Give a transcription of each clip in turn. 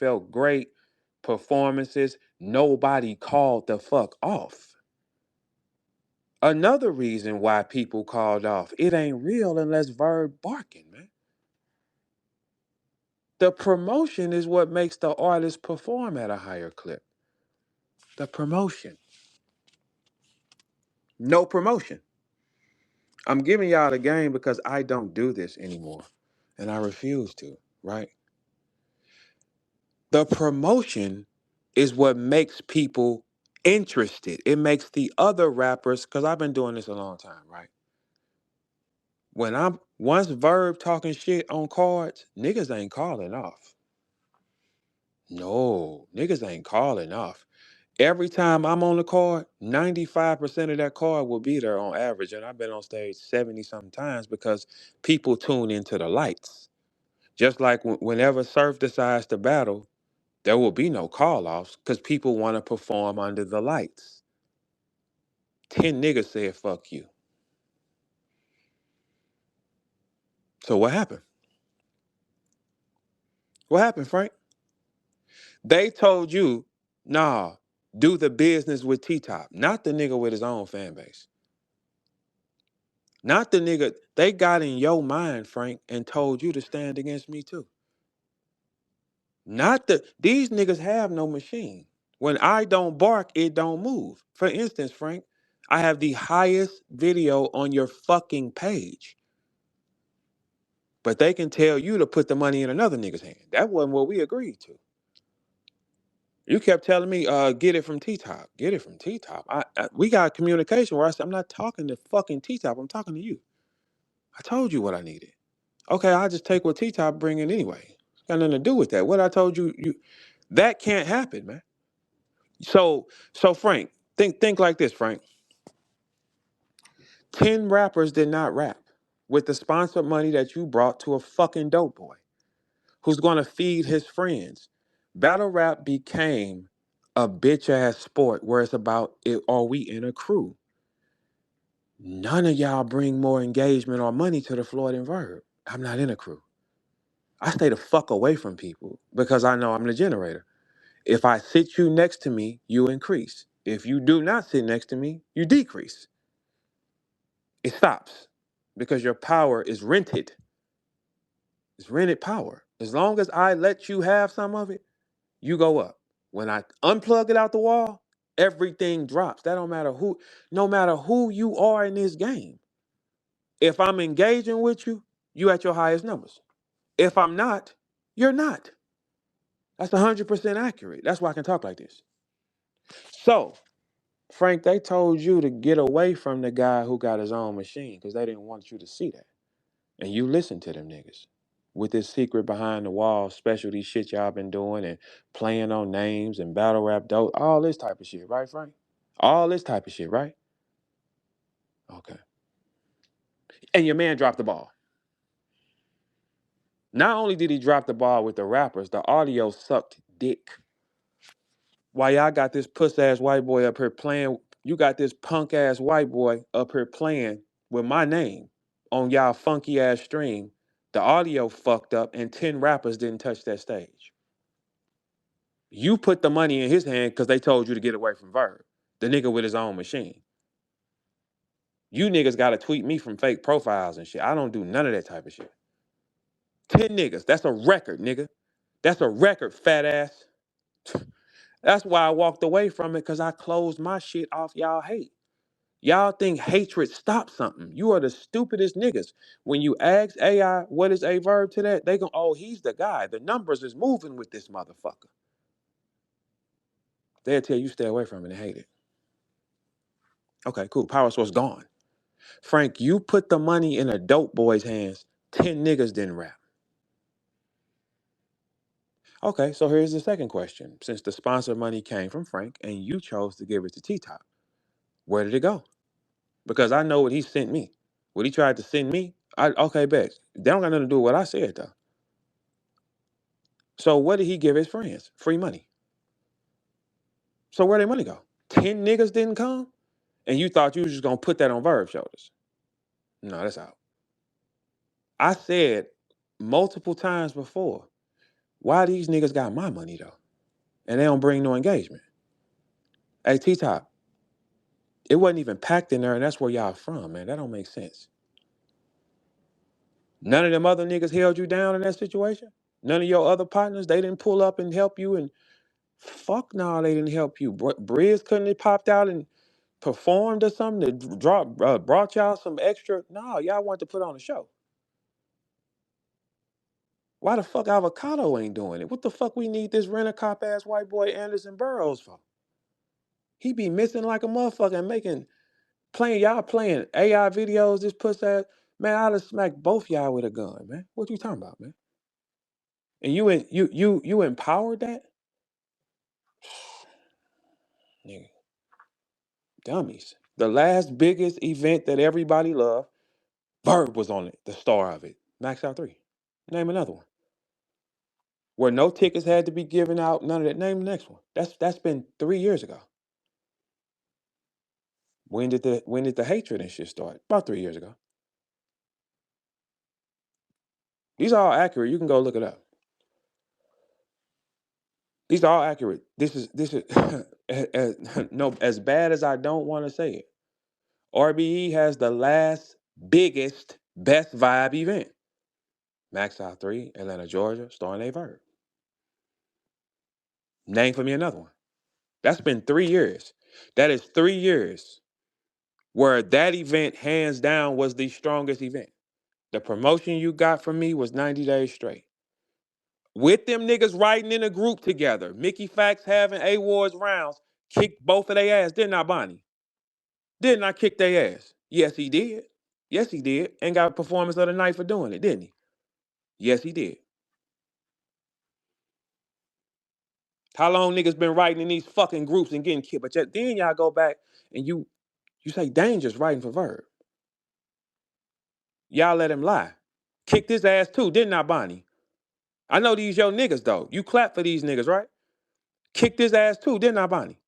felt great performances. Nobody called the fuck off. Another reason why people called off, it ain't real unless Verb barking, man. The promotion is what makes the artist perform at a higher clip. The promotion. No promotion. I'm giving y'all the game because I don't do this anymore. And I refuse to, right? The promotion is what makes people interested. It makes the other rappers, because I've been doing this a long time, right? Once Verb talking shit on cards, niggas ain't calling off. No, niggas ain't calling off. Every time I'm on the card, 95% of that card will be there on average. And I've been on stage 70 something times because people tune into the lights. Just like whenever Surf decides to battle, there will be no call offs because people want to perform under the lights. 10 niggas said fuck you. So what happened? What happened, Frank? They told you, nah, do the business with T-Top, not the nigga with his own fan base. Not the nigga, they got in your mind, Frank, and told you to stand against me too. These niggas have no machine. When I don't bark, it don't move. For instance, Frank, I have the highest video on your fucking page. But they can tell you to put the money in another nigga's hand. That wasn't what we agreed to. You kept telling me, get it from T-Top. Get it from T-Top. We got communication where I said, I'm not talking to fucking T-Top. I'm talking to you. I told you what I needed. Okay, I'll just take what T-Top bring in anyway. It's got nothing to do with that. What I told you, that can't happen, man. So Frank, think like this, Frank. 10 rappers did not rap with the sponsored money that you brought to a fucking dope boy who's going to feed his friends. Battle rap became a bitch ass sport where it's about, are we in a crew? None of y'all bring more engagement or money to the floor than Verb. I'm not in a crew. I stay the fuck away from people because I know I'm the generator. If I sit you next to me, you increase. If you do not sit next to me, you decrease. It stops because your power is rented. It's rented power. As long as I let you have some of it, you go up. When I unplug it out the wall, everything drops. That don't matter who, no matter who you are in this game. If I'm engaging with you, you at your highest numbers. If I'm not, you're not. That's 100% accurate. That's why I can talk like this. So, Frank, they told you to get away from the guy who got his own machine because they didn't want you to see that. And you listened to them niggas with this secret behind the wall specialty shit y'all been doing and playing on names and battle rap dope, all this type of shit, right, Frank? All this type of shit, right? Okay. And your man dropped the ball. Not only did he drop the ball with the rappers, the audio sucked dick. Why y'all got this puss ass white boy up here playing? You got this punk ass white boy up here playing with my name on y'all funky ass stream. The audio fucked up and 10 rappers didn't touch that stage. You put the money in his hand because they told you to get away from Verb, the nigga with his own machine. You niggas gotta tweet me from fake profiles and shit. I don't do none of that type of shit. 10 niggas, that's a record, nigga. That's a record, fat ass. That's why I walked away from it because I closed my shit off y'all hate. Y'all think hatred stops something. You are the stupidest niggas. When you ask AI what is a verb to that, they go, oh, he's the guy. The numbers is moving with this motherfucker. They'll tell you stay away from it and hate it. Okay, cool. Power source gone. Frank, you put the money in a dope boy's hands. 10 niggas didn't rap. Okay, so here's the second question. Since the sponsor money came from Frank and you chose to give it to T-Top, where did it go? Because I know what he sent me. What he tried to send me, okay, bet. They don't got nothing to do with what I said, though. So what did he give his friends? Free money. So where did money go? 10 niggas didn't come? And you thought you was just going to put that on Verb shoulders. No, that's out. I said multiple times before, Why these niggas got my money though? And they don't bring no engagement. Hey, T-Top, it wasn't even packed in there, and that's where y'all from, man. That don't make sense. None of them other niggas held you down in that situation? None of your other partners, they didn't pull up and help you? And fuck no, they didn't help you. Briz couldn't have popped out and performed or something to brought y'all some extra? No, y'all wanted to put on a show. Why the fuck Avocado ain't doing it? What the fuck we need this rent-a-cop ass white boy Anderson Burroughs for? He be missing like a motherfucker and y'all playing AI videos, this pussy ass. Man, I'd have smacked both y'all with a gun, man. What you talking about, man? And you empowered that? Nigga, dummies. The last biggest event that everybody loved, VERB was on it, the star of it. Max Out 3. Name another one. Where no tickets had to be given out, none of that. Name the next one. That's been 3 years ago. When did the hatred and shit start? About 3 years ago. These are all accurate. You can go look it up. These are all accurate. This is no, as bad as I don't want to say it. RBE has the last biggest best vibe event. Max Out 3, Atlanta, Georgia, starring a verb. Name for me another one. That's been 3 years. That is 3 years where that event, hands down, was the strongest event. The promotion you got from me was 90 days straight. With them niggas riding in a group together, Mickey Fax having A-Wars rounds, kicked both of their ass. Didn't I, Bonnie? Didn't I kick their ass? Yes, he did. Yes, he did. And got a performance of the night for doing it, didn't he? Yes, he did. How long niggas been writing in these fucking groups and getting kicked? But then y'all go back and you say Danger's writing for Verb. Y'all let him lie. Kicked his ass too, didn't I, Bonnie? I know these your niggas though. You clap for these niggas, right? Kicked his ass too, didn't I, Bonnie?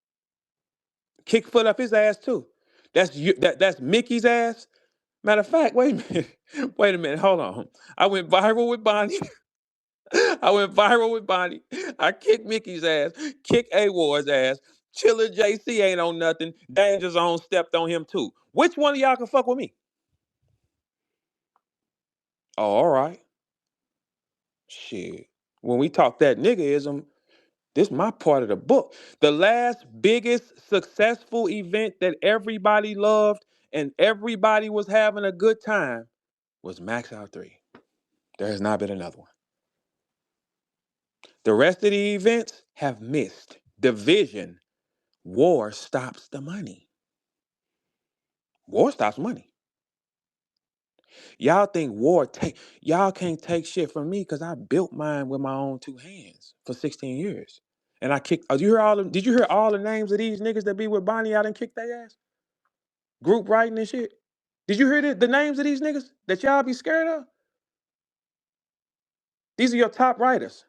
Kick foot up his ass too. That's Mickey's ass. Matter of fact, wait a minute. Wait a minute. Hold on. I went viral with Bonnie. I kicked Mickey's ass. Kick A-Ward's ass. Chiller JC ain't on nothing. Danger Zone stepped on him too. Which one of y'all can fuck with me? Oh, all right. Shit. When we talk that niggaism, this is my part of the book. The last biggest successful event that everybody loved and everybody was having a good time was Max Out 3. There has not been another one. The rest of the events have missed. Division. War stops the money. War stops money. Y'all think y'all can't take shit from me because I built mine with my own two hands for 16 years. And I kicked. Did you hear all the names of these niggas that be with Bonnie out and kick their ass? Group writing and shit. Did you hear the names of these niggas that y'all be scared of? These are your top writers.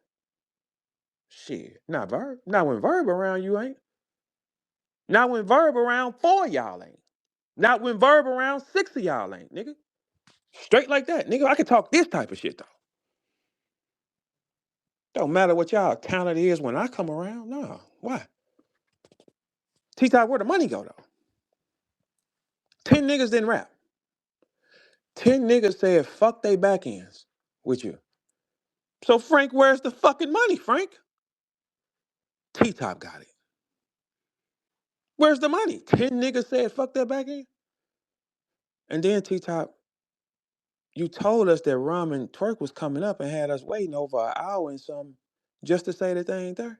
Shit. Not Verb. Not when Verb around, you ain't. Not when Verb around, 4 y'all ain't. Not when Verb around, 6 of y'all ain't, nigga. Straight like that, nigga. I can talk this type of shit, though. Don't matter what y'all talent is when I come around. No. Why? T-Top, where the money go, though? 10 niggas didn't rap. 10 niggas said fuck they back ends with you. So, Frank, where's the fucking money, Frank? T-Top got it. Where's the money? 10 niggas said fuck that back end. And then, T-Top, you told us that Rum and Twerk was coming up and had us waiting over an hour and something just to say that they ain't there.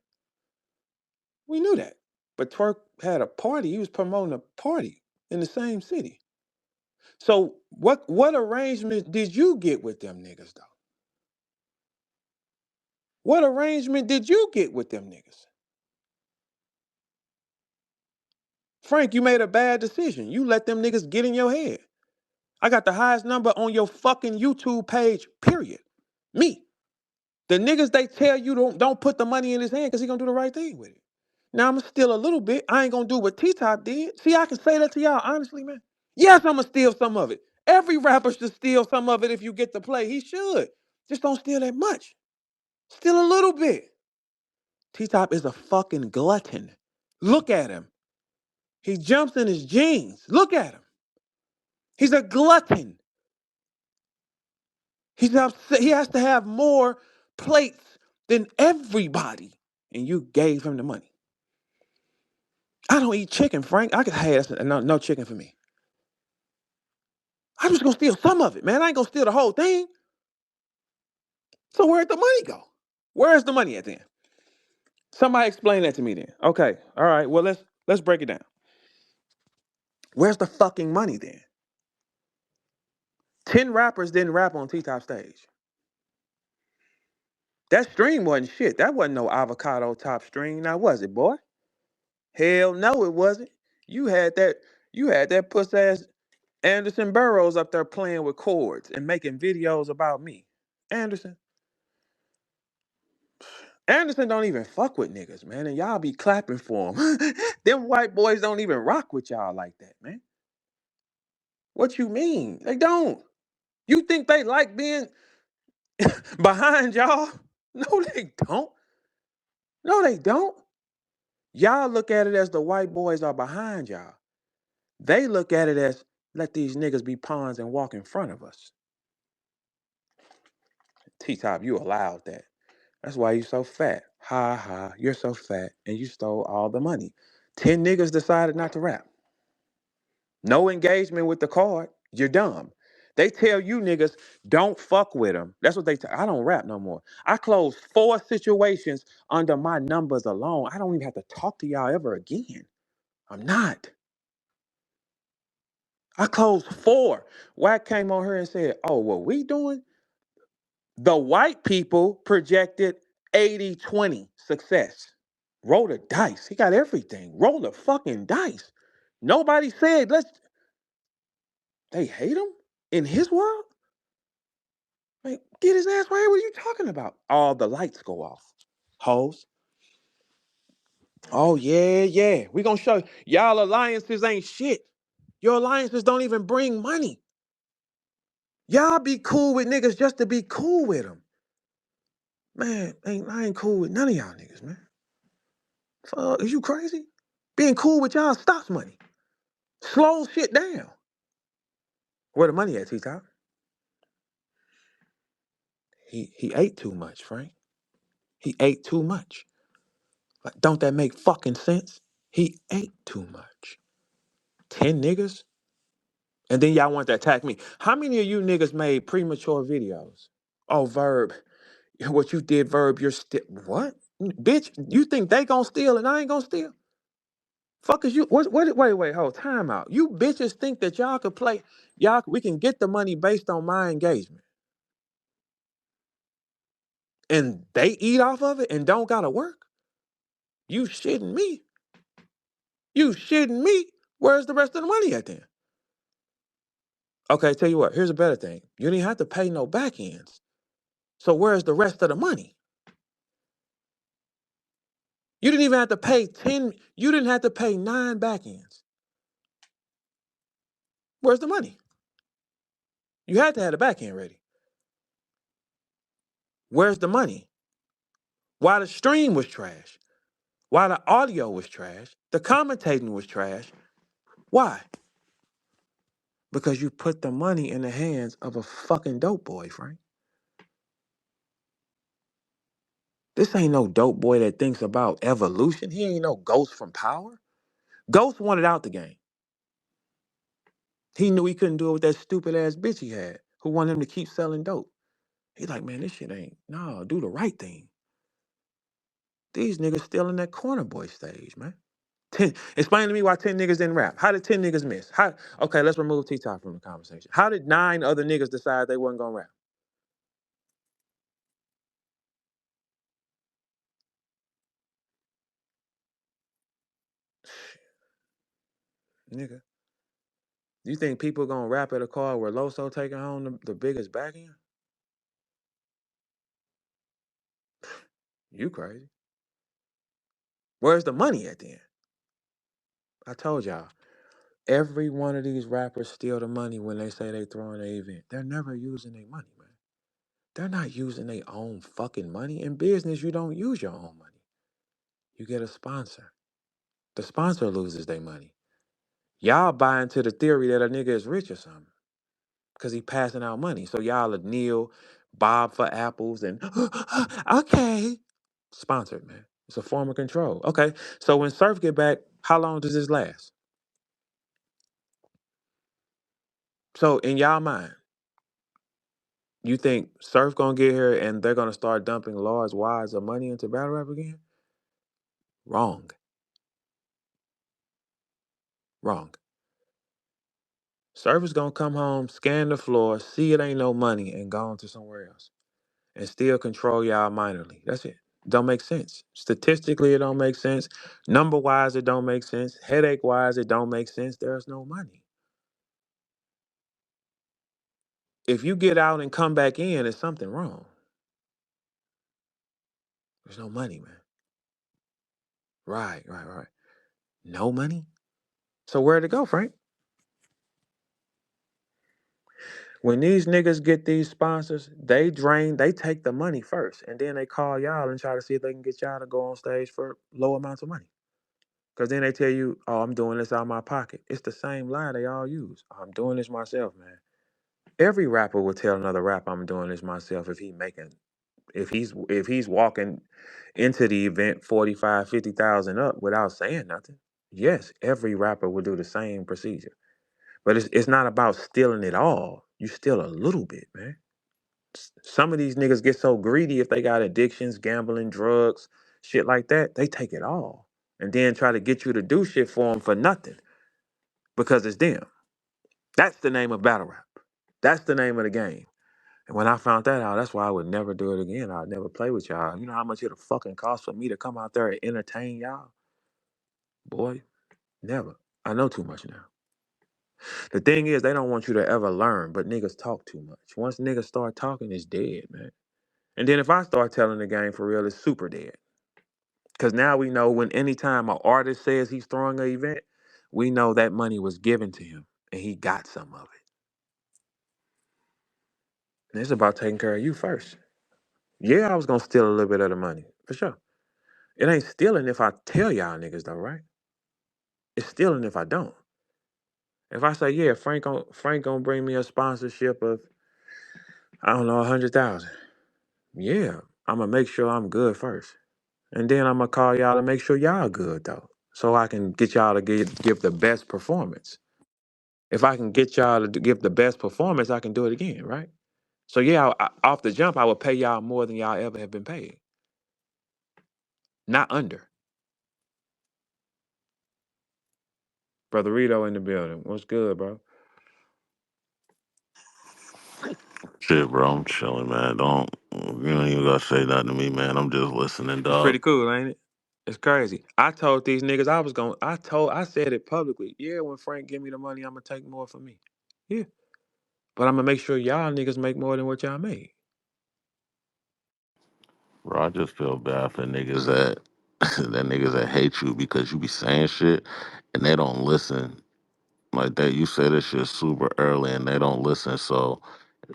We knew that. But Twerk had a party. He was promoting a party in the same city. So what arrangement did you get with them niggas, though? What arrangement did you get with them niggas? Frank, you made a bad decision. You let them niggas get in your head. I got the highest number on your fucking YouTube page, period. Me. The niggas they tell you don't put the money in his hand because he gonna do the right thing with it. Now I'm gonna steal a little bit. I ain't gonna do what T-Top did. See, I can say that to y'all honestly, man. Yes, I'm gonna steal some of it. Every rapper should steal some of it if you get to play. He should. Just don't steal that much. Still a little bit. T-Top is a fucking glutton. Look at him. He jumps in his jeans. Look at him. He's a glutton. He's upset. He has to have more plates than everybody. And you gave him the money. I don't eat chicken, Frank. I could, hey, that's no chicken for me. I'm just gonna steal some of it, man. I ain't gonna steal the whole thing. So where'd the money go? Where's the money at then? Somebody explain that to me then. Okay, all right. Well, let's break it down. Where's the fucking money then? 10 rappers didn't rap on T-Top stage. That stream wasn't shit. That wasn't no avocado top string. Now was it, boy? Hell no, it wasn't. You had that. You had that puss ass Anderson Burroughs up there playing with chords and making videos about me. Anderson. Anderson don't even fuck with niggas, man, and y'all be clapping for him. Them white boys don't even rock with y'all like that, man. What you mean? They don't. You think they like being behind y'all? No, they don't. No, they don't. Y'all look at it as the white boys are behind y'all. They look at it as let these niggas be pawns and walk in front of us. T-Top, you allowed that. That's why you so fat. Ha ha, you're so fat and you stole all the money. 10 niggas decided not to rap. No engagement with the card. You're dumb. They tell you niggas don't fuck with them. That's what they tell. I don't rap no more. I closed 4 situations under my numbers alone. I don't even have to talk to y'all ever again. I'm not. I closed 4. Wack came on here and said, oh, what we doing? The white people projected 80-20 success. Roll the dice. He got everything. Roll the fucking dice. Nobody said, they hate him in his world? Like, get his ass right here. What are you talking about? All the lights go off. Hoes. Oh, yeah, yeah. We gonna show you. Y'all alliances ain't shit. Your alliances don't even bring money. Y'all be cool with niggas just to be cool with them. Man, I ain't cool with none of y'all niggas, man. Fuck, is you crazy? Being cool with y'all stops money. Slows shit down. Where the money at, T-Top? He ate too much, Frank. He ate too much. Like, don't that make fucking sense? He ate too much. 10 niggas? And then y'all want to attack me. How many of you niggas made premature videos? Oh, Verb. What you did, Verb, you're still. What? Bitch, you think they gonna steal and I ain't gonna steal? Fuck is you. Wait, hold, time out. You bitches think that y'all could play, we can get the money based on my engagement. And they eat off of it and don't gotta work? You shitting me? You shitting me? Where's the rest of the money at then? Okay, tell you what, here's a better thing. You didn't have to pay no back ends. So where's the rest of the money? You didn't even have to pay 10, you didn't have to pay 9 back ends. Where's the money? You had to have the back end ready. Where's the money? Why the stream was trash? Why the audio was trash? The commentating was trash. Why? Because you put the money in the hands of a fucking dope boy, Frank. This ain't no dope boy that thinks about evolution. He ain't no Ghost from Power. Ghost wanted out the game. He knew he couldn't do it with that stupid ass bitch he had who wanted him to keep selling dope. He's like, man, this shit ain't, no, do the right thing. These niggas still in that corner boy stage, man. Explain to me why 10 niggas didn't rap. How did 10 niggas miss? Okay, let's remove T-Top from the conversation. How did 9 other niggas decide they wasn't gonna rap? Nigga, you think people gonna rap at a car where Loso taking home the biggest back end? You crazy. Where's the money at then? I told y'all, every one of these rappers steal the money when they say they throwing an event. They're never using their money, man. They're not using their own fucking money. In business, you don't use your own money. You get a sponsor. The sponsor loses their money. Y'all buy into the theory that a nigga is rich or something because he passing out money. So y'all are kneel, bob for apples, and okay, sponsored, man. It's a form of control. Okay, so when Surf get back, how long does this last? So in y'all mind, you think Surf gonna get here and they're gonna start dumping large wads of money into battle rap again? Wrong. Wrong. Surf is gonna come home, scan the floor, see it ain't no money, and go on to somewhere else. And still control y'all minorly. That's it. Don't make sense. Statistically, it don't make sense. Number wise, it don't make sense. Headache wise, it don't make sense. There's no money. If you get out and come back in, there's something wrong. There's no money, man. Right. No money? So where'd it go, Frank? When these niggas get these sponsors, they take the money first, and then they call y'all and try to see if they can get y'all to go on stage for low amounts of money. Because then they tell you, oh, I'm doing this out of my pocket. It's the same lie they all use. I'm doing this myself, man. Every rapper will tell another rapper I'm doing this myself if he's walking into the event 45, 50,000 up without saying nothing. Yes, every rapper will do the same procedure. But it's not about stealing it all. You steal a little bit, man. Some of these niggas get so greedy if they got addictions, gambling, drugs, shit like that, they take it all. And then try to get you to do shit for them for nothing because it's them. That's the name of battle rap. That's the name of the game. And when I found that out, that's why I would never do it again. I'd never play with y'all. You know how much it'll fucking cost for me to come out there and entertain y'all? Boy, never. I know too much now. The thing is, they don't want you to ever learn, but niggas talk too much. Once niggas start talking, it's dead, man. And then if I start telling the game for real, it's super dead. Because now we know when anytime an artist says he's throwing an event, we know that money was given to him and he got some of it. And it's about taking care of you first. Yeah, I was gonna steal a little bit of the money, for sure. It ain't stealing if I tell y'all niggas though, right? It's stealing if I don't. If I say, yeah, Frank gonna bring me a sponsorship of, I don't know, 100,000. Yeah, I'm gonna make sure I'm good first. And then I'm gonna call y'all to make sure y'all good though. So I can get y'all to give the best performance. If I can get y'all to give the best performance, I can do it again, right? So yeah, off the jump, I would pay y'all more than y'all ever have been paid. Not under. Brother Rito in the building. What's good, bro? Shit, bro, I'm chilling, man. You don't even gotta say nothing to me, man. I'm just listening, It's dog. pretty cool, ain't it? It's crazy. I told these niggas I said it publicly. Yeah, when Frank give me the money, I'm gonna take more for me. Yeah. But I'm gonna make sure y'all niggas make more than what y'all made. Bro, I just feel bad for niggas that that niggas that hate you because you be saying shit and they don't listen. Like that, you say this shit super early and they don't listen. So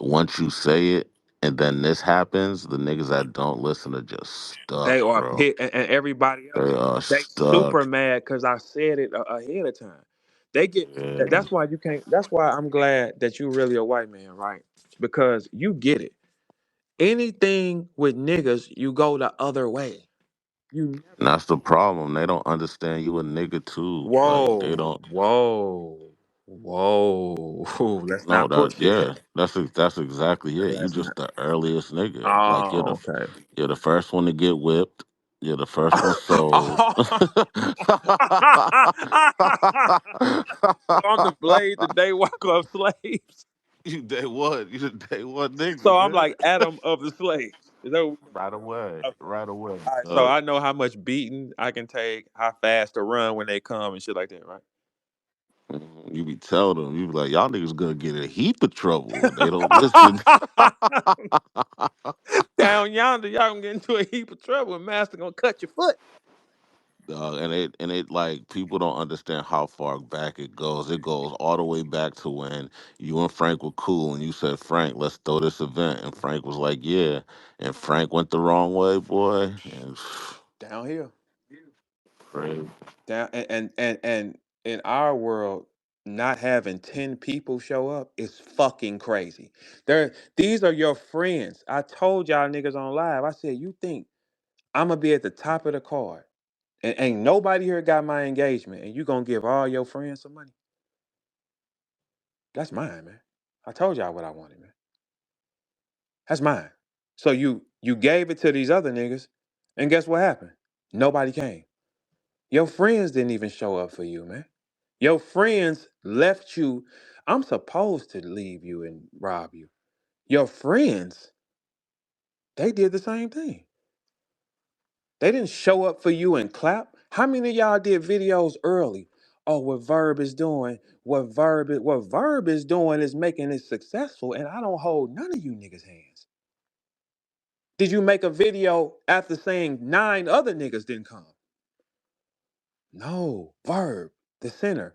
once you say it and then this happens, the niggas that don't listen are just stuck, They are bro. pit and everybody else, They are they super stuck. mad because I said it ahead of time. They get Yeah. that's why you can't that's why I'm glad that you really a white man, right? Because you get it. Anything with niggas, you go the other way. You And never that's the problem. They don't understand you a nigga too. Like they Whoa, don't. whoa, whoa. Let's No, not that push it. yeah, that's exactly it. You Let's just not. the earliest nigga. Like Oh, okay. you're the first one to get whipped. You're the first one sold. Oh. So I'm the blade, the day walk of slaves. You day one. You the day one nigga, So I'm man. like Adam of the slaves. Is that what we Right away. okay. Right away. All right, so I know how much beating I can take, how fast to run when they come and shit like that, right? You be telling them, you be like, y'all niggas gonna get in a heap of trouble. And they don't listen. Down yonder, y'all gonna get into a heap of trouble and master gonna cut your foot. And it like people don't understand how far back it goes. It goes all the way back to when you and Frank were cool, and you said, "Frank, let's throw this event," and Frank was like, "Yeah," and Frank went the wrong way, boy, and Downhill. crazy. Down and in our world, not having 10 people show up is fucking crazy. These are your friends. I told y'all niggas on live. I said, you think I'm gonna be at the top of the card and ain't nobody here got my engagement and you gonna give all your friends some money? That's mine, man. I told y'all what I wanted, man. That's mine. So you gave it to these other niggas, and guess what happened? Nobody came. Your friends didn't even show up for you, man. Your friends left you. I'm supposed to leave you and rob you. Your friends, they did the same thing. They didn't show up for you and clap. How many of y'all did videos early? Oh, what Verb is doing, what Verb is doing is making it successful, and I don't hold none of you niggas' hands. Did you make a video after saying 9 other niggas didn't come? No, Verb, the center.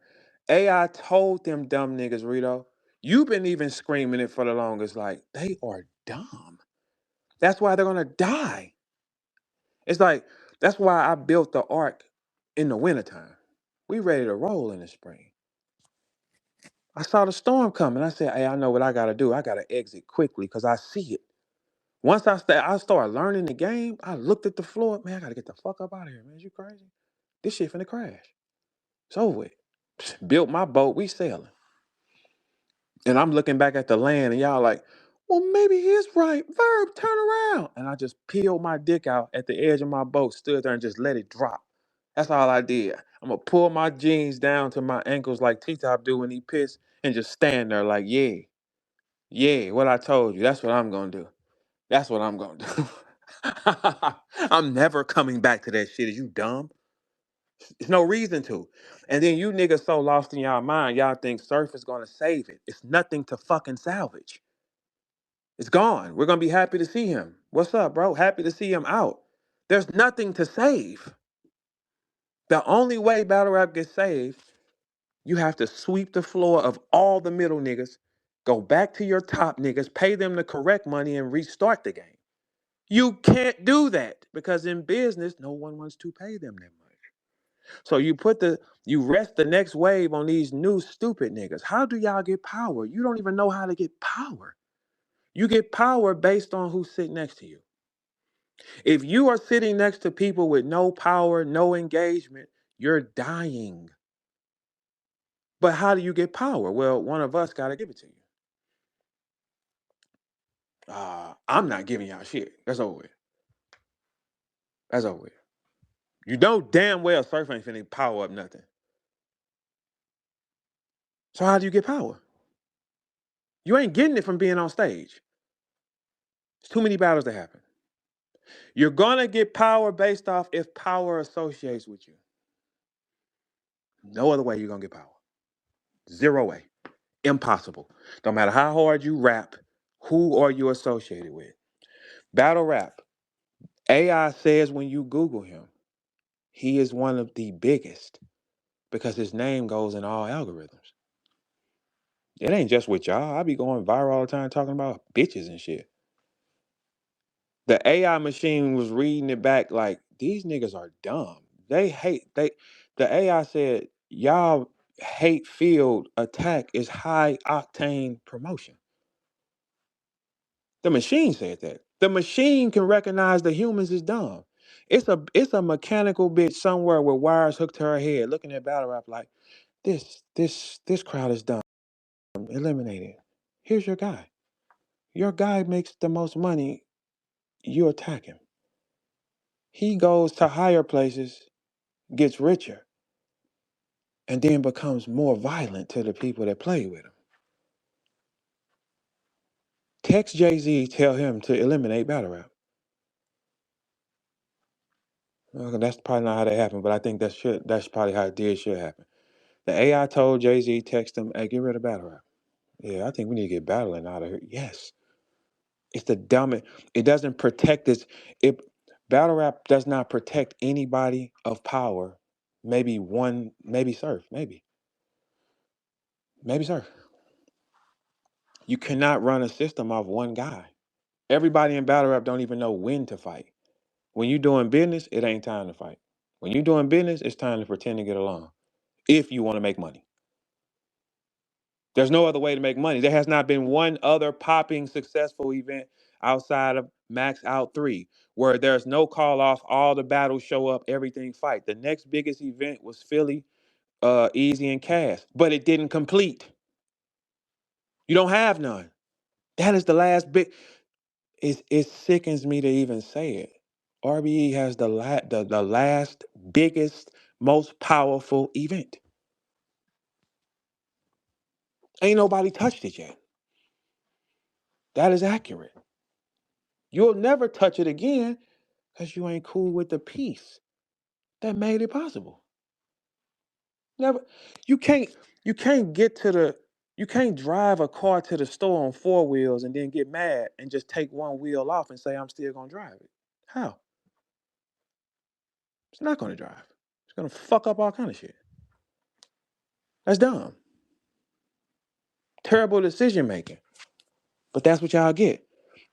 AI told them dumb niggas, Rito. You've been even screaming it for the longest. Like, they are dumb. That's why they're gonna die. It's like, that's why I built the ark in the wintertime. We ready to roll in the spring. I saw the storm coming. I said, hey, I know what I gotta do. I gotta exit quickly because I see it. Once I started learning the game, I looked at the floor. Man, I gotta get the fuck up out of here, man. Is you crazy? This shit finna crash. It's over with. Built my boat, we sailing. And I'm looking back at the land, and y'all like, well, maybe he's right. Verb, turn around. And I just peeled my dick out at the edge of my boat, stood there and just let it drop. That's all I did. I'm gonna pull my jeans down to my ankles like T-Top do when he pissed and just stand there like, yeah, yeah, what I told you. That's what I'm gonna do. That's what I'm gonna do. I'm never coming back to that shit. Is you dumb? There's no reason to. And then you niggas so lost in y'all mind, y'all think Surf is gonna save it. It's nothing to fucking salvage. It's gone. We're gonna be happy to see him. What's up, bro? Happy to see him out. There's nothing to save. The only way battle rap gets saved, you have to sweep the floor of all the middle niggas, go back to your top niggas, pay them the correct money, and restart the game. You can't do that because in business, no one wants to pay them that much. So you rest the next wave on these new stupid niggas. How do y'all get power? You don't even know how to get power. You get power based on who's sitting next to you. If you are sitting next to people with no power, no engagement, you're dying. But how do you get power? Well, one of us got to give it to you. I'm not giving y'all shit. That's over with. That's over with. You know damn well Surf ain't finna power up nothing. So how do you get power? You ain't getting it from being on stage. It's too many battles to happen. You're gonna get power based off if power associates with you. No other way you're gonna get power. Zero way. Impossible. No matter how hard you rap, who are you associated with? Battle rap. AI says when you Google him, he is one of the biggest because his name goes in all algorithms. It ain't just with y'all. I be going viral all the time talking about bitches and shit. The AI machine was reading it back like these niggas are dumb. The AI said y'all hate field attack is high octane promotion. The machine said that. The machine can recognize the humans is dumb. It's a mechanical bitch somewhere with wires hooked to her head looking at battle rap like this crowd is dumb. Eliminate it. Here's your guy. Your guy makes the most money, you attack him. He goes to higher places, gets richer, and then becomes more violent to the people that play with him. Text Jay-Z, tell him to eliminate battle rap. Well, that's probably not how that happened, but I think that's probably how it should happen. The AI told Jay-Z, text him, hey, get rid of battle rap. Yeah, I think we need to get battling out of here. Yes. It's the dumbest. It doesn't protect us. It Battle rap does not protect anybody of power. Maybe one, maybe Surf, maybe Surf. You cannot run a system off one guy. Everybody in battle rap don't even know when to fight. When you doing business, it ain't time to fight. When you doing business, it's time to pretend to get along. If you want to make money. There's no other way to make money. There has not been one other popping successful event outside of Max Out 3 where there's no call off, all the battles show up, everything fight. The next biggest event was Philly, Easy and Cash, but it didn't complete. You don't have none. That is the last big. It sickens me to even say it. RBE has the last biggest, most powerful event. Ain't nobody touched it yet. That is accurate. You'll never touch it again because you ain't cool with the piece that made it possible. Never. You can't. You can't get to the. You can't drive a car to the store on four wheels and then get mad and just take one wheel off and say I'm still gonna drive it. How? It's not gonna drive. It's gonna fuck up all kind of shit. That's dumb. Terrible decision making. But that's what y'all get.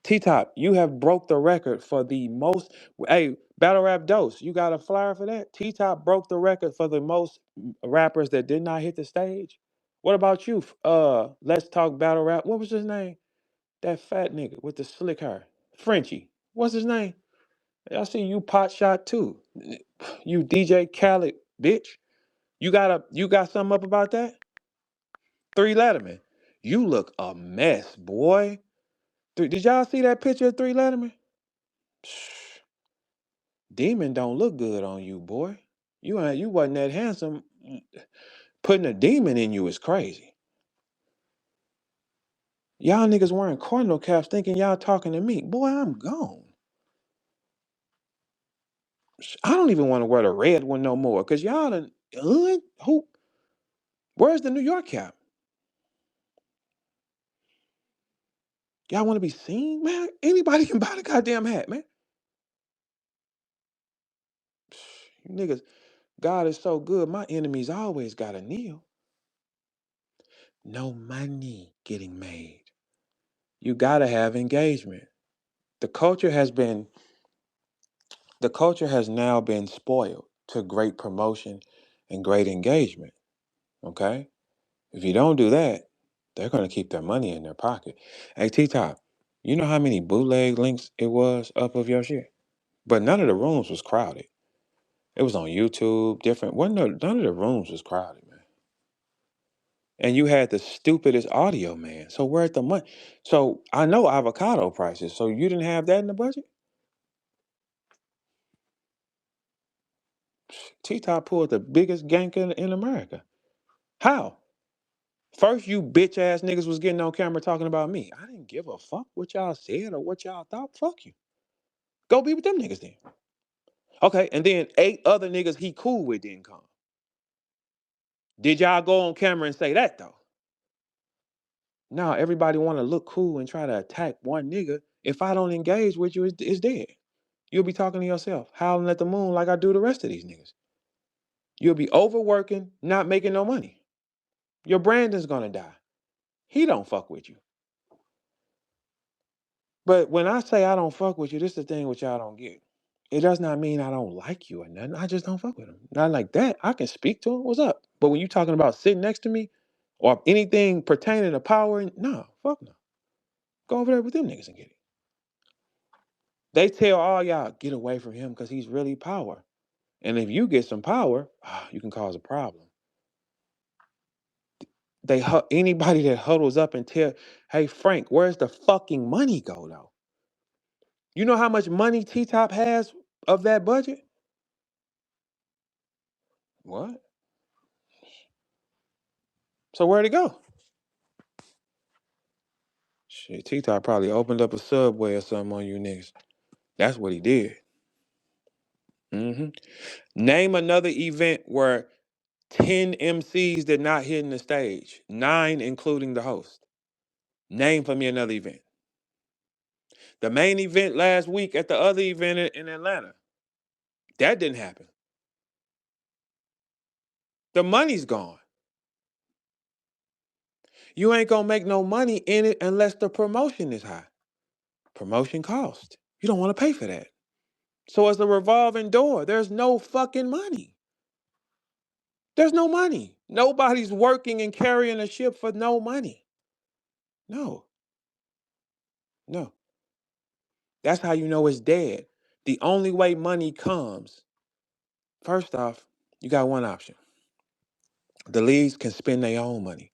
T Top, you have broke the record for the most. Hey, Battle Rap Dose, you got a flyer for that? T Top broke the record for the most rappers that did not hit the stage. What about you? Let's talk Battle Rap. What was his name? That fat nigga with the slick hair. Frenchie. What's his name? I see you pot shot too. You DJ Khaled, bitch. You got something up about that? Three Letterman. You look a mess, boy. Did y'all see that picture of Three Letterman? Demon don't look good on you, boy. You wasn't that handsome. Putting a demon in you is crazy. Y'all niggas wearing cardinal caps thinking y'all talking to me. Boy, I'm gone. I don't even want to wear the red one no more. Cause y'all done who where's the New York cap? Y'all want to be seen? Man, anybody can buy the goddamn hat, man. You niggas, God is so good, my enemies always gotta kneel. No money getting made. You gotta have engagement. The culture has been the culture has now been spoiled to great promotion and great engagement. Okay? If you don't do that, they're gonna keep their money in their pocket. Hey T Top, you know how many bootleg links it was up of your shit? But none of the rooms was crowded. It was on YouTube, different. None of the rooms was crowded, man. And you had the stupidest audio, man. So where's the money? So I know avocado prices. So you didn't have that in the budget? T Top pulled the biggest gank in America. How? First, you bitch ass niggas was getting on camera talking about me. I didn't give a fuck what y'all said or what y'all thought. Fuck you. Go be with them niggas then. Okay, and then 8 other niggas he cool with didn't come. Did y'all go on camera and say that though? Now everybody want to look cool and try to attack one nigga. If I don't engage with you, it's dead. You'll be talking to yourself, howling at the moon like I do the rest of these niggas. You'll be overworking, not making no money. Your brand is gonna die. He don't fuck with you. But when I say I don't fuck with you, this is the thing which y'all don't get. It does not mean I don't like you or nothing. I just don't fuck with him. Not like that. I can speak to him. What's up? But when you talking about sitting next to me or anything pertaining to power, no, fuck no. Go over there with them niggas and get it. They tell all y'all, get away from him because he's really power. And if you get some power, you can cause a problem. Anybody that huddles up and tell, hey Frank, where's the fucking money go though? You know how much money T Top has of that budget? What? So where'd it go? Shit, T Top probably opened up a subway or something on you niggas. That's what he did. hmm Name another event where 10 MCs did not hit in the stage, 9 including the host. Name for me another event. The main event last week at the other event in Atlanta, that didn't happen. The money's gone. You ain't gonna make no money in it unless the promotion is high. Promotion cost. You don't want to pay for that. So it's a revolving door. There's no fucking money. There's no money. Nobody's working and carrying a ship for no money. No, no. That's how you know it's dead. The only way money comes, first off, you got one option. The leagues can spend their own money.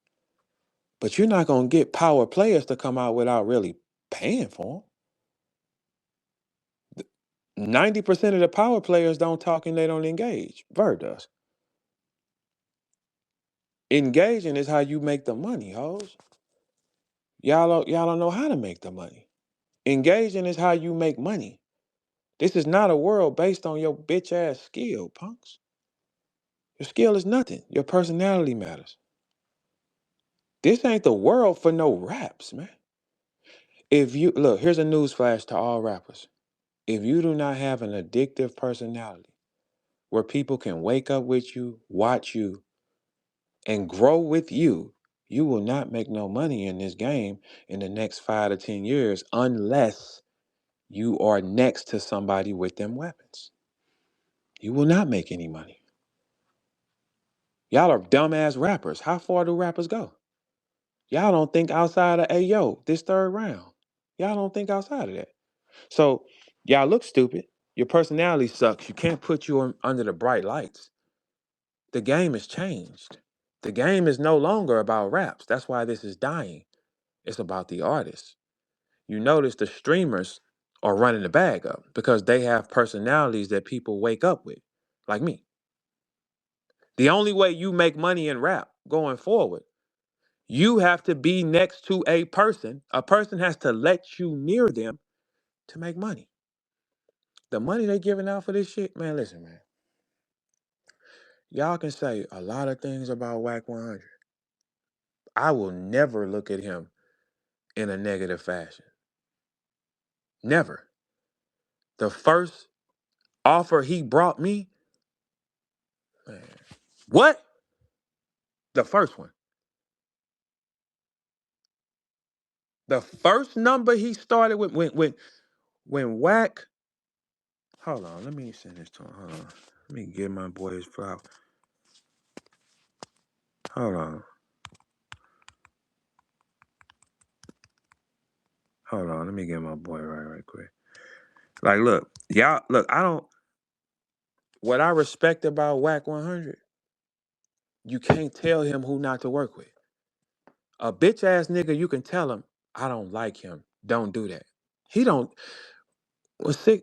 But you're not going to get power players to come out without really paying for them. 90% of the power players don't talk and they don't engage. VERB does. Engaging is how you make the money, hoes. Y'all don't know how to make the money. Engaging is how you make money. This is not a world based on your bitch ass skill, punks. Your skill is nothing. Your personality matters. This ain't the world for no raps, man. If you look, here's a news flash to all rappers. If you do not have an addictive personality where people can wake up with you, watch you, and grow with you, you will not make no money in this game in the next 5 to 10 years unless you are next to somebody with them weapons. You will not make any money. Y'all are dumbass rappers. How far do rappers go? Y'all don't think outside of, hey, yo, this third round. Y'all don't think outside of that. So y'all look stupid. Your personality sucks. You can't put you under the bright lights. The game has changed. The game is no longer about raps. That's why this is dying. It's about the artists. You notice the streamers are running the bag up because they have personalities that people wake up with, like me. The only way you make money in rap going forward, you have to be next to a person. A person has to let you near them to make money. The money they giving out for this shit, man, listen, man. Y'all can say a lot of things about Whack 100. I will never look at him in a negative fashion. Never. The first offer he brought me, man, what? The first one. The first number he started with when Whack. Hold on, let me send this to him. Hold on. Let me give my boy his flower. Hold on. Hold on. Let me get my boy right quick. Like, look, y'all, look, I don't what I respect about Whack 100, you can't tell him who not to work with. A bitch ass nigga, you can tell him, I don't like him. Don't do that. He don't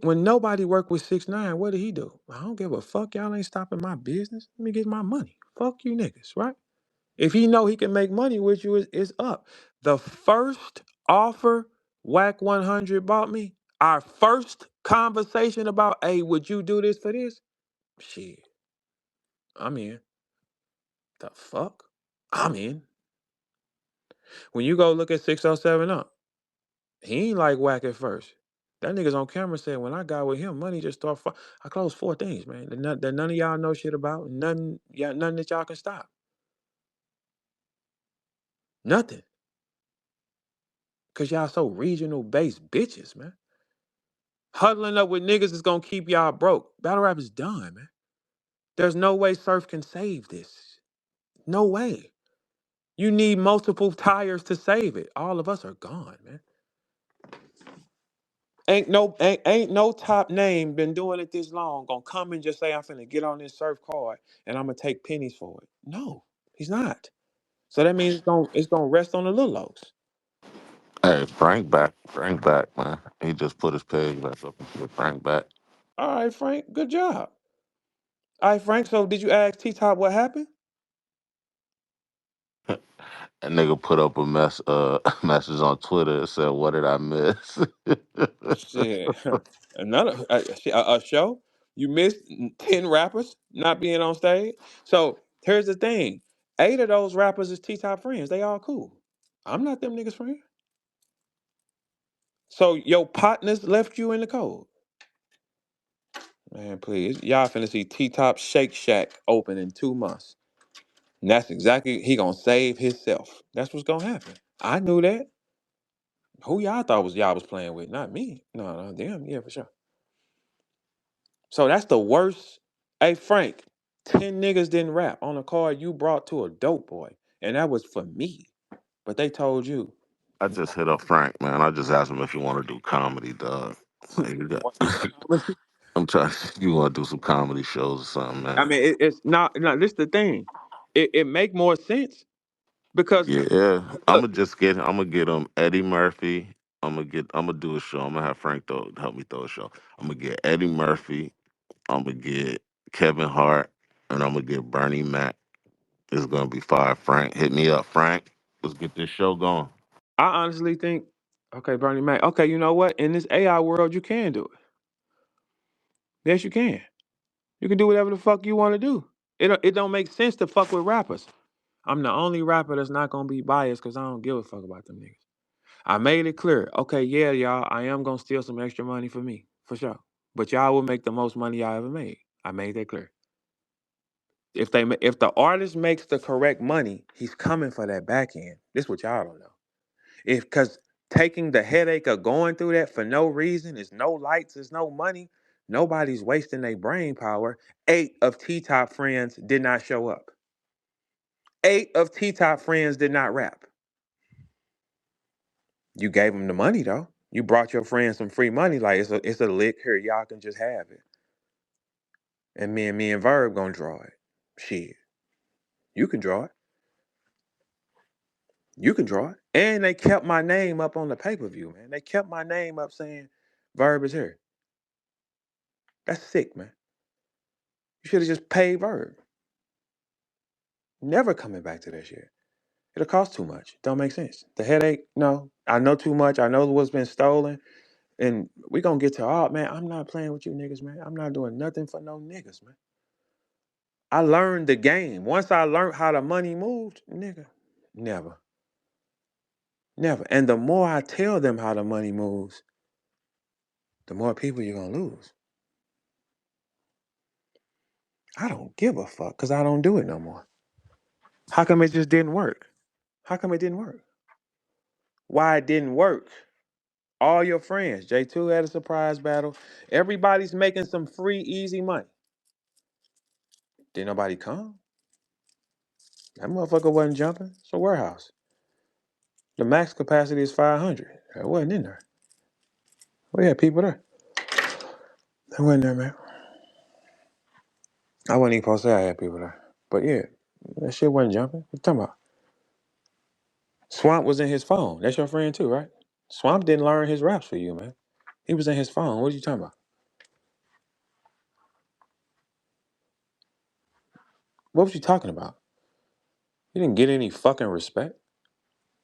when nobody worked with 6ix9ine, what did he do? I don't give a fuck. Y'all ain't stopping my business. Let me get my money. Fuck you niggas, right? If he know he can make money with you, it's up. The first offer Whack 100 bought me, our first conversation about, hey, would you do this for this? Shit, I'm in. The fuck? I'm in. When you go look at 607 up, he ain't like Whack at first. That nigga's on camera said, when I got with him, money just started. I closed 4 things, man. That none of y'all know shit about. Nothing, yeah, nothing that y'all can stop. Nothing. Because y'all so regional based bitches, man. Huddling up with niggas is gonna keep y'all broke. Battle rap is done, man. There's no way Surf can save this. No way. You need multiple tires to save it. All of us are gone, man. Ain't no top name been doing it this long gonna come and just say I'm finna get on this Surf card and I'm gonna take pennies for it. No, he's not. So that means it's gonna rest on the little oaks. Hey, Frank back, man. He just put his page back up and put Frank back. All right, Frank, good job. All right, Frank. So did you ask T Top what happened? That nigga put up a message on Twitter and said, "What did I miss?" Shit, another a show. You missed 10 rappers not being on stage. So here's the thing: 8 of those rappers is T Top friends. They all cool. I'm not them niggas friend. So your partners left you in the cold. Man, please. Y'all finna see T-Top Shake Shack open in 2 months. And that's exactly, he gonna save himself. That's what's gonna happen. I knew that. Who y'all thought was y'all was playing with? Not me. No, no, damn, yeah, for sure. So that's the worst. Hey, Frank, 10 niggas didn't rap on a card you brought to a dope boy. And that was for me. But they told you. I just hit up Frank, man. I just asked him if you want to do comedy, dog. Like, you got, Want to do comedy? I'm trying. You want to do some comedy shows or something, I man? mean, it's not, no, this the thing. It make more sense because, Yeah, I'm look, gonna just get. I'm gonna get him Eddie Murphy. I'm gonna do a show. I'm gonna have Frank help me throw a show. I'm gonna get Eddie Murphy. I'm gonna get Kevin Hart, and I'm gonna get Bernie Mac. It's gonna be fire. Frank, hit me up, Frank. Let's get this show going. I honestly think, okay, Bernie Mac, okay, you know what? In this AI world, you can do it. Yes, you can. You can do whatever the fuck you want to do. It don't make sense to fuck with rappers. I'm the only rapper that's not gonna be biased because I don't give a fuck about them niggas. I made it clear. Okay, yeah, y'all, I am gonna steal some extra money for me, for sure. But y'all will make the most money y'all ever made. I made that clear. If the artist makes the correct money, he's coming for that back end. This what y'all don't know. If because taking the headache of going through that for no reason, is no lights, is no money, nobody's wasting their brain power. 8 of T-Top friends did not show up. 8 of T-Top friends did not rap. You gave them the money though. You brought your friends some free money, like it's a lick here. Y'all can just have it. And me and Verb gonna draw it. Shit, you can draw it. You can draw it. And they kept my name up on the pay-per-view, man. They kept my name up saying Verb is here. That's sick, man. You should have just paid Verb. Never coming back to that shit. It'll cost too much. Don't make sense. The headache, no. I know too much. I know what's been stolen. And we gonna get to all, man. I'm not playing with you niggas, man. I'm not doing nothing for no niggas, man. I learned the game. Once I learned how the money moved, nigga, never. Never. And the more I tell them how the money moves, the more people you're gonna lose. I don't give a fuck because I don't do it no more. How come it just didn't work? How come it didn't work? Why it didn't work? All your friends. J2 had a surprise battle. Everybody's making some free, easy money. Did nobody come? That motherfucker wasn't jumping. It's a warehouse. The max capacity is 500. That wasn't in there. We had people there. That wasn't there, man. I wasn't even supposed to say I had people there. But yeah, that shit wasn't jumping. What you talking about? Swamp was in his phone. That's your friend too, right? Swamp didn't learn his raps for you, man. He was in his phone. What are you talking about? What was you talking about? You didn't get any fucking respect.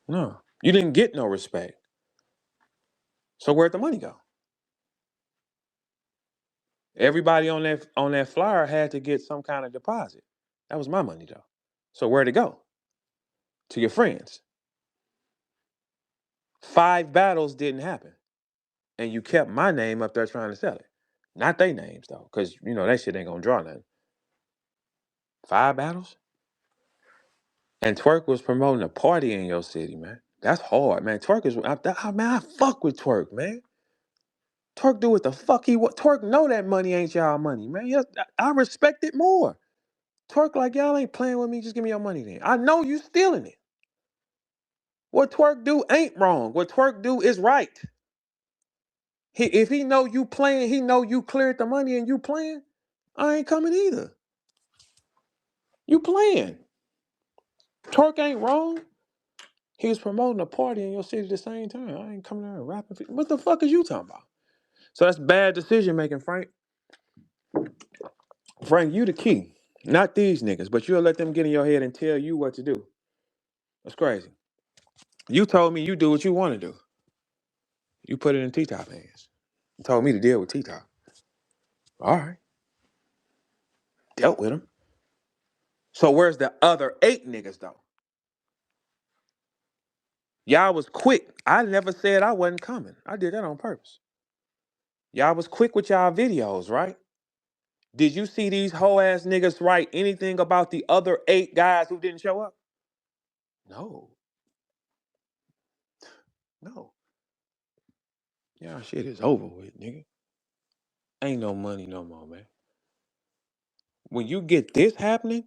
No. You didn't get no respect. So where'd the money go? Everybody on that flyer had to get some kind of deposit. That was my money though. So where'd it go? To your friends. 5 battles didn't happen. And you kept my name up there trying to sell it. Not they names though, because you know that shit ain't gonna draw nothing. 5 battles? And Twerk was promoting a party in your city, man. That's hard, man. Man, I fuck with Twerk, man. Twerk do what the fuck he want. Twerk know that money ain't y'all money, man. Yeah, I respect it more. Twerk like y'all ain't playing with me. Just give me your money then. I know you stealing it. What Twerk do ain't wrong. What Twerk do is right. If he know you playing, he know you cleared the money and you playing. I ain't coming either. You playing. Twerk ain't wrong. He was promoting a party in your city at the same time. I ain't coming there and rapping. What the fuck is you talking about? So that's bad decision making, Frank. Frank, you the key. Not these niggas, but you'll let them get in your head and tell you what to do. That's crazy. You told me you do what you want to do. You put it in T-Top hands. You told me to deal with T-Top. All right. Dealt with him. So where's the other 8 niggas though? Y'all was quick. I never said I wasn't coming. I did that on purpose. Y'all was quick with y'all videos, right? Did you see these hoe ass niggas write anything about the other 8 guys who didn't show up? No, no. Y'all shit is over with, nigga. Ain't no money no more, man. When you get this happening,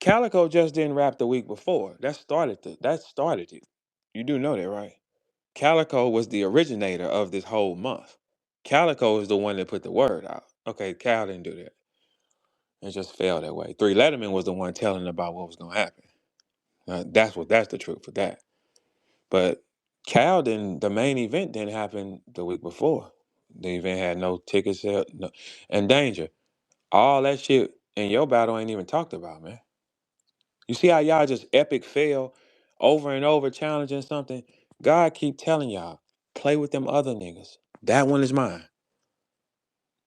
Calico just didn't rap the week before. That started it. You do know that, right? Calico was the originator of this whole month. Calico is the one that put the word out. Okay, Cal didn't do that. It just fell that way. Three Letterman was the one telling about what was gonna happen. That's the truth for that. But Cal didn't. The main event didn't happen the week before. The event had no ticket sale, no, and danger. All that shit in your battle ain't even talked about, man. You see how y'all just epic fail over and over challenging something? God keep telling y'all, play with them other niggas. That one is mine.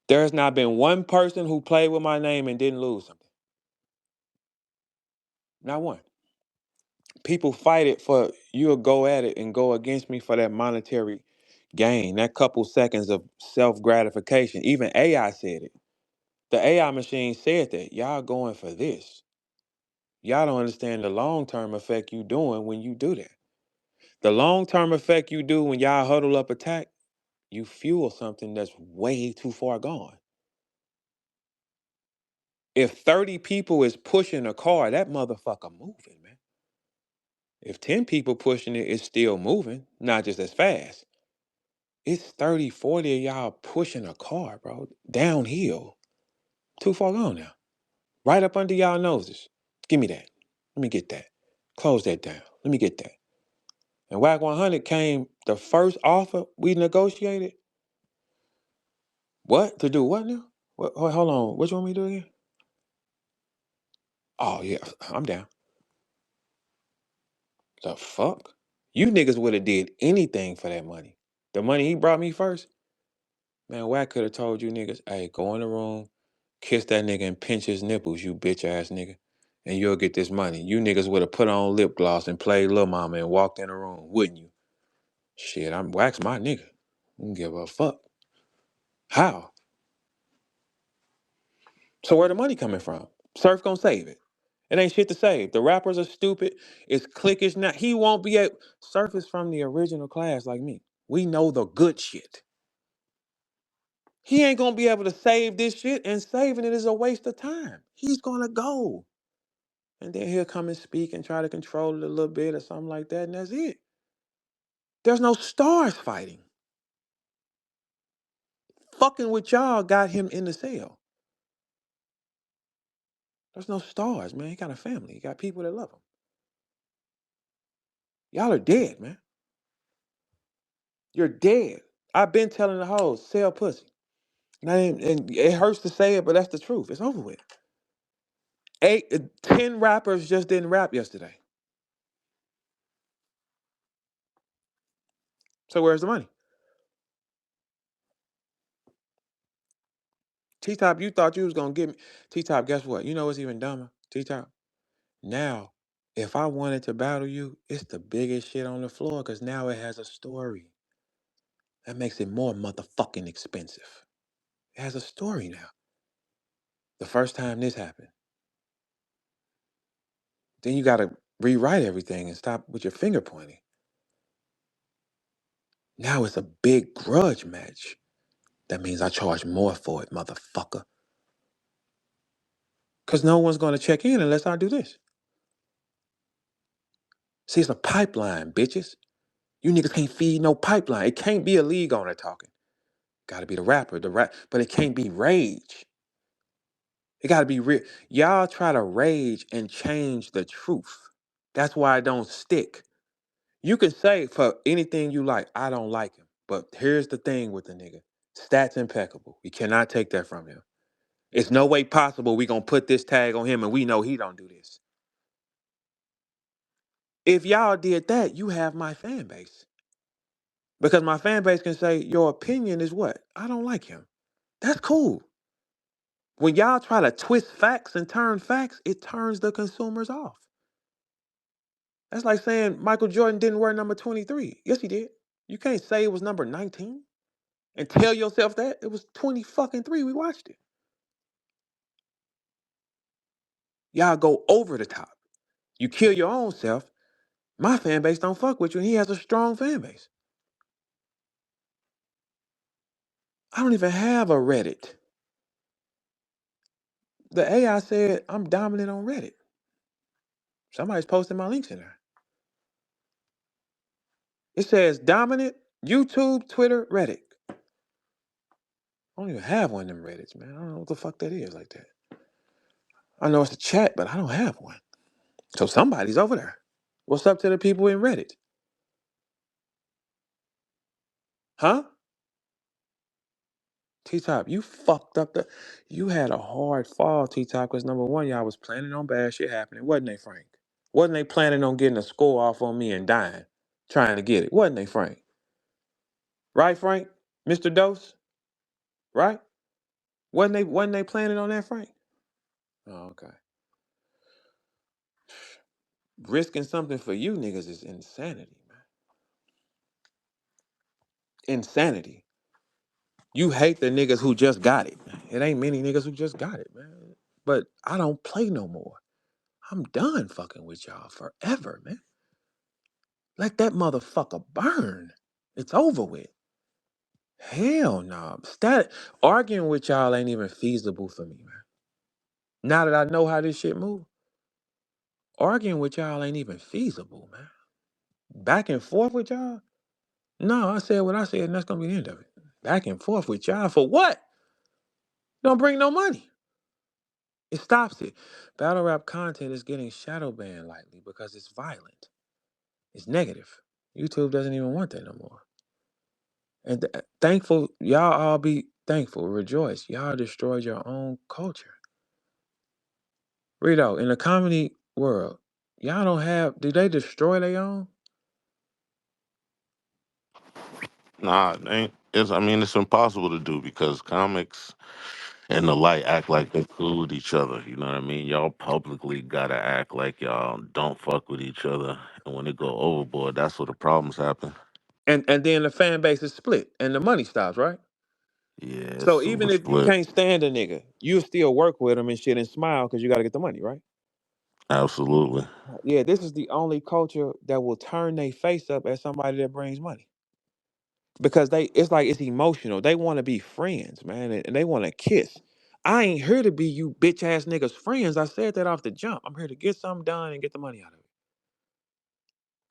There has not been one person who played with my name and didn't lose something. Not one. People fight it for you'll go at it and go against me for that monetary gain, that couple seconds of self gratification. Even AI said it. The AI machine said that. Y'all going for this. Y'all don't understand the long term effect you doing when you do that. The long term effect you do when y'all huddle up attack, you fuel something that's way too far gone. If 30 people is pushing a car, that motherfucker moving, man. If 10 people pushing it, it's still moving, not just as fast. It's 30, 40 of y'all pushing a car, bro, downhill. Too far gone now. Right up under y'all noses. Give me that. Let me get that. Close that down. Let me get that. And WAC 100 came the first offer we negotiated. What? To do what now? What, hold on. What you want me to do again? Oh, yeah. I'm down. The fuck? You niggas would have did anything for that money. The money he brought me first, man, Wack could have told you niggas, hey, go in the room, kiss that nigga and pinch his nipples, you bitch ass nigga, and you'll get this money. You niggas would have put on lip gloss and played Lil Mama and walked in the room, wouldn't you? Shit, I'm Wack's my nigga. I don't give a fuck. How? So where the money coming from? Surf gonna save it. It ain't shit to save. The rappers are stupid. It's cliquish now. He won't be able. Surf is from the original class like me. We know the good shit. He ain't gonna be able to save this shit, and saving it is a waste of time. He's gonna go. And then he'll come and speak and try to control it a little bit or something like that, and that's it. There's no stars fighting. Fucking with y'all got him in the cell. There's no stars, man. He got a family. He got people that love him. Y'all are dead, man. You're dead. I've been telling the hoes, sell pussy. And it hurts to say it, but that's the truth. It's over with. 10 rappers just didn't rap yesterday. So where's the money? T-Top, you thought you was gonna get me. T-Top, guess what? You know what's even dumber? T-Top. Now, if I wanted to battle you, it's the biggest shit on the floor because now it has a story. That makes it more motherfucking expensive. It has a story now. The first time this happened. Then you gotta rewrite everything and stop with your finger pointing. Now it's a big grudge match. That means I charge more for it, motherfucker. Because no one's gonna check in unless I do this. See, it's a pipeline, bitches. You niggas can't feed no pipeline. It can't be a league owner talking. Gotta be the rapper, but it can't be rage. It gotta be real. Y'all try to rage and change the truth. That's why I don't stick. You can say for anything you like, I don't like him. But here's the thing with the nigga. Stats impeccable. We cannot take that from him. It's no way possible we gonna put this tag on him and we know he don't do this. If y'all did that, you have my fan base. Because my fan base can say, your opinion is what? I don't like him. That's cool. When y'all try to twist facts and turn facts, it turns the consumers off. That's like saying Michael Jordan didn't wear number 23. Yes, he did. You can't say it was number 19 and tell yourself that. It was 20 fucking 3. We watched it. Y'all go over the top. You kill your own self. My fan base don't fuck with you, and he has a strong fan base. I don't even have a Reddit. The AI said I'm dominant on Reddit. Somebody's posting my links in there. It says dominant YouTube, Twitter, Reddit. I don't even have one of them Reddits, man. I don't know what the fuck that is like that. I know it's a chat, but I don't have one. So somebody's over there. What's up to the people in Reddit? Huh? T-Top, you fucked up the... You had a hard fall, T-Top, because number one, y'all was planning on bad shit happening, wasn't they, Frank? Wasn't they planning on getting a score off on me and dying, trying to get it? Wasn't they, Frank? Right, Frank? Mr. Dose? Right? Wasn't they planning on that, Frank? Oh, okay. Risking something for you niggas is insanity, man. Insanity. You hate the niggas who just got it. It ain't many niggas who just got it, man. But I don't play no more. I'm done fucking with y'all forever, man. Let that motherfucker burn. It's over with. Hell no. Arguing with y'all ain't even feasible for me, man. Now that I know how this shit move, arguing with y'all ain't even feasible, man. Back and forth with y'all? No, I said what I said, and that's gonna be the end of it. Back and forth with y'all for what? Don't bring no money. It stops it. Battle rap content is getting shadow banned lightly because it's violent. It's negative. YouTube doesn't even want that no more. And thankful, y'all all be thankful, rejoice. Y'all destroyed your own culture. Rito, in the comedy world, y'all don't have, do they destroy their own? Nah, it ain't. It's, I mean, it's impossible to do because comics and the like act like they cool with each other. You know what I mean? Y'all publicly gotta act like y'all don't fuck with each other, and when it go overboard, that's where the problems happen. And then the fan base is split and the money stops, right? Yeah, it's So super even if you split. can't stand a nigga, you still work with him and shit and smile because you got to get the money, right? Absolutely. Yeah, this is the only culture that will turn their face up at somebody that brings money because it's like it's emotional. They want to be friends, man, and they want to kiss. I ain't here to be you bitch ass niggas friends. I said that off the jump. I'm here to get something done and get the money out of it.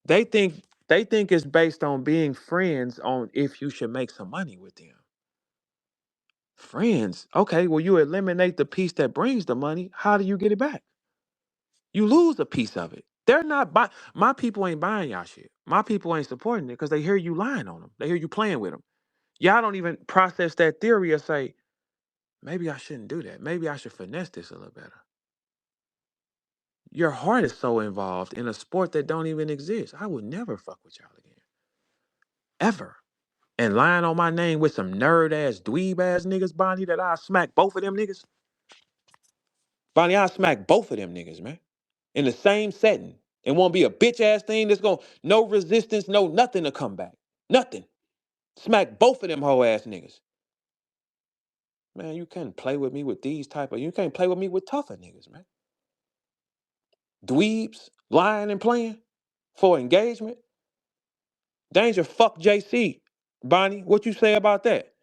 They think it's based on being friends on if you should make some money with them. Friends, okay, well you eliminate the piece that brings the money. How do you get it back? You lose a piece of it. They're not buy. My people ain't buying y'all shit. My people ain't supporting it because they hear you lying on them. They hear you playing with them. Y'all don't even process that theory or say, maybe I shouldn't do that. Maybe I should finesse this a little better. Your heart is so involved in a sport that don't even exist. I would never fuck with y'all again. Ever. And lying on my name with some nerd ass, dweeb ass niggas, Bonnie, that I smack both of them niggas. Bonnie, I smack both of them niggas, man. In the same setting. It won't be a bitch ass thing that's going to no resistance, no nothing to come back. Nothing. Smack both of them hoe ass niggas. Man, you can't play with me with these type of, you can't play with me with tougher niggas, man. Dweebs, lying and playing for engagement. Danger fuck JC. Bonnie, what you say about that?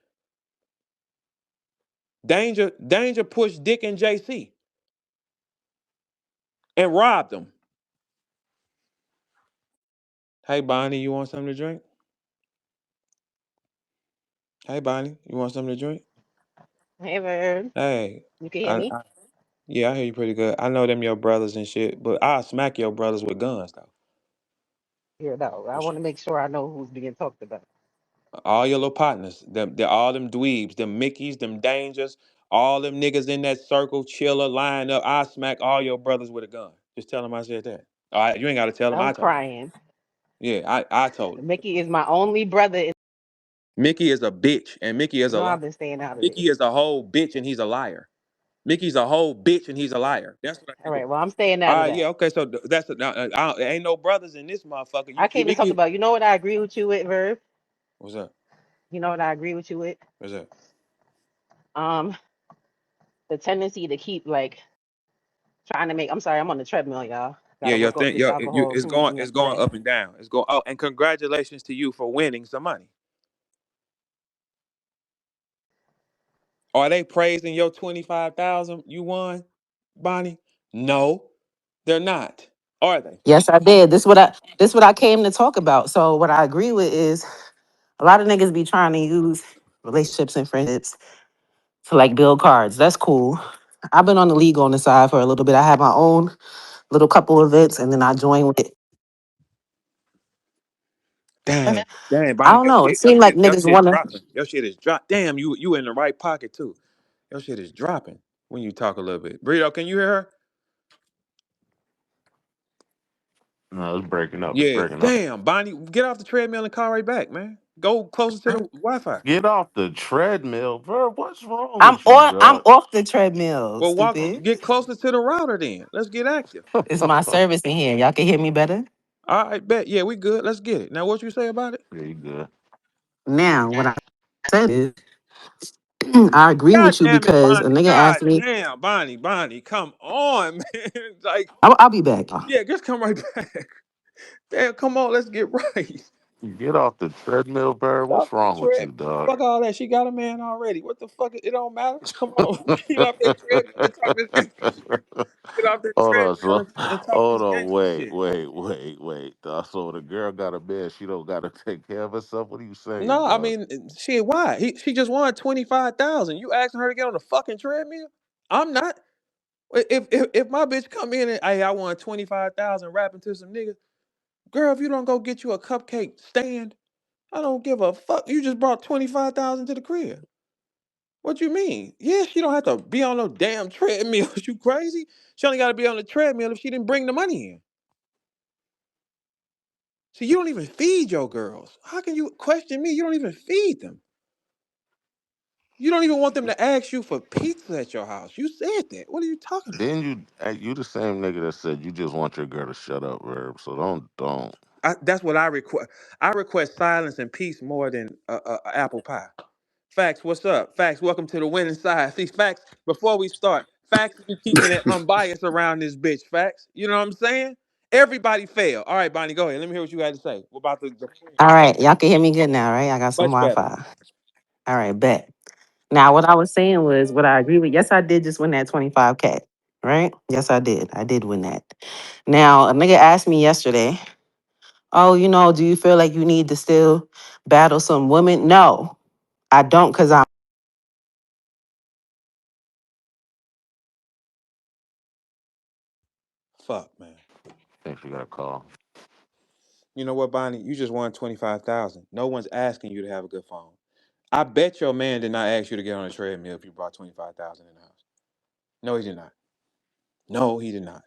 Danger pushed Dick and JC and robbed them. Hey Bonnie, you want something to drink? Hey Bonnie, you want something to drink? Hey, Verb. Hey, You can hear I, me? I yeah, I hear you pretty good. I know them your brothers and shit, but I'll smack your brothers with guns though. Yeah, no. I For want sure. to make sure I know who's being talked about. All your little partners, they're all them dweebs, them Mickeys, them dangers, all them niggas in that circle, chiller, line up. I smack all your brothers with a gun. Just tell them I said that. All right, you ain't gotta tell them. I'm I told them. crying. Yeah, I told them. Mickey is my only brother. Mickey is a bitch, and Mickey is You a know liar. I've been staying out of this. Mickey is a whole bitch, and he's a liar. Mickey's a whole bitch and he's a liar. That's what I All think. right. Well, I'm staying All out of right, that. yeah, okay. So that's ain't no brothers in this motherfucker. I You came to talk Mickey, about. You know what I agree with you with, Verb. what's up? You know what I agree with you with. What's up? Um, the tendency to keep like trying to make. I'm sorry. I'm on the treadmill, y'all. Got Yeah, to your work off thing, this alcohol it's from going yesterday. up and down. It's going. Oh, and congratulations to you for winning some money. Are they praising your 25,000 you won, Bonnie? No, they're not. Are they? Yes, I did. This what I came to talk about. So what I agree with is a lot of niggas be trying to use relationships and friendships to like build cards. That's cool. I've been on the league on the side for a little bit. I have my own little couple events and then I join with it. Damn, I Bonnie, don't know. It seemed like your niggas shit wanna dropping. Your shit is drop. Damn, you in the right pocket too. Your shit is dropping when you talk a little bit. Burrito, can you hear her? No, it's breaking up. It's Yeah. breaking up. Damn, Bonnie, get off the treadmill and call right back, man. Go closer to the Wi-Fi. Get off the treadmill, bro. What's wrong I'm with you, on I'm dog? off the treadmill, Well, walk, stupid. get closer to the router then. Let's get active. It's my service in here. Y'all can hear me better? All right, bet. Yeah, we good. Let's get it. Now, what you say about it? Yeah, you good. Now, what I said is I agree God with you damn it, because a Bonnie. nigga God asked me, damn, Bonnie. Come on, man. Like, I'll be back. yeah, just come right back. Damn, come on, let's get right. Get off the treadmill, bro. Stop What's that wrong with treadmill. you, dog? Fuck all that. She got a man already. What the fuck? It don't matter. Come on. Get off that treadmill and talk this gangster shit. Get off that Hold on, treadmill so and talk hold this on, gangster wait, shit. wait, wait, wait. So the girl got a man, she don't gotta take care of herself. What are you saying, No, I dog? mean, shit, why? She just won 25,000. You asking her to get on the fucking treadmill? I'm not. If my bitch come in and hey, I won 25,000 rapping to some niggas, girl, if you don't go get you a cupcake stand, I don't give a fuck. You just brought 25,000 to the crib. What you mean? Yeah, she don't have to be on no damn treadmill. You crazy? She only got to be on the treadmill if she didn't bring the money in. See, you don't even feed your girls. How can you question me? You don't even feed them. You don't even want them to ask you for pizza at your house. You said that. What are you talking about? Then you the same nigga that said you just want your girl to shut up, Verb. So don't. That's what I request. I request silence and peace more than apple pie. Facts, what's up? Facts, welcome to the winning side. See, Facts, before we start, Facts be keeping it unbiased around this bitch. Facts, you know what I'm saying? Everybody fail. All right, Bonnie, go ahead. Let me hear what you had to say. What about the All right, y'all can hear me good now, right? I got some much better? Wi-Fi. All right, bet. Now, what I was saying was what I agree with. Yes, I did just win that 25K, right? Yes, I did. I did win that. Now, a nigga asked me yesterday, oh, do you feel like you need to still battle some women? No, I don't, because I'm Fuck, man. Think she got a call. You know what, Bonnie? You just won 25,000. No one's asking you to have a good phone. I bet your man did not ask you to get on a treadmill if you brought 25,000 in the house. No, he did not. No, he did not.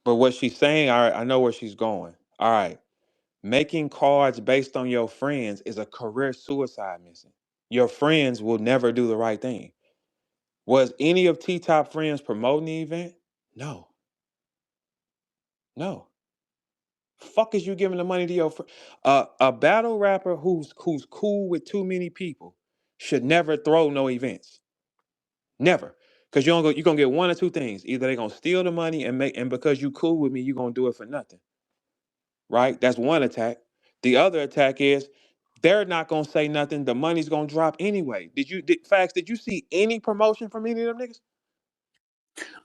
But what she's saying, all right, I know where she's going. All right. Making cards based on your friends is a career suicide mission. Your friends will never do the right thing. Was any of T Top friends promoting the event? No. No. Fuck is you giving the money to your friend? A battle rapper who's cool with too many people should never throw no events. Never. Because you're gonna get one or two things. Either they're gonna steal the money and because you cool with me, you're gonna do it for nothing. Right? That's one attack. The other attack is they're not gonna say nothing. The money's gonna drop anyway. Did you see any promotion from any of them niggas?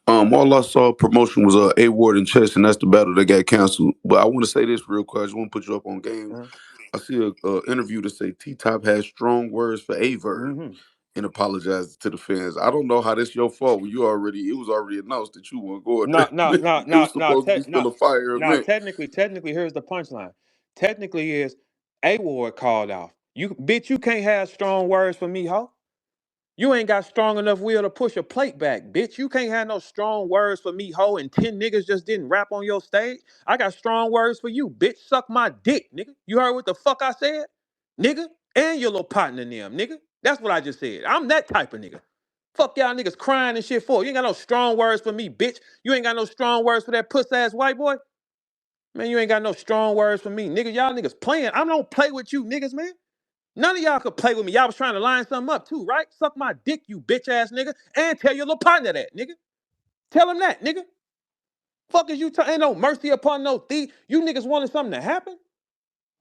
All I saw promotion was A Ward and Chess, and that's the battle that got canceled. But I want to say this real quick. I just want to put you up on game. Uh-huh. I see a interview to say T Top has strong words for a verb Mm-hmm. and apologized to the fans. I don't know how that's your fault when it was already announced that you weren't going No, no, there. no, It no, was no, supposed to be still a fire no. event. Technically, here's the punchline. Technically, is A Ward called off. You bitch, you can't have strong words for me, ho. You ain't got strong enough will to push a plate back, bitch. You can't have no strong words for me, ho, and 10 niggas just didn't rap on your stage. I got strong words for you, bitch. Suck my dick, nigga. You heard what the fuck I said? Nigga, and your little partner them, nigga. That's what I just said. I'm that type of nigga. Fuck y'all niggas crying and shit for. You ain't got no strong words for me, bitch. You ain't got no strong words for that puss ass white boy. Man, you ain't got no strong words for me. Nigga, y'all niggas playing. I don't play with you niggas, man. None of y'all could play with me. Y'all was trying to line something up too, right? Suck my dick, you bitch ass nigga. And tell your little partner that, nigga. Tell him that, nigga. Fuck is you ain't no mercy upon no thief. You niggas wanted something to happen?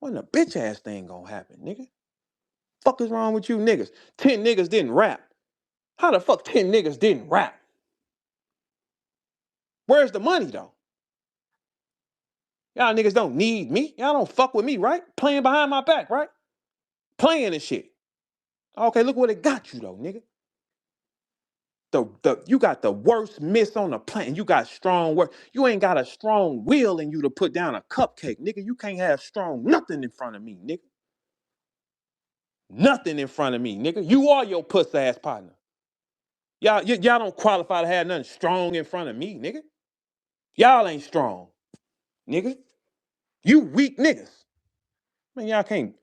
When the bitch ass thing gonna happen, nigga? Fuck is wrong with you niggas? 10 niggas didn't rap. How the fuck 10 niggas didn't rap? Where's the money though? Y'all niggas don't need me. Y'all don't fuck with me, right? Playing behind my back, right? Playing and shit. Okay, look what it got you though, nigga. You got the worst miss on the planet. You got strong work. You ain't got a strong will in you to put down a cupcake, nigga. You can't have strong nothing in front of me, nigga. Nothing in front of me, nigga. You are your puss ass partner. Y'all don't qualify to have nothing strong in front of me, nigga. Y'all ain't strong, nigga. You weak niggas. Man, y'all can't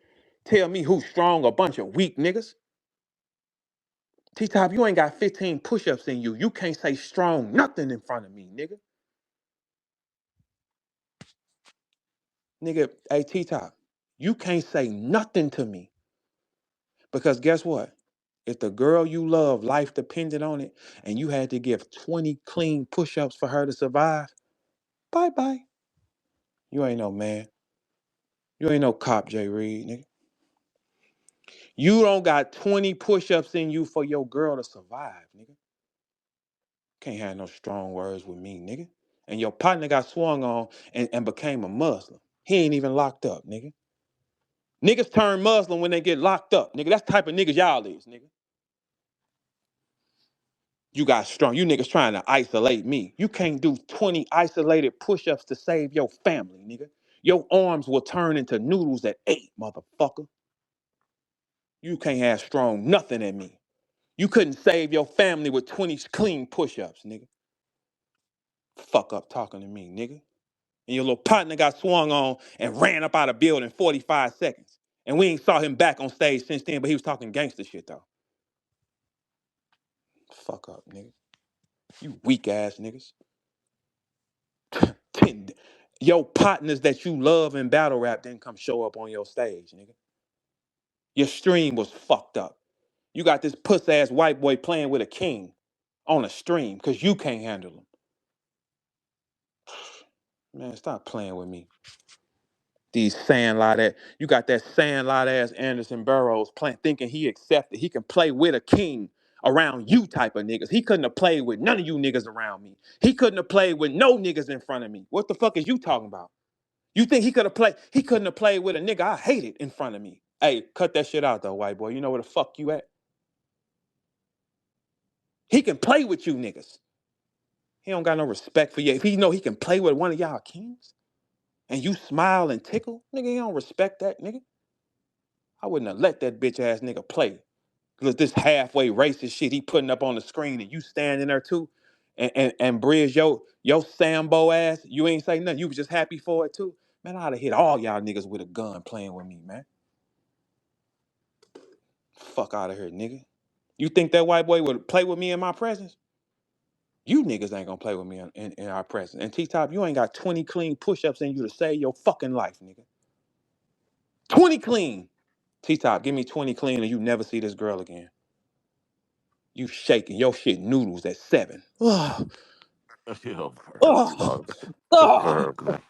tell me who's strong, a bunch of weak niggas. T-Top, you ain't got 15 push-ups in you. You can't say strong nothing in front of me, nigga. Nigga, hey, T-Top, you can't say nothing to me. Because guess what? If the girl you love, life depended on it, and you had to give 20 clean push-ups for her to survive, bye-bye. You ain't no man. You ain't no cop, J. Reed, nigga. You don't got 20 push-ups in you for your girl to survive, nigga. Can't have no strong words with me, nigga. And your partner got swung on and became a Muslim. He ain't even locked up, nigga. Niggas turn Muslim when they get locked up, nigga. That's the type of niggas y'all is, nigga. You got strong. You niggas trying to isolate me. You can't do 20 isolated push-ups to save your family, nigga. Your arms will turn into noodles at 8, motherfucker. You can't have strong nothing at me. You couldn't save your family with 20 clean push-ups, nigga. Fuck up talking to me, nigga. And your little partner got swung on and ran up out of building 45 seconds. And we ain't saw him back on stage since then, but he was talking gangster shit, though. Fuck up, nigga. You weak ass niggas. Your partners that you love in battle rap didn't come show up on your stage, nigga. Your stream was fucked up. You got this puss ass white boy playing with a king on a stream because you can't handle him. Man, stop playing with me. These sandlot ass, you got that sandlot ass Anderson Burrows playing, thinking he accepted. He can play with a king around you type of niggas. He couldn't have played with none of you niggas around me. He couldn't have played with no niggas in front of me. What the fuck is you talking about? You think he could have played? He couldn't have played with a nigga I hated in front of me. Hey, cut that shit out though, white boy. You know where the fuck you at? He can play with you niggas. He don't got no respect for you. If he know he can play with one of y'all kings and you smile and tickle, nigga, he don't respect that, nigga. I wouldn't have let that bitch ass nigga play. Cause this halfway racist shit he putting up on the screen and you standing there too. And Bridge, yo Sambo ass, you ain't say nothing. You was just happy for it too. Man, I'd have hit all y'all niggas with a gun playing with me, man. Fuck out of here, nigga. You think that white boy would play with me in my presence? You niggas ain't gonna play with me in our presence. And T-Top, you ain't got 20 clean push-ups in you to save your fucking life, nigga. 20 clean. T-Top, give me 20 clean and you never see this girl again. You shaking your shit noodles at 7. Oh, Yo, Verb, oh, dog. oh. Verb, man.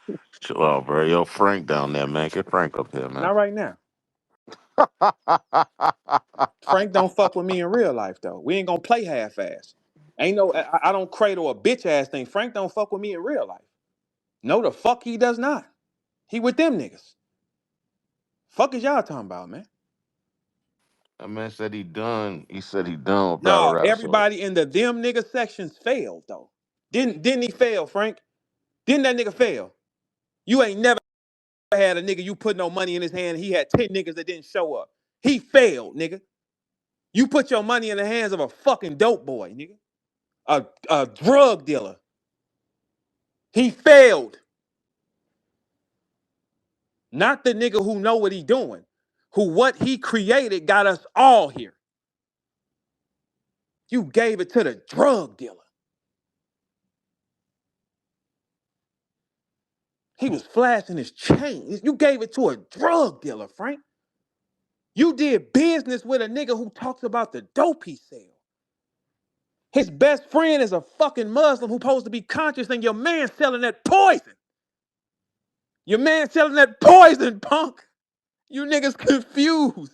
Chill out, bro. Yo, Frank down there, man. Get Frank up here, man. Not right now. Frank don't fuck with me in real life though. We ain't gonna play half-ass. Ain't no, I don't cradle a bitch ass thing. Frank don't fuck with me in real life. No, the fuck he does not. He with them niggas. Fuck is y'all talking about, man? That man said he done. He said he done with battle No, rap. So everybody in the them nigga sections failed though. Didn't he fail, Frank? Didn't that nigga fail? You ain't never had a nigga you put no money in his hand. He had 10 niggas that didn't show up. He failed, nigga. You put your money in the hands of a fucking dope boy, nigga. A drug dealer. He failed. Not the nigga who know what he doing. Who what he created got us all here. You gave it to the drug dealer. He was flashing his chain. You gave it to a drug dealer, Frank. You did business with a nigga who talks about the dope he sell. His best friend is a fucking Muslim who's supposed to be conscious, and your man selling that poison. Your man selling that poison, punk. You niggas confused.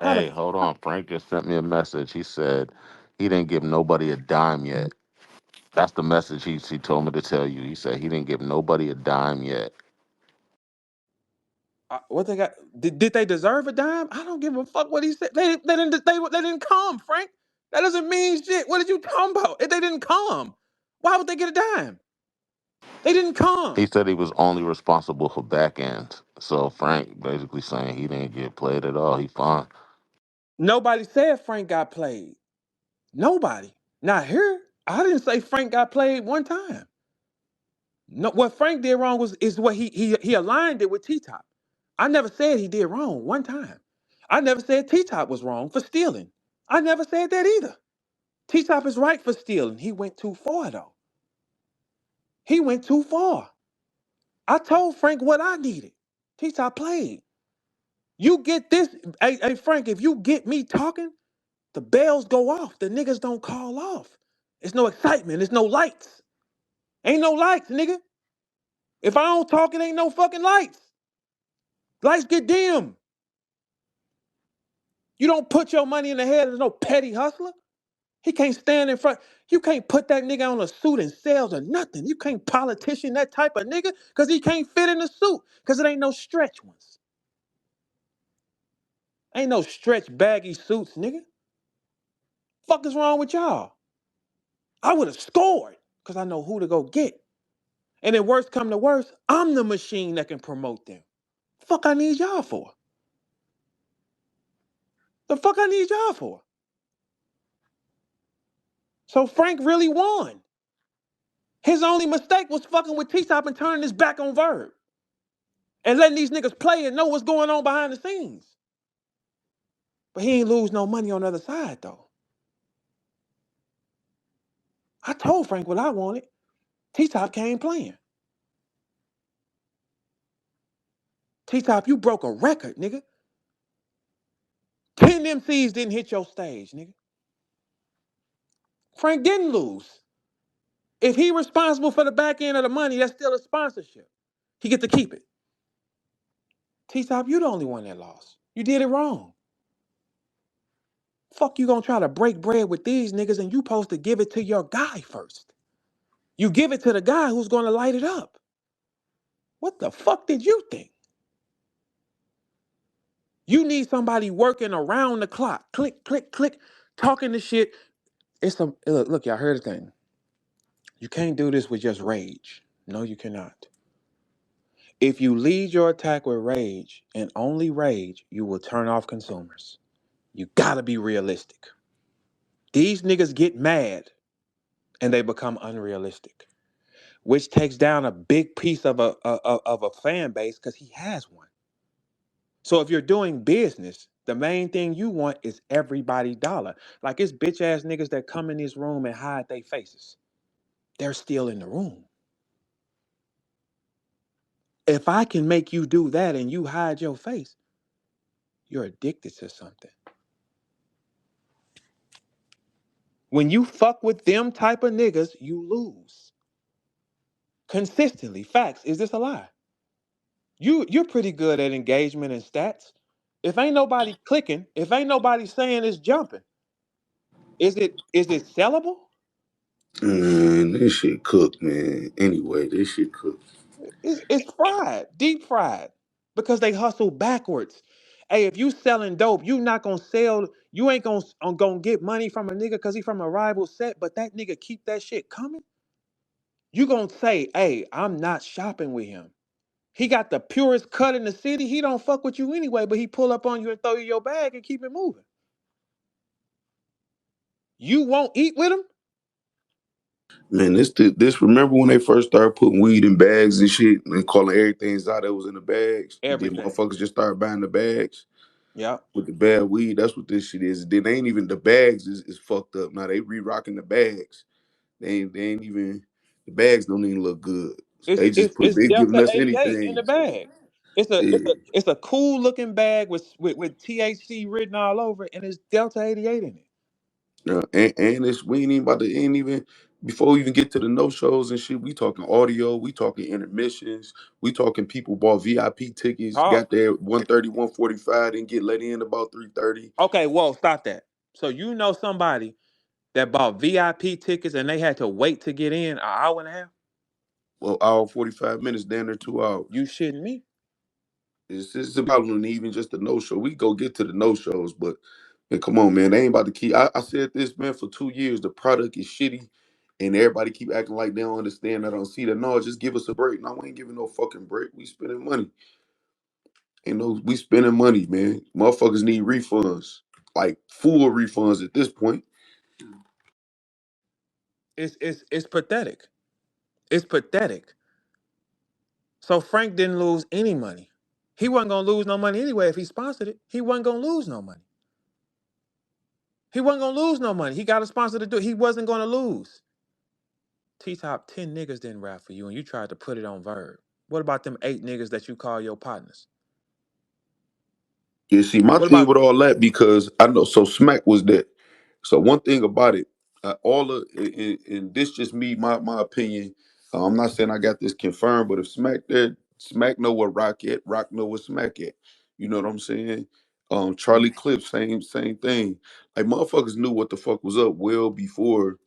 How the Hey, hold on. Frank just sent me a message. He said he didn't give nobody a dime yet. That's the message he told me to tell you. He said he didn't give nobody a dime yet. what they got? Did they deserve a dime? I don't give a fuck what he said. They didn't come, Frank. That doesn't mean shit. What did you talking about? If they didn't come, why would they get a dime? They didn't He come. said he was only responsible for back end. So Frank basically saying he didn't get played at all. He fine. Nobody said Frank got played. Nobody. Not here. I didn't say Frank got played one time. No, what Frank did wrong is what he aligned it with T Top. I never said he did wrong one time. I never said T Top was wrong for stealing. I never said that either. T Top is right for stealing. He went too far though. He went too far. I told Frank what I needed. T Top played. You get this, hey Frank. If you get me talking, the bells go off. The niggas don't call off. It's no excitement. It's no lights. Ain't no lights, nigga. If I don't talk, it ain't no fucking lights. Lights get dim. You don't put your money in the head of no petty hustler. He can't stand in front. You can't put that nigga on a suit and sales or nothing. You can't politician that type of nigga because he can't fit in the suit because it ain't no stretch ones. Ain't no stretch baggy suits, nigga. Fuck is wrong with y'all? I would have scored because I know who to go get. And then worst come to worst, I'm the machine that can promote them. Fuck I need y'all for? The fuck I need y'all for? So Frank really won. His only mistake was fucking with T-Top and turning his back on Verb. And letting these niggas play and know what's going on behind the scenes. But he ain't lose no money on the other side though. I told Frank what I wanted. T-Top came playing. T-Top, you broke a record, nigga. 10 MCs didn't hit your stage, nigga. Frank didn't lose. If he responsible for the back end of the money, that's still a sponsorship. He get to keep it. T-Top, you the only one that lost. You did it wrong. Fuck you gonna try to break bread with these niggas and you supposed to give it to your guy first. You give it to the guy who's gonna light it up. What the fuck did you think? You need somebody working around the clock. Click, click, click, talking the shit. It's some look, y'all heard the thing. You can't do this with just rage. No, you cannot. If you lead your attack with rage and only rage, you will turn off consumers. You gotta be realistic. These niggas get mad and they become unrealistic, which takes down a big piece of a fan base because he has one. So if you're doing business, the main thing you want is everybody dollar. Like it's bitch ass niggas that come in this room and hide their faces. They're still in the room. If I can make you do that and you hide your face, you're addicted to something. When you fuck with them type of niggas, you lose. Consistently. Facts. Is this a lie? You're pretty good at engagement and stats. If ain't nobody clicking, if ain't nobody saying it's jumping, is it sellable? Man, this shit cooked, man. Anyway, this shit cooked. It's fried, deep fried, because they hustle backwards. Hey, if you selling dope, you not gonna sell. You ain't gonna get money from a nigga because he from a rival set, but that nigga keep that shit coming. You gonna say, hey, I'm not shopping with him. He got the purest cut in the city. He don't fuck with you anyway, but he pull up on you and throw you your bag and keep it moving. You won't eat with him? Man, this. Remember when they first started putting weed in bags and shit, and calling everything out that was in the bags, and then Everything. motherfuckers just started buying the bags. Yeah. with the bad weed. That's what this shit is. Then they ain't even the bags is fucked up. Now they re-rocking the bags. They ain't even the bags don't even look good. It's They just it's put it's they giving Delta us 88 in anything. the bag. It's a it's Yeah. a it's a cool looking bag with THC written all over it, and it's Delta 88 in it. And it's we ain't even about to ain't even before we even get to the no shows and shit. We talking audio, we talking intermissions, we talking people bought VIP tickets, Talk. got there 1:30, 1:45, didn't get let in about 3:30. Okay, whoa, stop that. So you know somebody that bought VIP tickets and they had to wait to get in an hour and a half? Well, hour 45 minutes, down there 2 hours. You shitting me? It's about even just the no show. We go get to the no shows, but man, come on, man, they ain't about to keep. I said this, man, for 2 years. The product is shitty, and everybody keep acting like they don't understand. I don't see that. No, just give us a break. No, we ain't giving no fucking break. We spending money. Ain't no, we spending money, man. Motherfuckers need refunds, like full refunds at this point. It's pathetic. It's pathetic. So Frank didn't lose any money. He wasn't gonna lose no money anyway if he sponsored it. He wasn't gonna lose no money. He wasn't gonna lose no money. He got a sponsor to do it. He wasn't gonna lose. T-top 10 niggas didn't rap for you and you tried to put it on Verb. What about them 8 niggas that you call your partners? You see, my What thing about with all that because I know so Smack was that. So one thing about it, all of and this just me, my opinion. I'm not saying I got this confirmed, but if Smack there, Smack know what Rock at, Rock know what Smack at. You know what I'm saying? Charlie Clips, same thing. Like motherfuckers knew what the fuck was up well before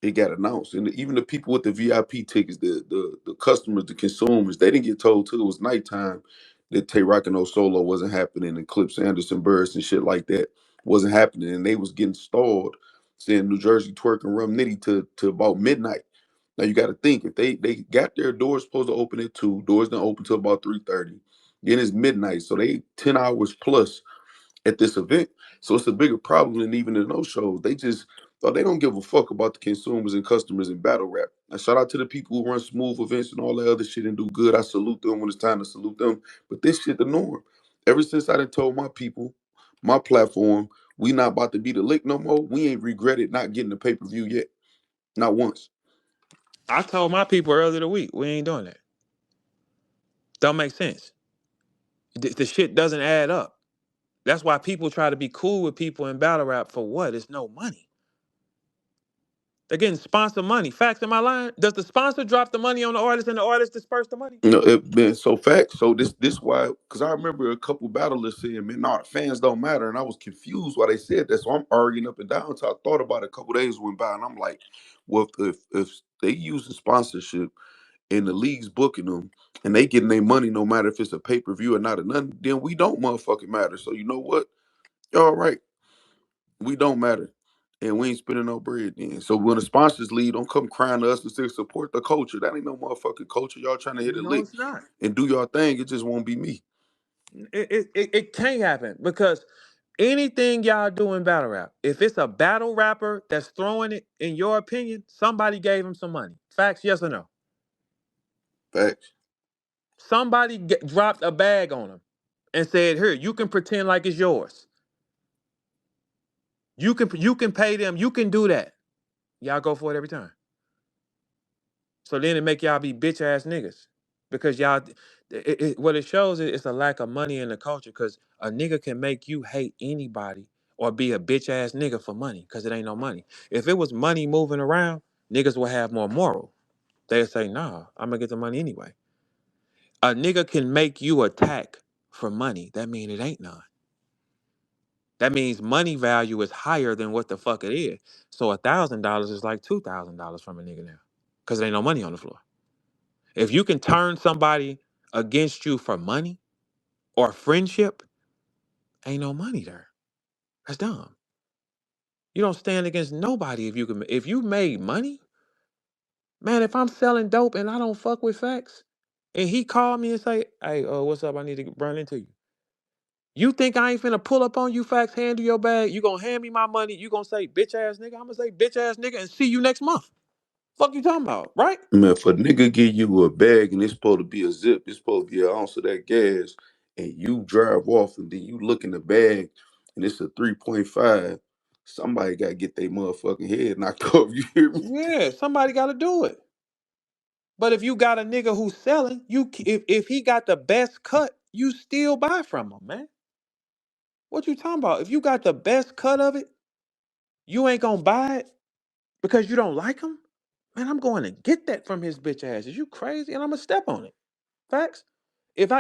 it got announced. And even the people with the VIP tickets, the customers, the consumers, they didn't get told till it was nighttime that Tay Rock and No Solo wasn't happening and Clips Anderson Burris and shit like that wasn't happening. And they was getting stalled saying New Jersey twerk and rum nitty to about midnight. Now you gotta think if they got their doors supposed to open at 2, doors don't open till about 3:30. Then it's midnight. So they 10 hours plus at this event. So it's a bigger problem than even the no shows. They just thought they don't give a fuck about the consumers and customers in battle rap. And shout out to the people who run smooth events and all that other shit and do good. I salute them when it's time to salute them. But this shit the norm. Ever since I done told my people, my platform, we not about to be the lick no more. We ain't regretted not getting the pay-per-view yet. Not once. I told my people earlier the week, we ain't doing that. Don't make sense. The shit doesn't add up. That's why people try to be cool with people in battle rap for what? It's no money. They're getting sponsor money. Facts, am I lying? Does the sponsor drop the money on the artist and the artist disperse the money? You know, it been so fact. So this why because I remember a couple battlers saying, "Man, no, the fans don't matter," and I was confused why they said that. So I'm arguing up and down until I thought about it. A couple days went by, and I'm like, "Well, if they use the sponsorship and the league's booking them, and they getting their money, no matter if it's a pay per view or not, or nothing, then we don't motherfucking matter. So you know what? You're all right. We don't matter." And we ain't spending no bread then. So when the sponsors leave, don't come crying to us and say support the culture. That ain't no motherfucking culture. Y'all trying to hit a No, lick it's not. and do your thing. It just won't be me. It can't happen because anything y'all do in battle rap, if it's a battle rapper that's throwing it, in your opinion, somebody gave him some money. Facts, yes or no? Facts. Somebody dropped a bag on him and said, "Here, you can pretend like it's yours. You can pay them. You can do that." Y'all go for it every time. So then it make y'all be bitch ass niggas because y'all. What it shows is it's a lack of money in the culture because a nigga can make you hate anybody or be a bitch ass nigga for money because it ain't no money. If it was money moving around, niggas would have more moral. They'd say, "Nah, I'm gonna get the money anyway." A nigga can make you attack for money. That mean it ain't none. That means money value is higher than what the fuck it is. So $1,000 is like $2,000 from a nigga now, cause there ain't no money on the floor. If you can turn somebody against you for money or friendship, ain't no money there. That's dumb. You don't stand against nobody if you can. If you made money, man. If I'm selling dope and I don't fuck with facts, and he called me and say, "Hey, what's up? I need to run into you." You think I ain't finna pull up on you, facts, handle your bag? You gonna hand me my money? You gonna say bitch ass nigga? I'm gonna say bitch ass nigga and see you next month. Fuck you talking about, right? Man, if a nigga give you a bag and it's supposed to be a zip, it's supposed to be an ounce of that gas, and you drive off and then you look in the bag and it's a 3.5, somebody got to get their motherfucking head knocked off. You hear me? Yeah, somebody got to do it. But if you got a nigga who's selling, if he got the best cut, you still buy from him, man. What you talking about? If you got the best cut of it, you ain't gonna buy it because you don't like him? Man, I'm going to get that from his bitch ass. Is you crazy? And I'm gonna step on it. Facts. If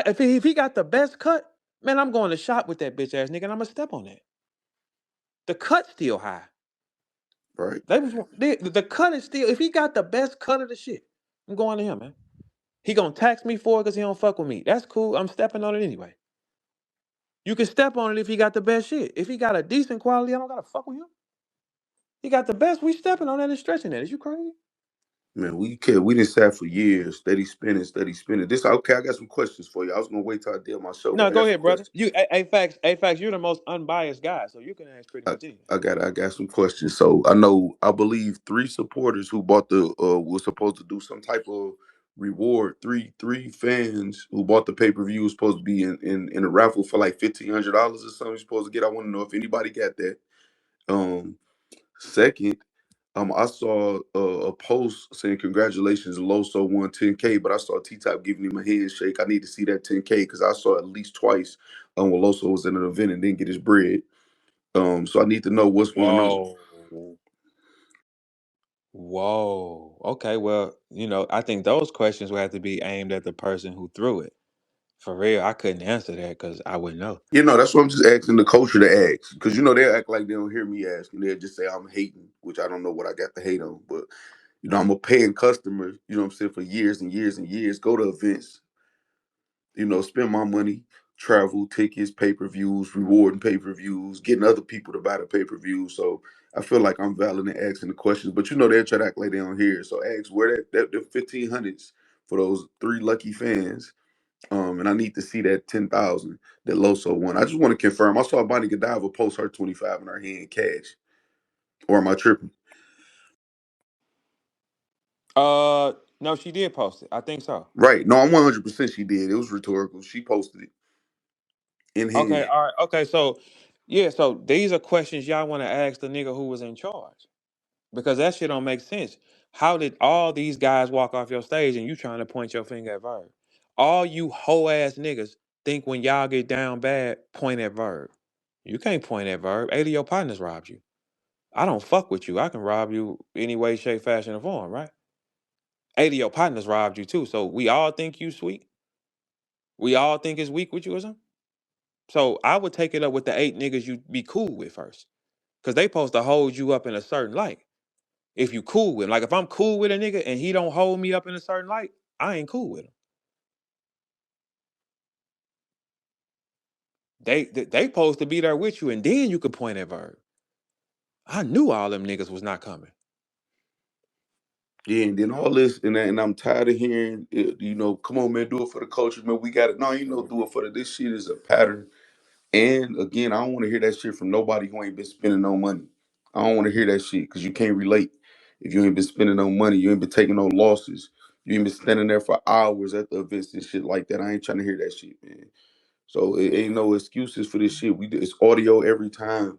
he got the best cut, man, I'm going to shop with that bitch ass nigga and I'm gonna step on that. The cut's still high. Right. The cut is still, if he got the best cut of the shit, I'm going to him, man. He gonna tax me for it because he don't fuck with me. That's cool. I'm stepping on it anyway. You can step on it if he got the best shit. If he got a decent quality, I don't gotta fuck with him. He got the best. We stepping on that and stretching that. Is you crazy? Man, we didn't sat for years, steady spinning, steady spinning. This okay, I got some questions for you. I was gonna wait till I did my show, but No, I go got some ahead, brother. questions. Facts. You're the most unbiased guy, so you can ask pretty I, much anything. I got some questions. So I believe three supporters who bought the was supposed to do some type of reward. Three fans who bought the pay-per-view was supposed to be in a raffle for like $1,500 or something. You're supposed to get. I want to know if anybody got that. Um, Second, I saw a post saying congratulations, Loso won 10K, but I saw T Top giving him a handshake. I need to see that 10K because I saw at least twice when Loso was in an event and didn't get his bread. So I need to know what's going on. Whoa. Whoa. Okay, well, I think those questions would have to be aimed at the person who threw it. For real, I couldn't answer that because I wouldn't know. That's what I'm just asking the culture to ask. Because, they'll act like they don't hear me asking. They'll just say I'm hating, which I don't know what I got to hate on. But, I'm a paying customer, what I'm saying, for years and years and years. Go to events, spend my money, travel, tickets, pay-per-views, rewarding pay-per-views, getting other people to buy the pay-per-view. So I feel like I'm valid in asking the questions. But, they'll try to act like they don't hear. So ask where that the 1,500s for those three lucky fans. And I need to see that 10,000 that Loso won. I just want to confirm. I saw Bonnie Godiva post her 25 in her hand cash. Or am I tripping? Uh, no, she did post it. I think so. Right. No, I'm 100% she did. It was rhetorical. She posted it in Okay, hand. all right. Okay, so yeah, so these are questions y'all want to ask the nigga who was in charge because that shit don't make sense. How did all these guys walk off your stage and you trying to point your finger at Verb? All you hoe ass niggas think when y'all get down bad, point at Verb. You can't point at Verb. 8 of your partners robbed you. I don't fuck with you. I can rob you any way, shape, fashion, or form, right? 8 of your partners robbed you too. So we all think you sweet. We all think it's weak with you or something. So I would take it up with the 8 niggas you be cool with first. Cause they supposed to hold you up in a certain light. If you cool with him. Like if I'm cool with a nigga and he don't hold me up in a certain light, I ain't cool with him. They supposed to be there with you and then you could point at Verb. I knew all them niggas was not coming. Yeah, and then all this, and I'm tired of hearing, come on, man, do it for the culture, man. We got it. No, do it for the. This shit is a pattern. And again, I don't want to hear that shit from nobody who ain't been spending no money. I don't want to hear that shit because you can't relate. If you ain't been spending no money, you ain't been taking no losses. You ain't been standing there for hours at the events and shit like that. I ain't trying to hear that shit, man. So it ain't no excuses for this shit. It's audio every time,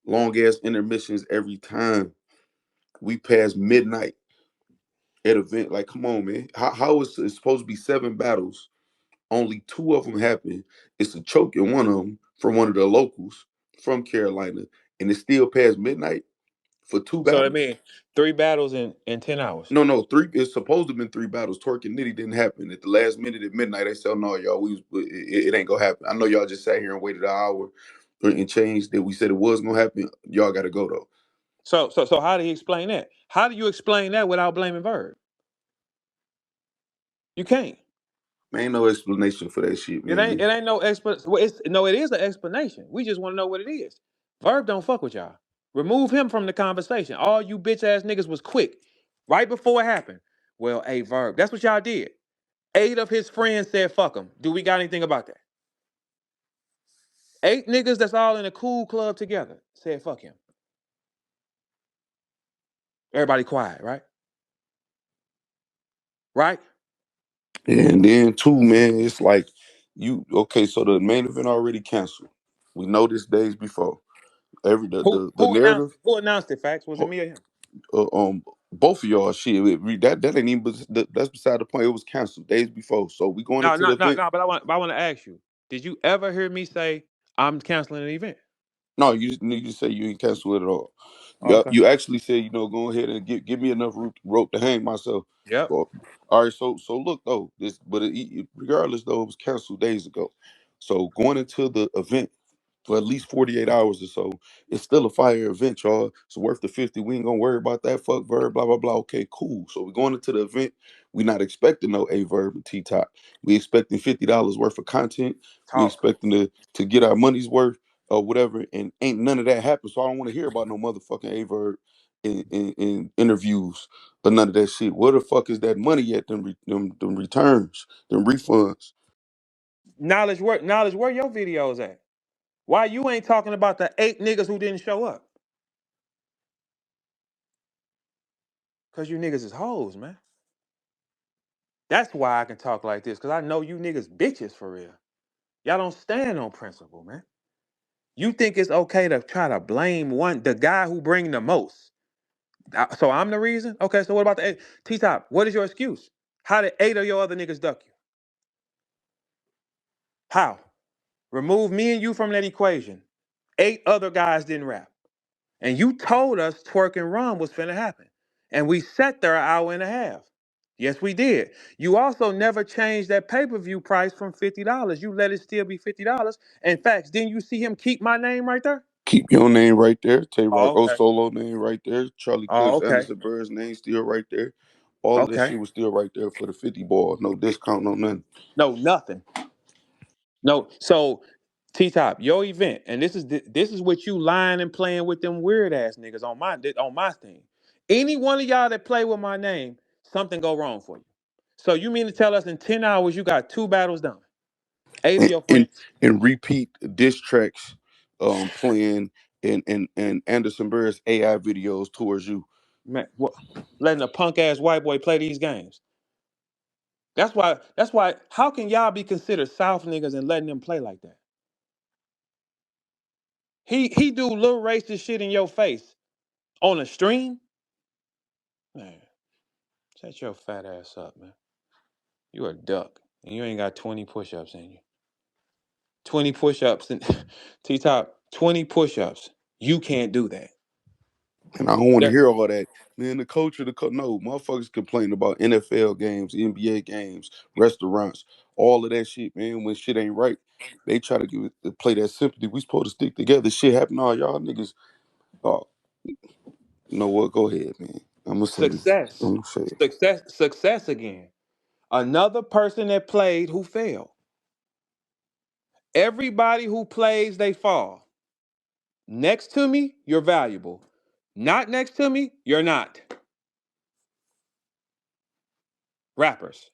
long ass intermissions every time. We pass midnight at event. Like, come on, man. How is it's supposed to be 7 battles? Only 2 of them happen. It's a choke in one of them from one of the locals from Carolina, and it's still past midnight for 2 So I battles. mean, 3 battles in 10 hours. No, three. It's supposed to have been 3 battles. Twerk and Nitty didn't happen at the last minute at midnight. They said, "No, y'all, it ain't gonna happen." I know y'all just sat here and waited an hour and changed that we said it was gonna happen. Y'all got to go though. So how do you explain that? How do you explain that without blaming Verb? You can't. Man, ain't no explanation for that shit, It ain't man. it ain't no explanation. Well, it is an explanation. We just want to know what it is. Verb don't fuck with y'all. Remove him from the conversation. All you bitch ass niggas was quick. Right before it happened. Well, hey, Verb, that's what y'all did. 8 of his friends said fuck him. Do we got anything about that? 8 niggas that's all in a cool club together said fuck him. Everybody quiet, right? Right? And then too, man, it's like You okay? So the main event already canceled. We know this days before. Every the narrative. Who announced it? Facts? Was it me or him? uh, um both of y'all shit that ain't even that's beside the point. It was canceled days before, so we going No, into no, the no, event. no. But I want to ask you: did you ever hear me say I'm canceling an event? No, you just need to say you ain't cancel it at all. You Okay. you actually said, go ahead and give me enough rope to hang myself. Yep. Well, all right, so look though, regardless though, it was canceled days ago. So going into the event for at least 48 hours or so, it's still a fire event, y'all. It's worth the 50. We ain't gonna worry about that. Fuck verb, blah blah blah. Okay, cool. So we're going into the event. We not expecting no A verb and T top. We expecting $50 worth of content. We Talk. expecting to get our money's worth or whatever, and ain't none of that happen. So I don't want to hear about no motherfucking A verb in interviews or none of that shit. Where the fuck is that money at? Them returns, them refunds. Knowledge. Where your videos at? Why you ain't talking about the 8 niggas who didn't show up? Cause you niggas is hoes, man. That's why I can talk like this. Cause I know you niggas bitches for real. Y'all don't stand on principle, man. You think it's okay to try to blame the guy who bring the most. So I'm the reason? Okay, so what about the T-Top? What is your excuse? How did 8 of your other niggas duck you? How? Remove me and you from that equation. 8 other guys didn't rap. And you told us twerk and run was finna happen. And we sat there an hour and a half. Yes, we did. You also never changed that pay-per-view price from $50. You let it still be $50. In fact, didn't you see him keep my name right there? Keep your name right there. Tay Rock Oh, O okay. Solo name right there. Charlie Oh, Clips, okay. Anderson Bird's name still right there. All of that Okay. shit was still right there for the 50 ball. No discount, no nothing. No, nothing. No. So T-Top, your event, and this is what you lying and playing with them weird ass niggas on my thing. Any one of y'all that play with my name, something go wrong for you. So you mean to tell us in 10 hours you got 2 battles done? 8 of And your and, friends? and repeat diss tracks playing and Anderson Bird's AI videos towards you. Man, what, letting a punk ass white boy play these games. That's why how can y'all be considered South niggas and letting them play like that? He do little racist shit in your face on a stream? Man, shut your fat ass up, man. You a duck. And you ain't got 20 push-ups in you. 20 push-ups and T-Top, 20 push-ups. You can't do that. And I don't want to There- hear all that. Man, the culture, no, motherfuckers complain about NFL games, NBA games, restaurants, all of that shit, man. When shit ain't right, they try to play that sympathy. We supposed to stick together. Shit happen, all y'all niggas. Oh, you know what? Go ahead, man. I'm gonna say this. Success. I'm gonna say it. Success again. Another person that played who failed. Everybody who plays, they fall. Next to me, you're valuable. Not next to me, you're not. Rappers.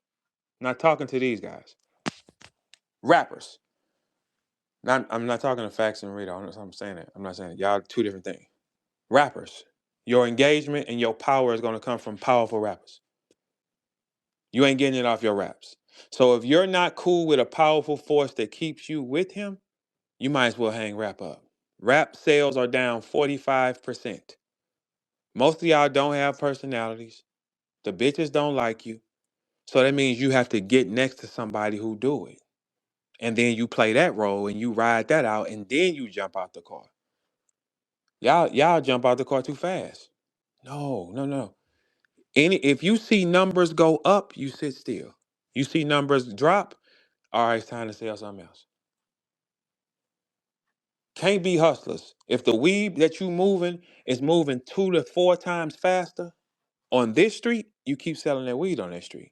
Not talking to these guys. Rappers. I'm not talking to Facts and Rita. I'm saying it. I'm not saying it. Y'all two different things. Rappers. Your engagement and your power is going to come from powerful rappers. You ain't getting it off your raps. So if you're not cool with a powerful force that keeps you with him, you might as well hang rap up. Rap sales are down 45%. Most of y'all don't have personalities. The bitches don't like you. So that means you have to get next to somebody who do it. And then you play that role and you ride that out and then you jump out the car. Y'all jump out the car too fast. No, no, no. If you see numbers go up, you sit still. You see numbers drop, all right, it's time to sell something else. Can't be hustlers. If the weed that you moving is moving 2 to 4 times faster on this street, you keep selling that weed on that street.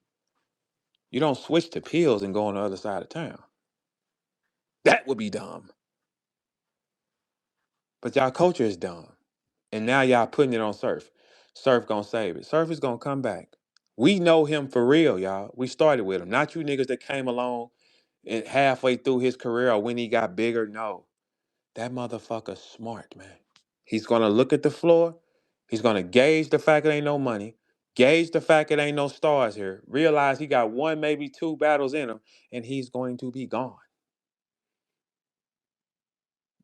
You don't switch to pills and go on the other side of town. That would be dumb. But y'all culture is dumb. And now y'all putting it on Surf. Surf gonna save it. Surf is gonna come back. We know him for real, y'all. We started with him. Not you niggas that came along and halfway through his career or when he got bigger. No. That motherfucker's smart, man. He's gonna look at the floor. He's gonna gauge the fact there ain't no money. Gauge the fact it ain't no stars here. Realize he got one, maybe two battles in him, and he's going to be gone.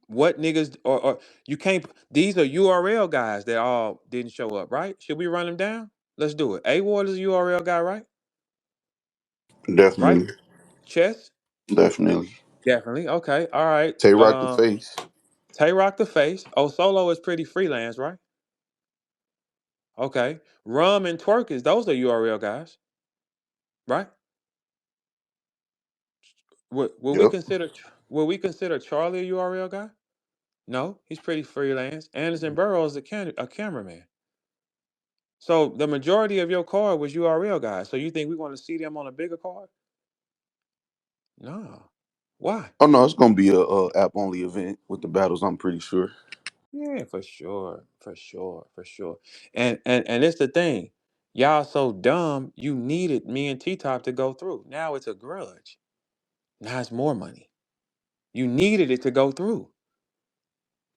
What niggas or you can't? These are URL guys that all didn't show up, right? Should we run them down? Let's do it. A Ward is a URL guy, right? Right? Definitely. Chess? Definitely. Definitely. Okay. All right. Tay Rock the face. Tay Rock the face. Oh, Solo is pretty freelance, right? Okay. Rum and Twerk is those are URL guys, right? Will we Yep. consider Charlie a URL guy? No, he's pretty freelance. Anderson Burrows is a cameraman. So the majority of your card was URL guys. So you think we want to see them on a bigger card? No. Why? Oh no, it's gonna be a app only event with the battles. I'm pretty sure. Yeah, for sure, for sure, for sure. And it's the thing. Y'all so dumb, you needed me and T Top to go through. Now it's a grudge. Now it's more money. You needed it to go through.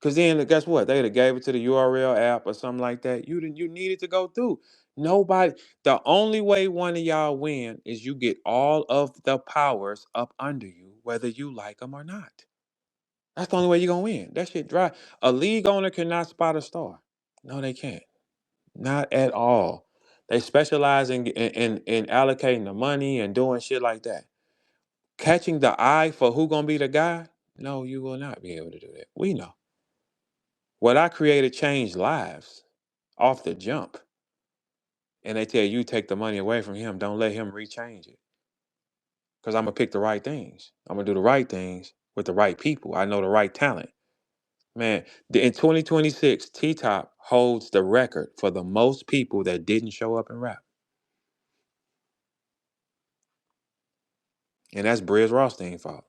Cause then guess what? They'd have gave it to the URL app or something like that. You needed to go through. Nobody. The only way one of y'all win is you get all of the powers up under you, whether you like them or not. That's the only way you're gonna win. That shit dry. A league owner cannot spot a star. No, they can't. Not at all. They specialize in allocating the money and doing shit like that. Catching the eye for who gonna be the guy? No, you will not be able to do that. We know. What I created changed lives off the jump. And they tell you take the money away from him. Don't let him rechange it. Because I'm gonna pick the right things. I'm gonna do the right things with the right people. I know the right talent. Man, in 2026, T Top holds the record for the most people that didn't show up and rap. And that's Briz Rothstein's fault.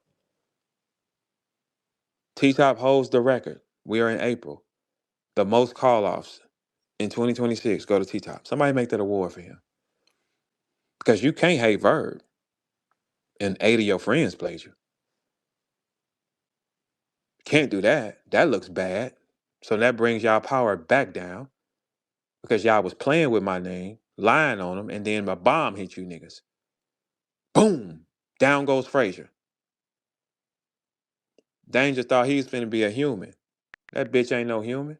T Top holds the record. We are in April. The most call offs in 2026 go to T Top. Somebody make that award for him. Because you can't hate VERB and 8 of your friends played you. Can't do that. That looks bad. So that brings y'all power back down because y'all was playing with my name, lying on them, and then my bomb hit you niggas. Boom! Down goes Frazier. Danger thought he was finna be a human. That bitch ain't no human.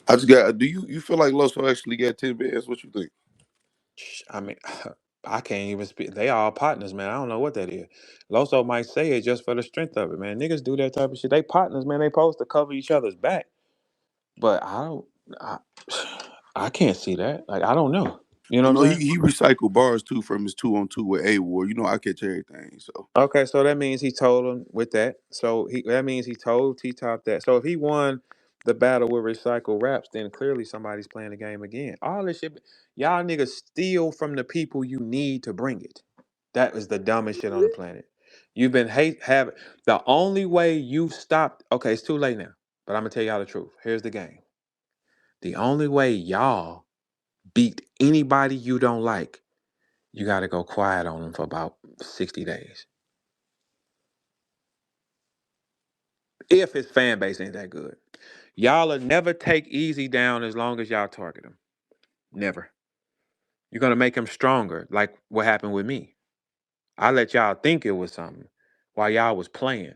I just got. Do you feel like Loso actually got 10 bands? What you think? I mean, I can't even speak. They all partners, man. I don't know what that is. Loso might say it just for the strength of it, man. Niggas do that type of shit. They partners, man. They supposed to cover each other's back. But I don't. I, I can't see that. Like I don't know. You know You what know, I'm saying? he recycled bars too from his 2-on-2 with A War. You know, I catch everything. So Okay, so that means he told him with that. So that means he told T Top that. So if he won the battle with recycle raps, then clearly somebody's playing the game again. All this shit, y'all niggas steal from the people you need to bring it. That is the dumbest shit on the planet. You've been having the only way you stopped. Okay, it's too late now, but I'm gonna tell y'all the truth. Here's the game. The only way y'all beat anybody you don't like, you got to go quiet on them for about 60 days. If his fan base ain't that good. Y'all will never take Easy down as long as y'all target him. Never. You're gonna make him stronger, like what happened with me. I let y'all think it was something while y'all was playing.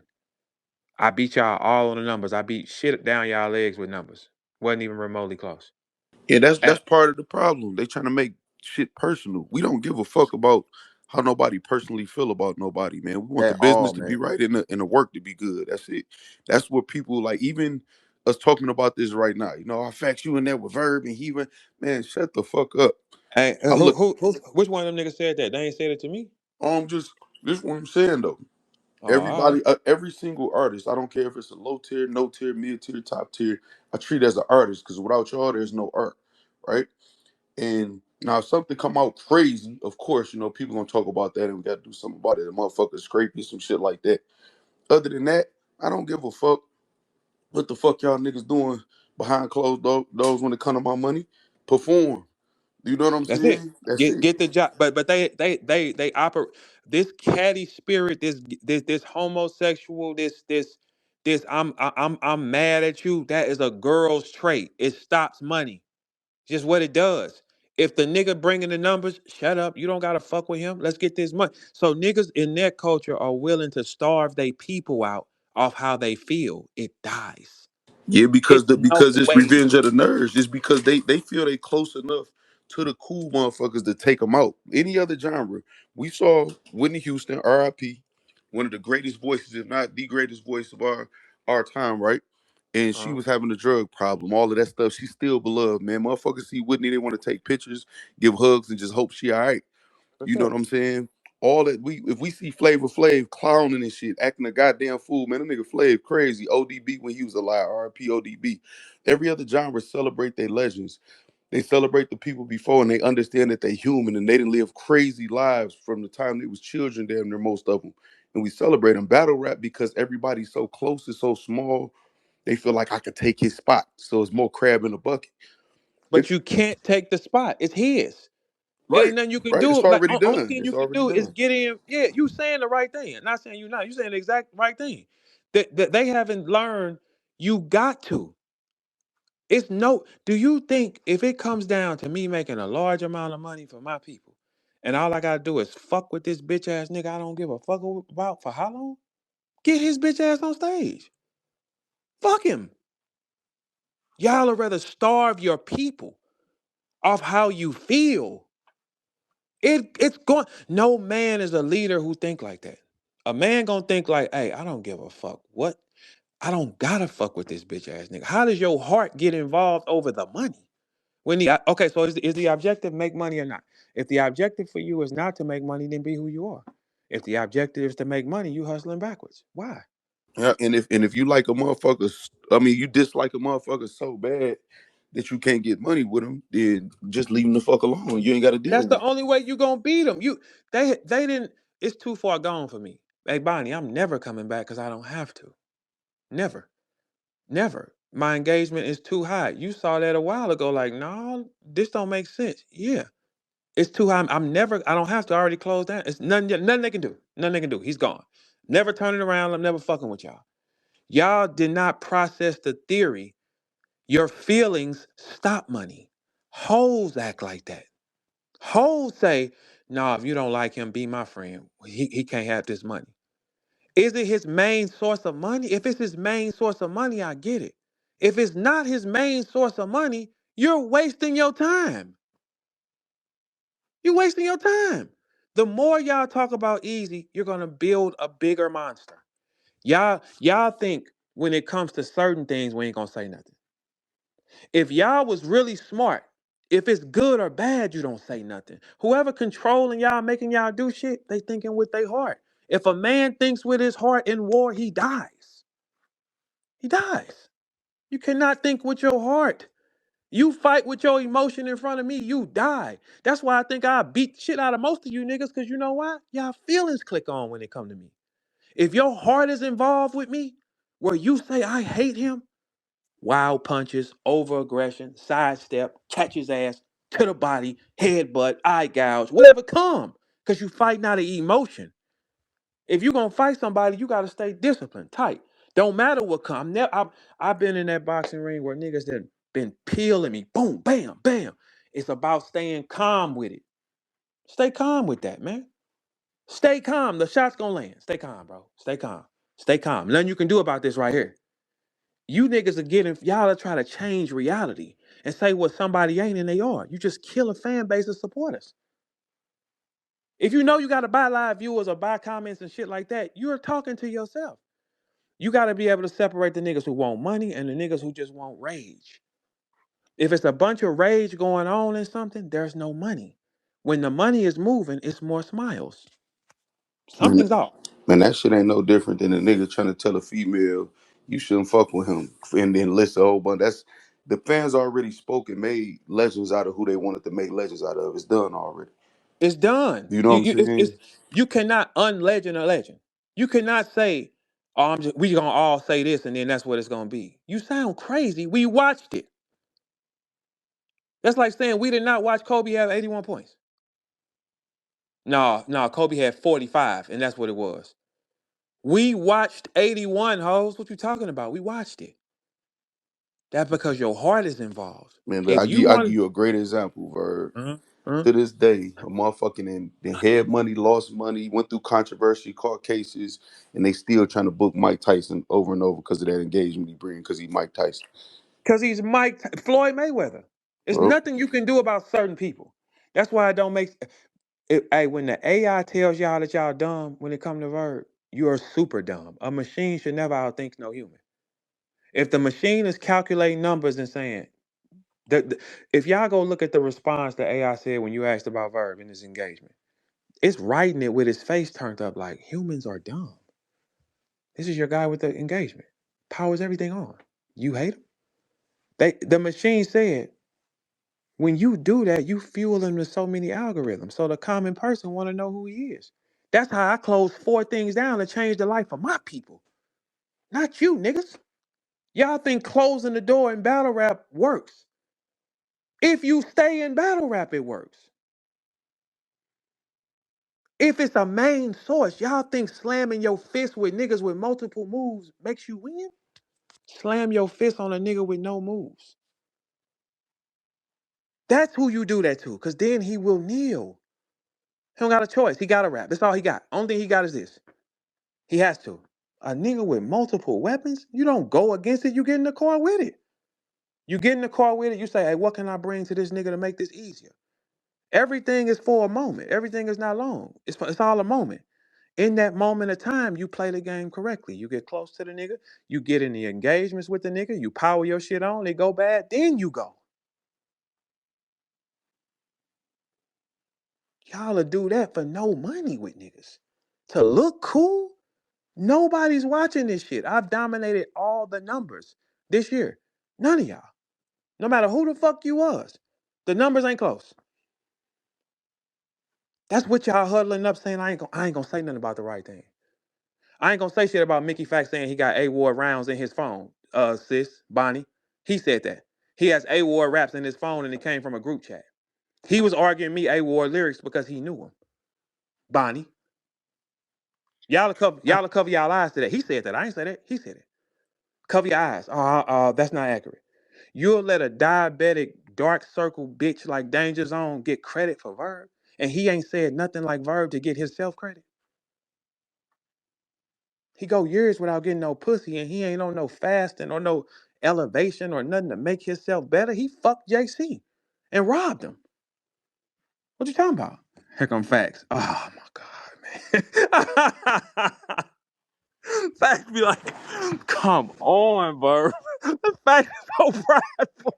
I beat y'all all on the numbers. I beat shit down y'all legs with numbers. Wasn't even remotely close. yeah, that's At, part of the problem. They trying to make shit personal. We don't give a fuck about how nobody personally feel about nobody, man. We want the at business all, to be man. right and the work to be good. That's it. That's what people like. Even us talking about this right now. You know, I fact you in there with Verb and he went, man, shut the fuck up. Hey, I look. which one of them niggas said that? They ain't said it to me. Just this what I'm saying though. Oh, all right. Everybody, every single artist. I don't care if it's a low tier, no tier, mid tier, top tier. I treat as an artist because without y'all, there's no art, right? And now if something come out crazy, of course, you know, people gonna talk about that and we gotta do something about it. The motherfucker scrape you, some shit like that. Other than that, I don't give a fuck what the fuck y'all niggas doing behind closed doors when it come to my money. Perform. You know what I'm That's it. saying? That's Get it. get the job. But they operate this catty spirit, this homosexual, this I'm mad at you. That is a girl's trait. It stops money. Just what it does. If the nigga bringing the numbers, shut up. You don't gotta fuck with him. Let's get this money. So niggas in their culture are willing to starve they people out off how they feel. It dies. Yeah, It's no because it's way. revenge of the nerds. It's because they feel they close enough to the cool motherfuckers to take them out. Any other genre, we saw Whitney Houston, R.I.P., one of the greatest voices, if not the greatest voice of our time, right? And she Uh, was having a drug problem, all of that stuff. She's still beloved, man. Motherfuckers see Whitney, they want to take pictures, give hugs, and just hope she all right. for You know sure. what I'm saying? All that we if we see Flavor Flav clowning and shit, acting a goddamn fool, man, that nigga Flav crazy. ODB when he was alive, RP ODB. Every other genre celebrate their legends. They celebrate the people before and they understand that they human and they didn't live crazy lives from the time they was children, damn near most of them. And we celebrate them. Battle rap because everybody's so close, it's so small, they feel like I could take his spot. So it's more crab in a bucket. It, But you can't take the spot. It's his. It right, ain't nothing you can right. It's do. Like already only done. thing It's you can already do is done. get in. Yeah, you saying the right thing. Not saying you not. You saying the exact right thing. That they haven't learned. You got to. It's no. Do you think if it comes down to me making a large amount of money for my people, and all I gotta do is fuck with this bitch ass nigga I don't give a fuck about for how long? Get his bitch ass on stage. Fuck him. Y'all would rather starve your people off how you feel. It's going. No man is a leader who think like that. A man gonna think like, hey, I don't give a fuck. What? I don't gotta fuck with this bitch ass nigga. How does your heart get involved over the money? When the okay, so is the objective make money or not? If the objective for you is not to make money, then be who you are. If the objective is to make money, you hustling backwards. Why? Yeah, and if you like a motherfucker, I mean, you dislike a motherfucker so bad that you can't get money with him, then just leave him the fuck alone. You ain't got to deal That's with the him. only way you gonna beat them. They didn't. It's too far gone for me. Hey Bonnie, I'm never coming back because I don't have to. Never. Never. My engagement is too high. You saw that a while ago. Like, no, this don't make sense. Yeah, it's too high. I'm never. I don't have to already close down. It's nothing. Nothing they can do. Nothing they can do. He's gone. Never turning around. I'm never fucking with y'all. Y'all did not process the theory. Your feelings stop money. Hoes act like that. Hoes say, "No, if you don't like him, be my friend. He can't have this money." Is it his main source of money? If it's his main source of money, I get it. If it's not his main source of money, you're wasting your time. You're wasting your time. The more y'all talk about easy, you're gonna build a bigger monster. Y'all think when it comes to certain things, we ain't gonna say nothing. If y'all was really smart, if it's good or bad, you don't say nothing. Whoever controlling y'all, making y'all do shit, they thinking with their heart. If a man thinks with his heart in war, he dies. He dies. You cannot think with your heart. You fight with your emotion in front of me, you die. That's why I think I beat the shit out of most of you niggas, because you know why? Y'all feelings click on when it come to me. If your heart is involved with me, where you say I hate him, wild punches, over aggression, sidestep, catch his ass to the body, headbutt, eye gouge, whatever come, because you fighting out of emotion. If you gonna fight somebody, you gotta stay disciplined, tight. Don't matter what come. I've been in that boxing ring where niggas that been peeling me, boom, bam, bam. It's about staying calm with it. Stay calm with that, man. Stay calm. The shot's gonna land. Stay calm, bro. Stay calm. Stay calm. Nothing you can do about this right here. You niggas are getting y'all are trying to change reality and say what somebody ain't and they are. You just kill a fan base of supporters. If you know you gotta buy live viewers or buy comments and shit like that, you're talking to yourself. You got to be able to separate the niggas who want money and the niggas who just want rage. If it's a bunch of rage going on in something, there's no money. When the money is moving, it's more smiles. Man, Something's off. man, that shit ain't no different than a nigga trying to tell a female you shouldn't fuck with him and then list a whole bunch. That's the fans already spoken, made legends out of who they wanted to make legends out of. It's done already. It's done. You know what I'm It's saying? you cannot unlegend a legend. You cannot say, "Oh, we gonna all say this," and then that's what it's gonna be. You sound crazy. We watched it. That's like saying we did not watch Kobe have 81 points. No, no, Kobe had 45, and that's what it was. We watched 81, hoes. What you talking about? We watched it. That's because your heart is involved. Man, look, If you I give want, you a great example, Verb. uh uh To this day, a motherfucking in had money, lost money, went through controversy, court cases, and they still trying to book Mike Tyson over and over because of that engagement he bring, because he Mike Tyson. because he's Floyd Mayweather. There's Well, nothing you can do about certain people. That's why I don't make. Hey, when the AI tells y'all that y'all dumb when it comes to verb, you are super dumb. A machine should never outthink no human. If the machine is calculating numbers and saying, if y'all go look at the response that AI said when you asked about verb in this engagement, it's writing it with his face turned up like humans are dumb. This is your guy with the engagement. Powers everything on. You hate him? The machine said, when you do that, you fuel him with so many algorithms. So the common person want to know who he is. That's how I closed 4 things down to change the life of my people. Not you, niggas. Y'all think closing the door in battle rap works. If you stay in battle rap, it works. If it's a main source, y'all think slamming your fist with niggas with multiple moves makes you win? Slam your fist on a nigga with no moves. That's who you do that to, because then he will kneel. He don't got a choice. He got to rap. That's all he got. Only thing he got is this. He has to. A nigga with multiple weapons, you don't go against it. You get in the car with it. You get in the car with it. You say, hey, what can I bring to this nigga to make this easier? Everything is for a moment. Everything is not long. It's all a moment. In that moment of time, you play the game correctly. You get close to the nigga. You get in the engagements with the nigga. You power your shit on. They go bad. Then you go. Y'all will do that for no money with niggas. To look cool? Nobody's watching this shit. I've dominated all the numbers this year. None of y'all. No matter who the fuck you was. The numbers ain't close. That's what y'all huddling up saying I ain't gonna say nothing about the right thing. I ain't gonna say shit about Mickey Fax saying he got A-Ward rounds in his phone. Sis, Bonnie. He said that. He has A-Ward raps in his phone and it came from a group chat. He was arguing me A-Ward lyrics because he knew him. Bonnie. Y'all cover y'all eyes to that. He said that. I ain't say that. He said it. Cover your eyes. That's not accurate. You'll let a diabetic dark circle bitch like Danger Zone get credit for Verb, and he ain't said nothing like Verb to get his self credit. He go years without getting no pussy, and he ain't on no fasting or no elevation or nothing to make himself better. He fucked JC and robbed him. What you talking about? Here come facts. Oh my god, man. Facts be like, come on, bro. Facts is so prideful.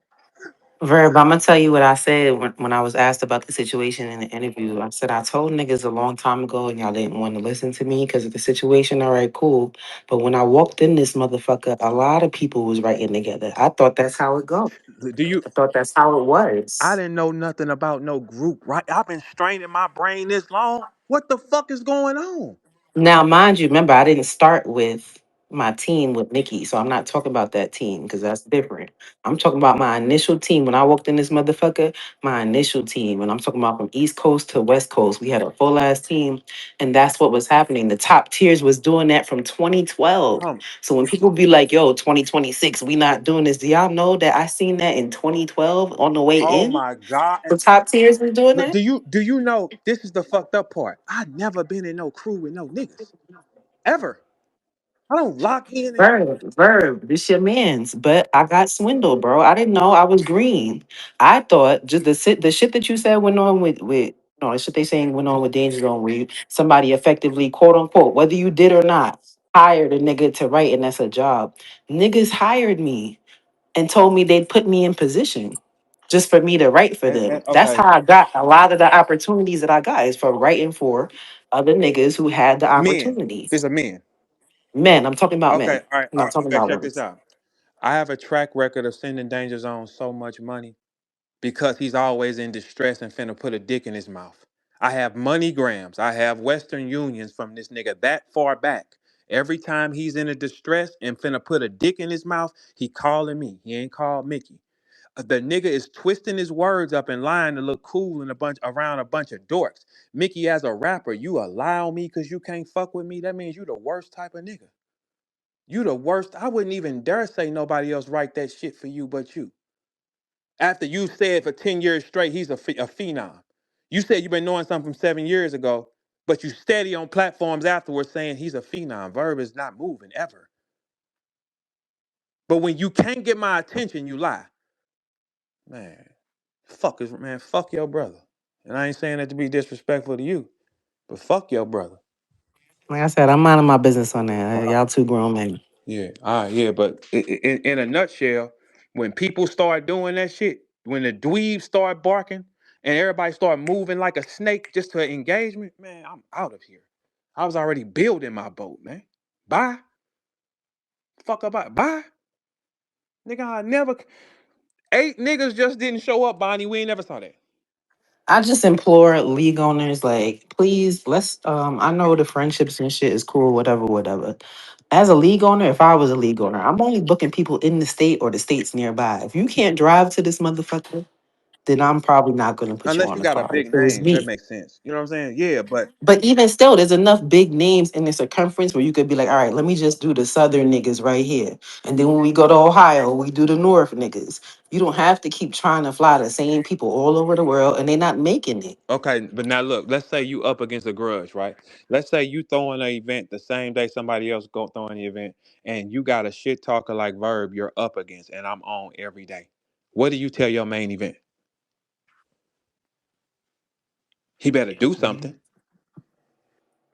Verb, I'm gonna tell you what I said when I was asked about the situation in the interview. I said I told niggas a long time ago and y'all didn't want to listen to me because of the situation. All right, cool. But when I walked in this motherfucker, a lot of people was writing together. I thought that's how it go. Do you? I thought that's how it I was. didn't know nothing about no group, right? I've been straining my brain this long. What the fuck is going on? Now, mind you, remember I didn't start with my team with Nikki, so I'm not talking about that team because that's different. I'm talking about my initial team when I walked in this motherfucker. My initial team, and I'm talking about from East Coast to West Coast. We had a full ass team, and that's what was happening. The top tiers was doing that from 2012. Um, So when people be like, "Yo, 2026, we not doing this," do y'all know that I seen that in 2012 on the way oh in? my god. The top tiers was doing Look, that. do you know this is the fucked up part? I never been in no crew with no niggas. Ever. I don't lock in and Verb, this your man's. But I got swindled, bro. I didn't know I was green. I thought just the shit that you said went on with no, the shit they saying went on with Danger Zone where somebody effectively, quote unquote, whether you did or not, hired a nigga to write and that's a job. Niggas hired me and told me they'd put me in position just for me to write for them. That's okay. how I got a lot of the opportunities that I got is for writing for other niggas who had the Men. opportunity. This a men. Men, I'm talking about Okay, men. all right, I'm all not right. talking Okay, about check women. this out. I have a track record of sending Danger Zone so much money because he's always in distress and finna put a dick in his mouth. I have money grams. I have Western Unions from this nigga that far back. Every time he's in a distress and finna put a dick in his mouth, he calling me. He ain't called Mickey. The nigga is twisting his words up and lying to look cool in a bunch around a bunch of dorks. Mickey, as a rapper, you allow me because you can't fuck with me. That means you the worst type of nigga. You the worst. I wouldn't even dare say nobody else write that shit for you but you. After you said for 10 years straight, he's a phenom. You said you've been knowing something from 7 years ago, but you steady on platforms afterwards saying he's a phenom. Verb is not moving ever. But when you can't get my attention, you lie. Man, fuck your brother. And I ain't saying that to be disrespectful to you, but fuck your brother. Like I said, I'm minding my business on that. Y'all two grown men. Yeah, all right, yeah, but in a nutshell, when people start doing that shit, when the dweebs start barking and everybody start moving like a snake just to engagement, man, I'm out of here. I was already building my boat, man. Bye. Fuck about bye. Nigga, I never 8 niggas just didn't show up, Bonnie. We ain't never saw that. I just implore league owners, like, please, let's I know the friendships and shit is cool, whatever, whatever. As a league owner, if I was a league owner, I'm only booking people in the state or the states nearby. If you can't drive to this motherfucker, then I'm probably not gonna put you Unless on you the got a card. big It was name, that me. makes sense. You know what I'm saying? Yeah, but But even still, there's enough big names in the circumference where you could be like, all right, let me just do the southern niggas right here. And then when we go to Ohio, we do the north niggas. You don't have to keep trying to fly the same people all over the world and they're not making it. okay, but now look, let's say you up against a grudge, right? Let's say you throwing an event the same day somebody else go throwing the event, and you got a shit talker like Verb you're up against, and I'm on every day. What do you tell your main event? He better do something.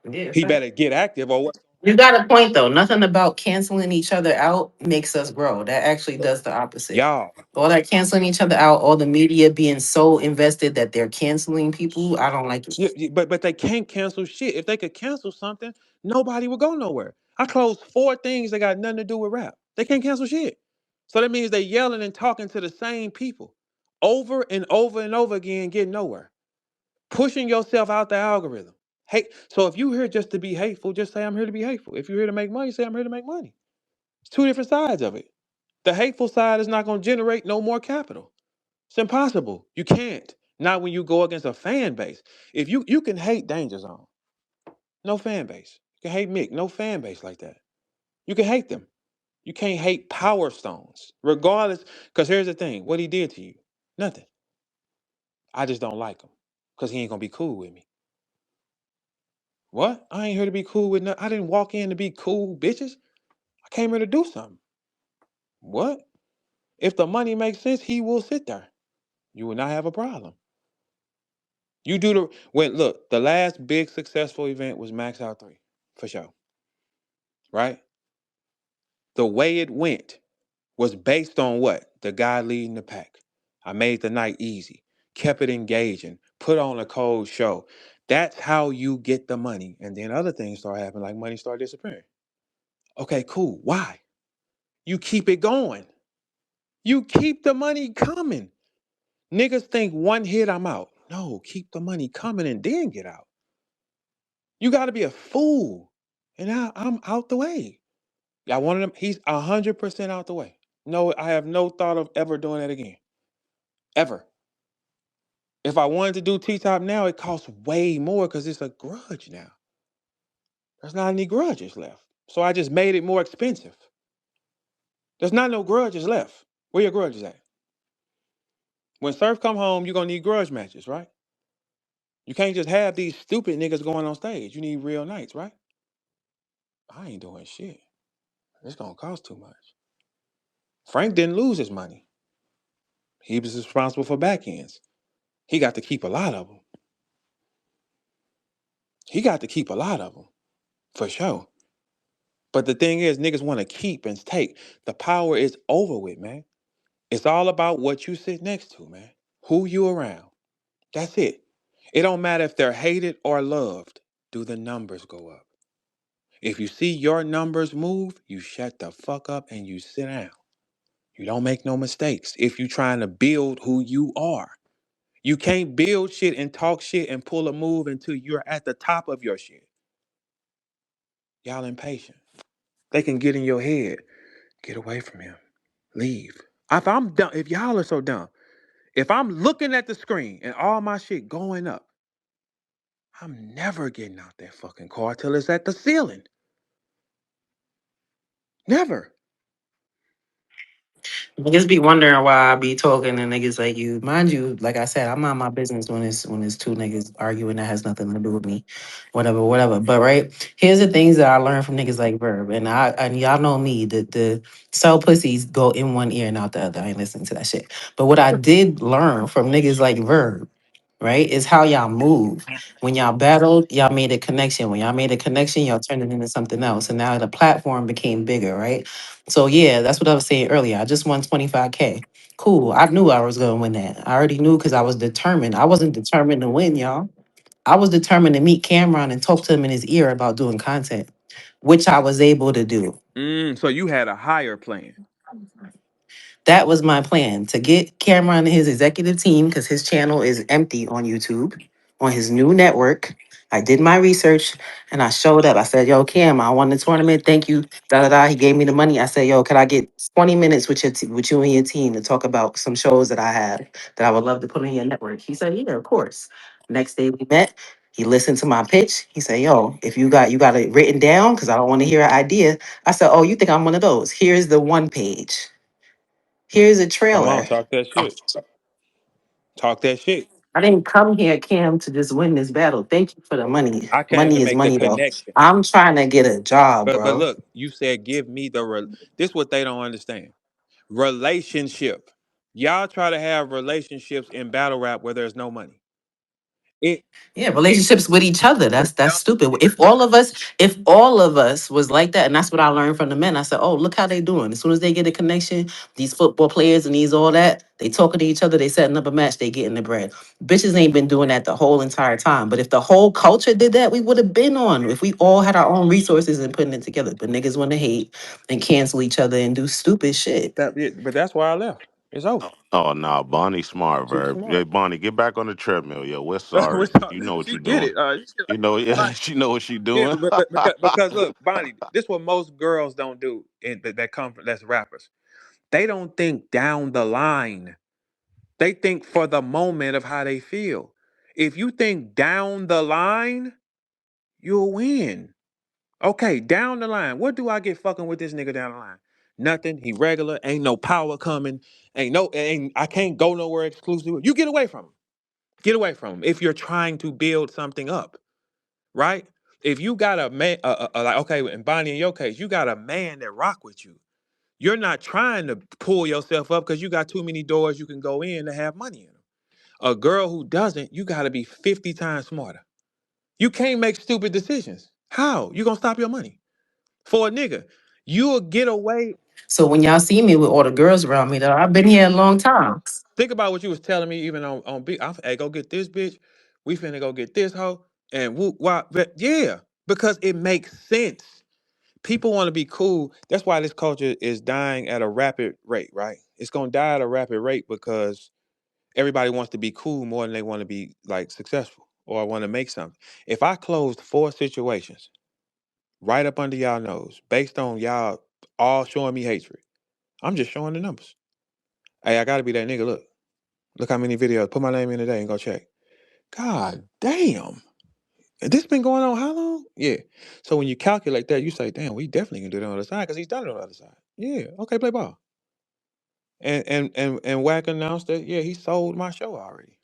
Yeah, He fact. better get active or what? You got a point though. Nothing about canceling each other out makes us grow. That actually does the opposite. Y'all. All that canceling each other out, all the media being so invested that they're canceling people, I don't like it. But they can't cancel shit. If they could cancel something, nobody would go nowhere. I closed 4 things that got nothing to do with rap. They can't cancel shit. So that means they yelling and talking to the same people over and over and over again, getting nowhere. Pushing yourself out the algorithm. Hate. So if you here just to be hateful, just say I'm here to be hateful. If you're here to make money, say I'm here to make money. It's two different sides of it. The hateful side is not going to generate no more capital. It's impossible. You can't. Not when you go against a fan base. If you can hate Danger Zone, no fan base. You can hate Mick, no fan base like that. You can hate them. You can't hate Power Stones, regardless. Because here's the thing: what he did to you, nothing. I just don't like him because he ain't gonna be cool with me. What? I ain't here to be cool with. I didn't walk in to be cool, bitches. I came here to do something. What? If the money makes sense, he will sit there. You will not have a problem. You do the when look, the last big successful event was Max Out 3, for sure. Right? The way it went was based on what? The guy leading the pack. I made the night easy, kept it engaging, put on a cold show. That's how you get the money. And then other things start happening, like money start disappearing. Okay, cool. Why? You keep it going. You keep the money coming. Niggas think one hit, I'm out. No, keep the money coming and then get out. You got to be a fool. And now I'm out the way. Y'all wanted him. He's 100% out the way. No, I have no thought of ever doing that again. Ever. If I wanted to do T Top now, it costs way more because it's a grudge now. There's not any grudges left. So I just made it more expensive. There's not no grudges left. Where your grudges at? When Surf come home, you're gonna need grudge matches, right? You can't just have these stupid niggas going on stage. You need real nights, right? I ain't doing shit. It's gonna cost too much. Frank didn't lose his money. He was responsible for back ends. He got to keep a lot of them. He got to keep a lot of them, for sure. But the thing is, niggas want to keep and take. The power is over with, man. It's all about what you sit next to, man. Who you around. That's it. It don't matter if they're hated or loved. Do the numbers go up? If you see your numbers move, you shut the fuck up and you sit down. You don't make no mistakes if you trying to build who you are. You can't build shit and talk shit and pull a move until you're at the top of your shit. Y'all impatient. They can get in your head. Get away from him. Leave. If I'm dumb, if y'all are so dumb, if I'm looking at the screen and all my shit going up, I'm never getting out that fucking car till it's at the ceiling. Never. Niggas be wondering why I be talking to niggas like you. Mind you, like I said, I mind my business when it's two niggas arguing that has nothing to do with me. Whatever, whatever. But right, here's the things that I learned from niggas like Verb. And y'all know me, the sell pussies go in one ear and out the other. I ain't listening to that shit. But what I did learn from niggas like Verb, right, is how y'all move. When y'all battled, y'all made a connection. When y'all made a connection, y'all turned it into something else. And now the platform became bigger, right? So yeah, that's what I was saying earlier. I just won 25K. Cool. I knew I was gonna win that. I already knew because I was determined. I wasn't determined to win, y'all. I was determined to meet Cameron and talk to him in his ear about doing content, which I was able to do. So you had a higher plan. That was my plan to get Cameron and his executive team because his channel is empty on YouTube on his new network. I did my research and I showed up. I said, "Yo, Cam, I won the tournament. Thank you." Da da da. He gave me the money. I said, "Yo, could I get 20 minutes with with you and your team to talk about some shows that I have that I would love to put on your network?" He said, "Yeah, of course." Next day we met. He listened to my pitch. He said, "Yo, if you got it written down, because I don't want to hear an idea." I said, "Oh, you think I'm one of those? Here's the one page. Here's a Come on, trailer." talk that shit. Talk that shit. I didn't come here, Cam, to just win this battle. Thank you for the money. I came to Money is make the money, though. connection. I'm trying to get a job, But bro. look, you said give me this what they don't understand. Relationship. Y'all try to have relationships in battle rap where there's no money. It Yeah, relationships with each other. it That's don't stupid. it, If all of us was like that, and that's what I learned from the men. I said, "Oh, look how they doing. As soon as they get a connection, these football players and these all that, they talking to each other. They setting up a match. They getting the bread. Bitches ain't been doing that the whole entire time. But if the whole culture did that, we would have been on. If we all had our own resources and putting it together. But niggas want to hate and cancel each other and do stupid shit. but that's why I left. It's over. Oh nah, Bonnie smart, Too Verb. smart. Hey Bonnie, get back on the treadmill, yo. We're sorry. What's up? You know what She you're get doing. it. You know, yeah, Bonnie, she know what she yeah, doing. because look, Bonnie, this what most girls don't do that come from that's rappers. They don't think down the line. They think for the moment of how they feel. If you think down the line, you'll win. Okay, down the line. What do I get fucking with this nigga down the line? Nothing. He regular. Ain't no power coming. Ain't I can't go nowhere exclusive. You get away from him. Get away from him. If you're trying to build something up, right? If you got a man, like okay, and Bonnie, in your case, you got a man that rock with you. You're not trying to pull yourself up because you got too many doors you can go in to have money in them. A girl who doesn't, you got to be 50 times smarter. You can't make stupid decisions. How? You gonna stop your money for a nigga? You'll get away. So when y'all see me with all the girls around me, though, I've been here a long time. Think about what you was telling me even on beat. Hey, go get this bitch. We finna go get this hoe and whoop wop. Yeah, because it makes sense. People want to be cool. That's why this culture is dying at a rapid rate, right? It's gonna die at a rapid rate because everybody wants to be cool more than they want to be like successful or want to make something. If I closed 4 situations right up under y'all nose based on y'all all showing me hatred, I'm just showing the numbers. Hey, I gotta be that nigga. Look how many videos. Put my name in today and go check. God damn. This been going on how long? Yeah. So when you calculate that, you say, damn, we definitely can do that on the other side because he's done it on the other side. Yeah. Okay, play ball. And Wack announced that, yeah, he sold my show already.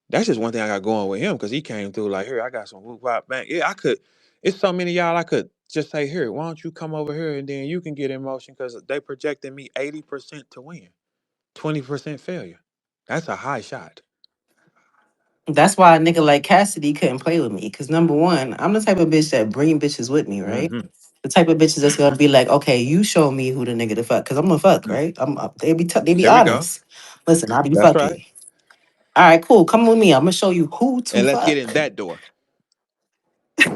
That's just one thing I got going with him because he came through like, here, I got some whoop wop bang. Yeah, I could. It's so many y'all I could just say, here, why don't you come over here and then you can get in motion because they projected me 80% to win, 20% failure. That's a high shot. That's why a nigga like Cassidy couldn't play with me. Cause number one, I'm the type of bitch that bring bitches with me, right? Mm-hmm. The type of bitches that's gonna be like, okay, you show me who the nigga to fuck, cause I'm gonna fuck, right? They be There we go. honest. Listen, I'll be That's right. fucking. All right, cool. Come with me. I'm gonna show you who to And let's get in fuck. that door.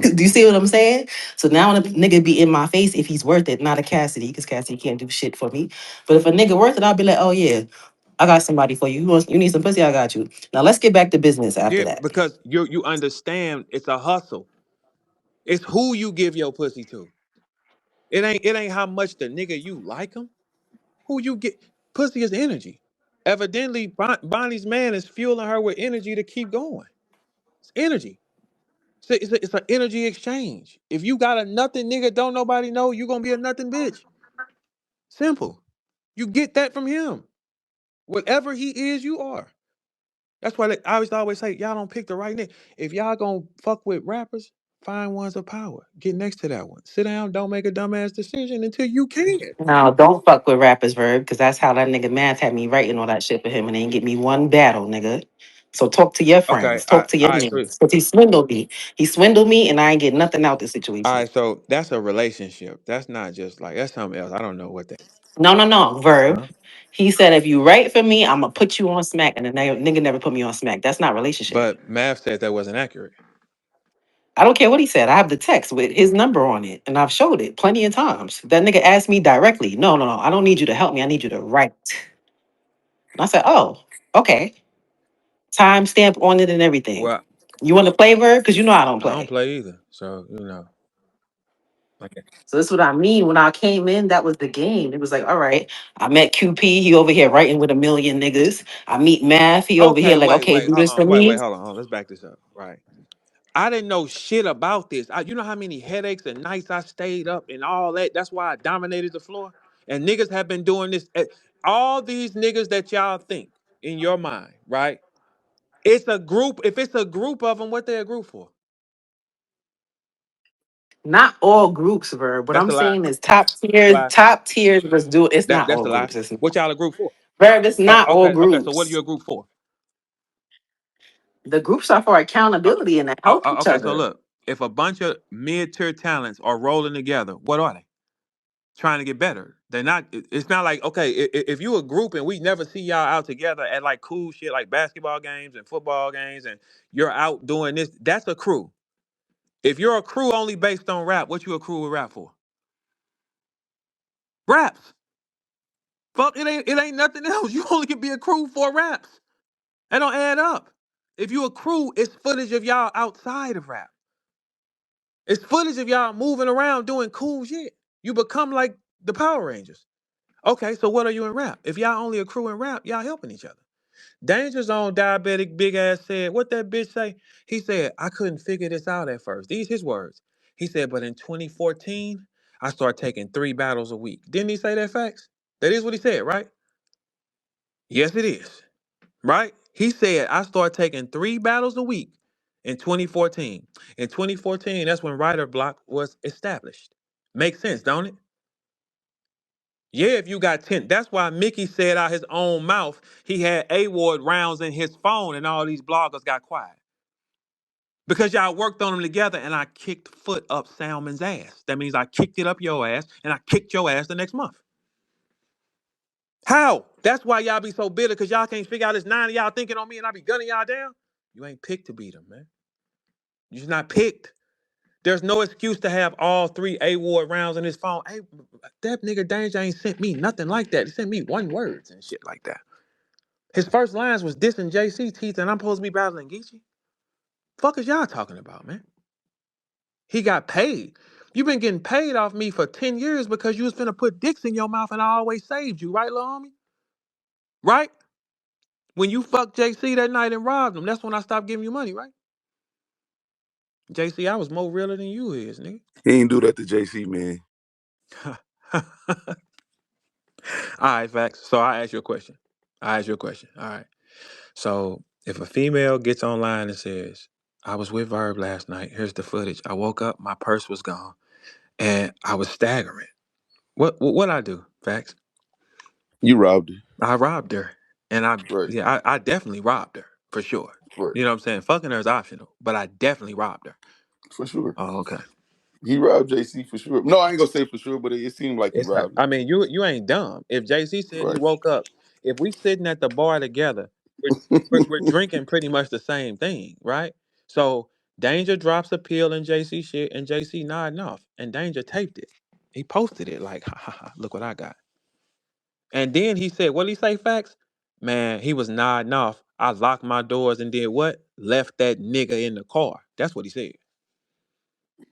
Do you see what I'm saying? So now when a nigga be in my face, if he's worth it, not a Cassidy, because Cassidy can't do shit for me. But if a nigga worth it, I'll be like, oh yeah, I got somebody for you. You need some pussy? I got you. Now let's get back to business after Yeah, that. because you understand it's a hustle. It's who you give your pussy to. It ain't how much the nigga you like him. Who you get pussy is energy. Evidently, Bonnie's man is fueling her with energy to keep going. It's energy. It's an energy exchange. If you got a nothing nigga, don't nobody know, you gonna be a nothing bitch. Simple. You get that from him. Whatever he is, you are. That's why I always say, y'all don't pick the right nigga. If y'all gonna fuck with rappers, find ones of power. Get next to that one. Sit down, don't make a dumbass decision until you can. Now, don't fuck with rappers, Verb, because that's how that nigga Math had me writing all that shit for him and ain't get me one battle, nigga. So talk to your Okay, friends, talk to your all right, so niggas. Because he swindled me. He swindled me and I ain't get nothing out the all situation. right, so that's a relationship. That's not just like that's something else. I don't know what that. No, no, no, Verb. Huh? He said, if you write for me, I'm going to put you on smack. And the nigga never put me on smack. That's not relationship. But Mav said that wasn't accurate. I don't care what he said. I have the text with his number on it, and I've showed it plenty of times. That nigga asked me directly, no, no, no, I don't need you to help me. I need you to write. And I said, oh, okay. Timestamp on it and everything. Well, You want to play, Verb? Because you know I don't I don't play. play either. So, you know. Like, So this is what I mean. When I came in, that was the game. It was like, all right, I met QP. He over here writing with a million niggas. I meet Math. He over here okay, like, okay, do hold this for on, me. hold on. Let's back this up. Right. I didn't know shit about this. You know how many headaches and nights I stayed up and all that? That's why I dominated the floor. And niggas have been doing this. All these niggas that y'all think in your mind, right? It's a group. If it's a group of them, what they a group for? Not all groups, Verb. What That's I'm a lie. saying is top That's a tiers, lie. top tiers was do. It's not That's all a lie. groups. It's not. What y'all a group for? Verb, it's not all Okay. So what are groups. you a group for? The groups are for accountability and to help each Okay. So other. look, if a bunch of mid-tier talents are rolling together, what are they? Trying to get better. They're not. It's not like okay, if you a group and we never see y'all out together at like cool shit like basketball games and football games, and you're out doing this, that's a crew. If you're a crew only based on rap, what you a crew with rap for? Raps. Fuck, it ain't nothing else. You only can be a crew for raps. That don't add up. If you a crew, it's footage of y'all outside of rap. It's footage of y'all moving around doing cool shit. You become like the Power Rangers. Okay, so what are you in rap? If y'all only a crew in rap, y'all helping each other. Danger Zone diabetic big ass said, what that bitch say? He said, I couldn't figure this out at first. These his words. He said, but in 2014, I started taking 3 battles a week. Didn't he say that facts? That is what he said, right? Yes, it is. Right? He said, I started taking 3 battles a week in 2014. In 2014, that's when writer block was established. Makes sense, don't it? Yeah, if you got 10. That's why Mickey said out his own mouth he had A-Ward rounds in his phone and all these bloggers got quiet. Because y'all worked on them together and I kicked foot up Salmon's ass. That means I kicked it up your ass and I kicked your ass the next month. How? That's why y'all be so bitter because y'all can't figure out this 9 of y'all thinking on me and I be gunning y'all down. You ain't picked to beat them, man. You just not picked. There's no excuse to have all 3 A-Ward rounds in his phone. Hey, that nigga Danger ain't sent me nothing like that. He sent me one words and shit like that. His first lines was dissing JC teeth, and I'm supposed to be battling Geechee. Fuck is y'all talking about, man? He got paid. You been getting paid off me for 10 years because you was finna put dicks in your mouth and I always saved you, right, little homie? Right? When you fucked JC that night and robbed him, that's when I stopped giving you money, right? JC, I was more realer than you is, nigga. He ain't do that to JC, man. All right, facts. So I ask you a question. I ask you a question. All right. So if a female gets online and says, I was with Verb last night, here's the footage. I woke up, my purse was gone, and I was staggering. What I do? Facts. You robbed her. I robbed her. And Right. I definitely robbed her, for sure. Right. You know what I'm saying? Fucking her is optional, but I definitely robbed her. For sure. Oh, okay. He robbed JC for sure. No, I ain't gonna say for sure, but it seemed like he It's not, robbed I mean, you ain't dumb. If JC said he him. woke up, if we sitting at the bar together, we're, we're Right. drinking pretty much the same thing, right? So Danger drops a pill in JC shit, and JC nodding off, and Danger taped it. He posted it like, ha ha ha, look what I got. And then he said, what did he say, facts? Man, he was nodding off. I locked my doors and did what? Left that nigga in the car. That's what he said.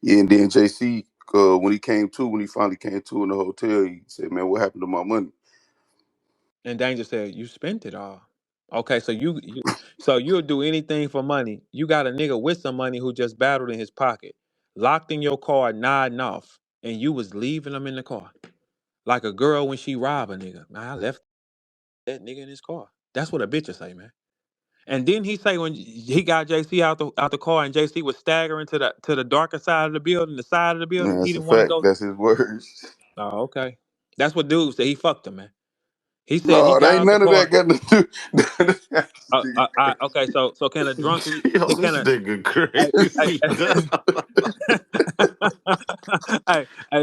Yeah, and then JC, when he finally came to in the hotel, he said, "Man, what happened to my money?" And Danger said, you spent it all. Okay, so so you'll do anything for money. You got a nigga with some money who just battled in his pocket, locked in your car, nodding off, and you was leaving him in the car like a girl when she rob a nigga. Man, I left that nigga in his car. That's what a bitch will say, man. And then he say when he got JC out the car and JC was staggering to the darker side of the building, the side of the building. Man, He that's a didn't want to fact. go. That's his words. Oh, okay. That's what dude said. He fucked him, man. He said he No, there got ain't out the none of car. that got to do. None of that Okay, so can a drunk Yo, can this a nigga hey, hey, crazy.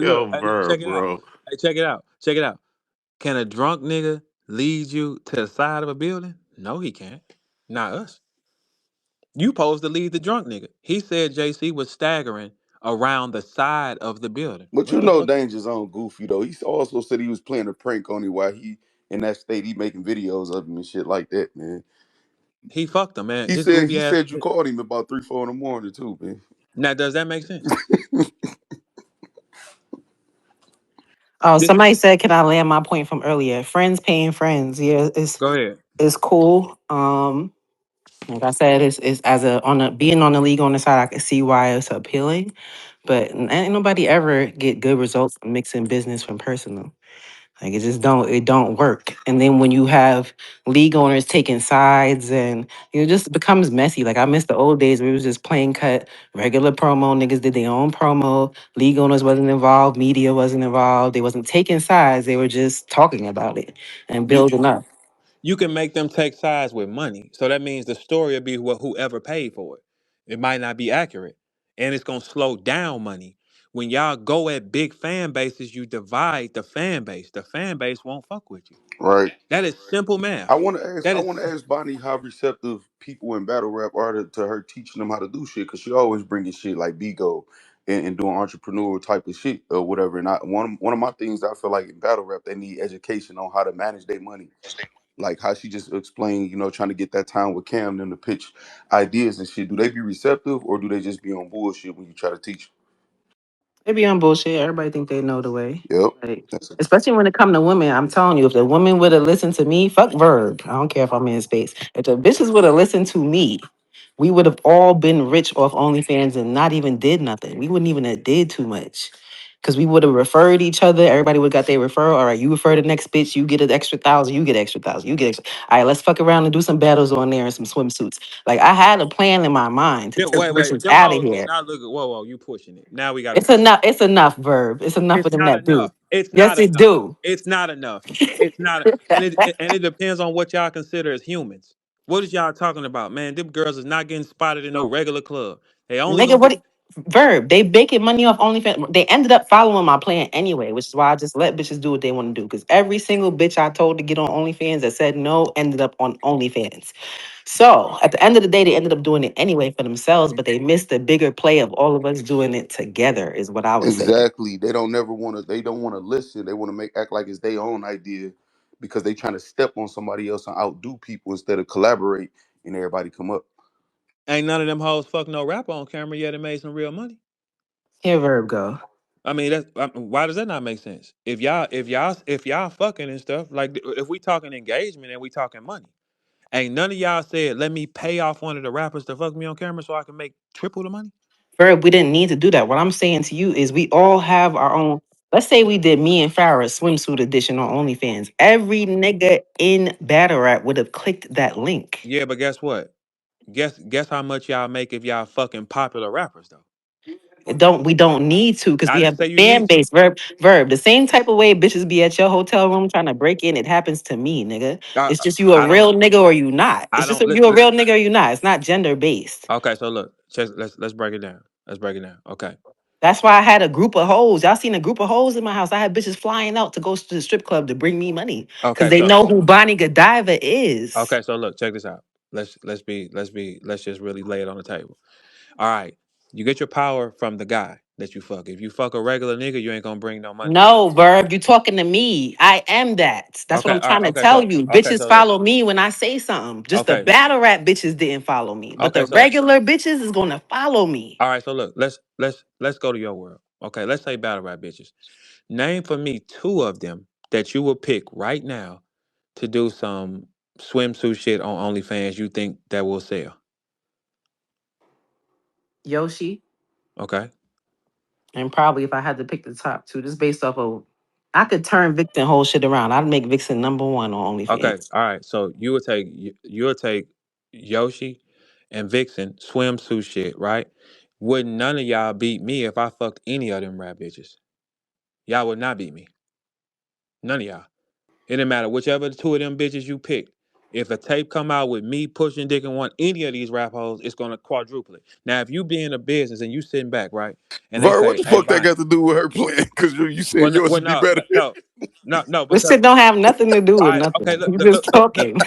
Yo, look, check Verb, it out. bro. Hey, check it out. Check it out. Can a drunk nigga lead you to the side of a building? No, he can't. Not us. You supposed to lead the drunk nigga. He said JC was staggering around the side of the building. But What you the know fuck? Danger's on Goofy though. He also said he was playing a prank on him while he in that state. He making videos of him and shit like that, man. He fucked him, man. He His said goofy he ass. said you called him about 3, 4 in the morning too, man. Now, does that make sense? Oh, Th- somebody said, can I land my point from earlier? Friends paying friends. Yeah, Go ahead. it's cool. Like I said, it's as a on a being on the league on the side, I can see why it's appealing. But ain't nobody ever get good results from mixing business from personal. Like it don't work. And then when you have league owners taking sides and it just becomes messy. Like I miss the old days where it was just plain cut, regular promo. Niggas did their own promo. League owners wasn't involved, media wasn't involved. They wasn't taking sides. They were just talking about it and You building up. you can make them take sides with money. So that means the story will be whoever paid for it. It might not be accurate. And it's gonna slow down money. When y'all go at big fan bases, you divide the fan base. The fan base won't fuck with you. Right. That is simple math. I want to ask. That I is want to ask Bonnie how receptive people in battle rap are to her teaching them how to do shit. Cause she always bringing shit like Bigo and doing entrepreneurial type of shit or whatever. And one of my things I feel like in battle rap they need education on how to manage their money. Like how she just explained, trying to get that time with Cam them to pitch ideas and shit. Do they be receptive or do they just be on bullshit when you try to teach They be on bullshit. Everybody think they know the way. them? Yep. Like, That's a, especially when it come to women, I'm telling you, if the woman would have listened to me, fuck Verb. I don't care if I'm in space. If the bitches would have listened to me, we would have all been rich off OnlyFans and not even did nothing. We wouldn't even have did too much. Cause we would have referred each other. Everybody would have got their referral. All right, you refer the next bitch, you get an extra 1,000, you get extra 1,000, you get extra. All right, let's fuck around and do some battles on there and some swimsuits. Like I had a plan in my mind to take wait. bitches Them out of hoes do here. not look at whoa, you pushing it. Now we gotta It's go. enough. It's enough, Verb. It's enough of It's them not that do. enough. It's Yes, not it enough. do. It's not enough. It's not, and it depends on what y'all consider as humans. What is y'all talking about, man? Them girls is not getting spotted in no regular club. They only Nigga, gonna get. what? Verb. They making money off OnlyFans. They ended up following my plan anyway, which is why I just let bitches do what they want to do. Because every single bitch I told to get on OnlyFans that said no ended up on OnlyFans. So at the end of the day, they ended up doing it anyway for themselves, but they missed the bigger play of all of us doing it together, is what I was saying. exactly. They don't never want to. They don't want to listen. They want to make act like it's their own idea because they trying to step on somebody else and outdo people instead of collaborate and everybody come up. Ain't none of them hoes fuck no rapper on camera yet and made some real money. Here, Verb go. I mean, why does that not make sense? If y'all fucking and stuff, like if we talking engagement and we talking money, ain't none of y'all said let me pay off one of the rappers to fuck me on camera so I can make triple the money. Verb, we didn't need to do that. What I'm saying to you is we all have our own. Let's say we did me and Farrah swimsuit edition on OnlyFans. Every nigga in Battle Rap would have clicked that link. Yeah, but guess what? Guess how much y'all make if y'all fucking popular rappers though. We don't need to because I we didn't have the say you fan need to. base. Verb. The same type of way bitches be at your hotel room trying to break in, it happens to me, nigga. I, It's just you a I don't. real nigga or you not. I It's just don't. if you a real nigga or you not. It's not gender based. Okay, so look, let's break it down. Let's break it down. Okay. That's why I had a group of hoes. Y'all seen a group of hoes in my house. I had bitches flying out to go to the strip club to bring me money because Okay. they So know who Bonnie Godiva is. okay. So look, check this out. Let's just really lay it on the table. All right. You get your power from the guy that you fuck. If you fuck a regular nigga, you ain't gonna bring no money. No, Verb, you talking to me. I am that. That's what Okay. I'm All right. trying to Okay. tell So you. okay. Bitches So look. follow me when I say something. Just the Okay. battle rap bitches didn't follow me. But Okay. the So regular bitches is gonna follow me. all right. So look. Let's go to your world. Okay. Let's say battle rap bitches. Name for me two of them that you would pick right now to do some. swimsuit shit on OnlyFans you think that will sell? Yoshi, Okay. and probably if I had to pick the top two, just based off of, I could turn Vixen whole shit around. I'd make Vixen #1 on Okay. OnlyFans. All right. So you would take Yoshi and Vixen swimsuit shit, right? Would none of y'all beat me if I fucked any of them rap bitches? Y'all would not beat me. None of y'all. It didn't matter whichever the two of them bitches you pick. If a tape come out with me pushing dick and want any of these rap hoes, it's gonna quadruple it. Now, if you be in a business and you sitting back, right, and they Ver, what say, the "Hey, fuck that Bonnie," got to do with her playing? Because you well, said no, yours well, would be no, better. no, no, no, no, This because shit don't have nothing to do all with right, okay, nothing. look, You look, just look, look, look, talking.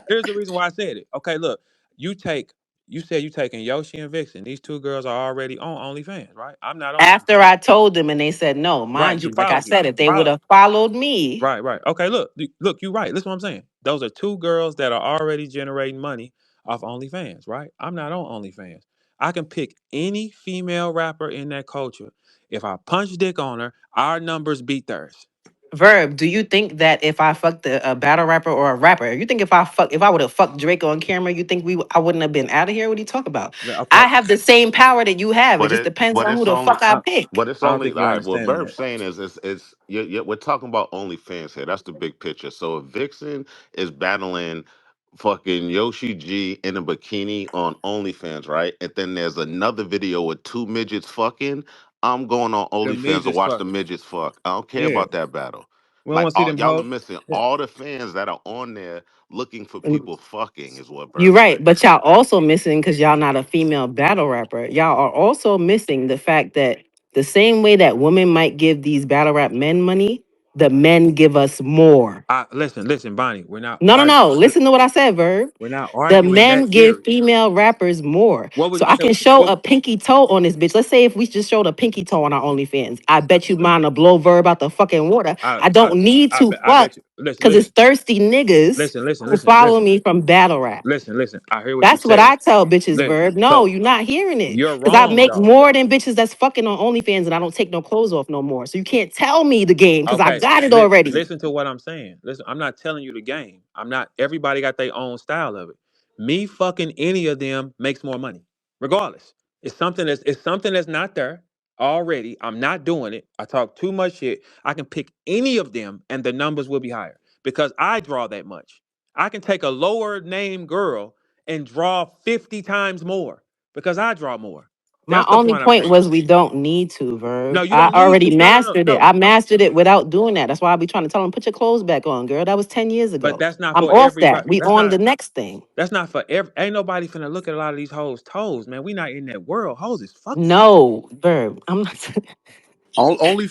here's the reason why I said it. Okay, look, you take, you said you taking Yoshi and Vixen. These two girls are already on OnlyFans, right? I'm not on After OnlyFans. I told them and they said no, Right, mind to you, like I follow you, said, if to they would follow. have followed me, Right, right. Okay, look, look, you're right. Listen what I'm saying. Those are two girls that are already generating money off OnlyFans, right? I'm not on OnlyFans. I can pick any female rapper in that culture. If I punch dick on her, our numbers beat theirs. Verb, do you think that if I fucked a battle rapper or a rapper, you think if I would have fucked Drake on camera, you think I wouldn't have been out of here? What are you talking about? Okay, I have the same power that you have. It But just it, depends but on who it's the only, fuck I pick. but it's I don't only. think All you're right. What understanding Burb's that. saying is, we're talking about OnlyFans here. That's the big picture. So if Vixen is battling fucking Yoshi G in a bikini on OnlyFans, right? And then there's another video with two midgets fucking. I'm going on The OnlyFans to midgets watch the fucking. midgets fuck. I don't care Yeah, about that battle. we don't Like, want to see them y'all are hoes. missing Yeah. all the fans that are on there looking for And people fucking. Is what you're Burb's right, saying. but y'all also missing because y'all not a female battle rapper. Y'all are also missing the fact that the same way that women might give these battle rap men money, the men give us more. Listen, Bonnie. We're not No, no, arguing. no. Listen to what I said, Verb. We're not The arguing men that give theory. female rappers more. What would So I okay? can show What? a pinky toe on this bitch. Let's say if we just showed a pinky toe on our OnlyFans. I bet you mine will blow Verb out the fucking water. I I I don't need to I fuck bet you. Listen, because it's listen, thirsty niggas listen, listen, who listen, follow listen, me from battle rap. listen. I hear what you That's what said. I tell bitches, Verb. No, So you're not hearing it. you're Because I wrong make though. more than bitches that's fucking on OnlyFans and I don't take no clothes off no more. So you can't tell me the game because I Okay, got it already. listen to what I'm saying. Listen, I'm not telling you the game. I'm not. Everybody got their own style of it. Me fucking any of them makes more money, regardless. It's something that's not there already. I'm not doing it. I talk too much shit. I can pick any of them, and the numbers will be higher because I draw that much. I can take a lower name girl and draw 50 times more because I draw more. My That's the only point I'm point saying. was we don't need to, No, Verb. you I don't need already to. No, no, no, mastered it. no, I no. mastered it without doing that. That's why I be trying to tell them, put your clothes back on, girl. That was 10 years But ago. that's not I'm for off that. everybody. We on the next thing. That's not for every. Ain't nobody finna look at a lot of these hoes' toes, man. We not in that world. Hoes is fucking. No, Verb. I'm not.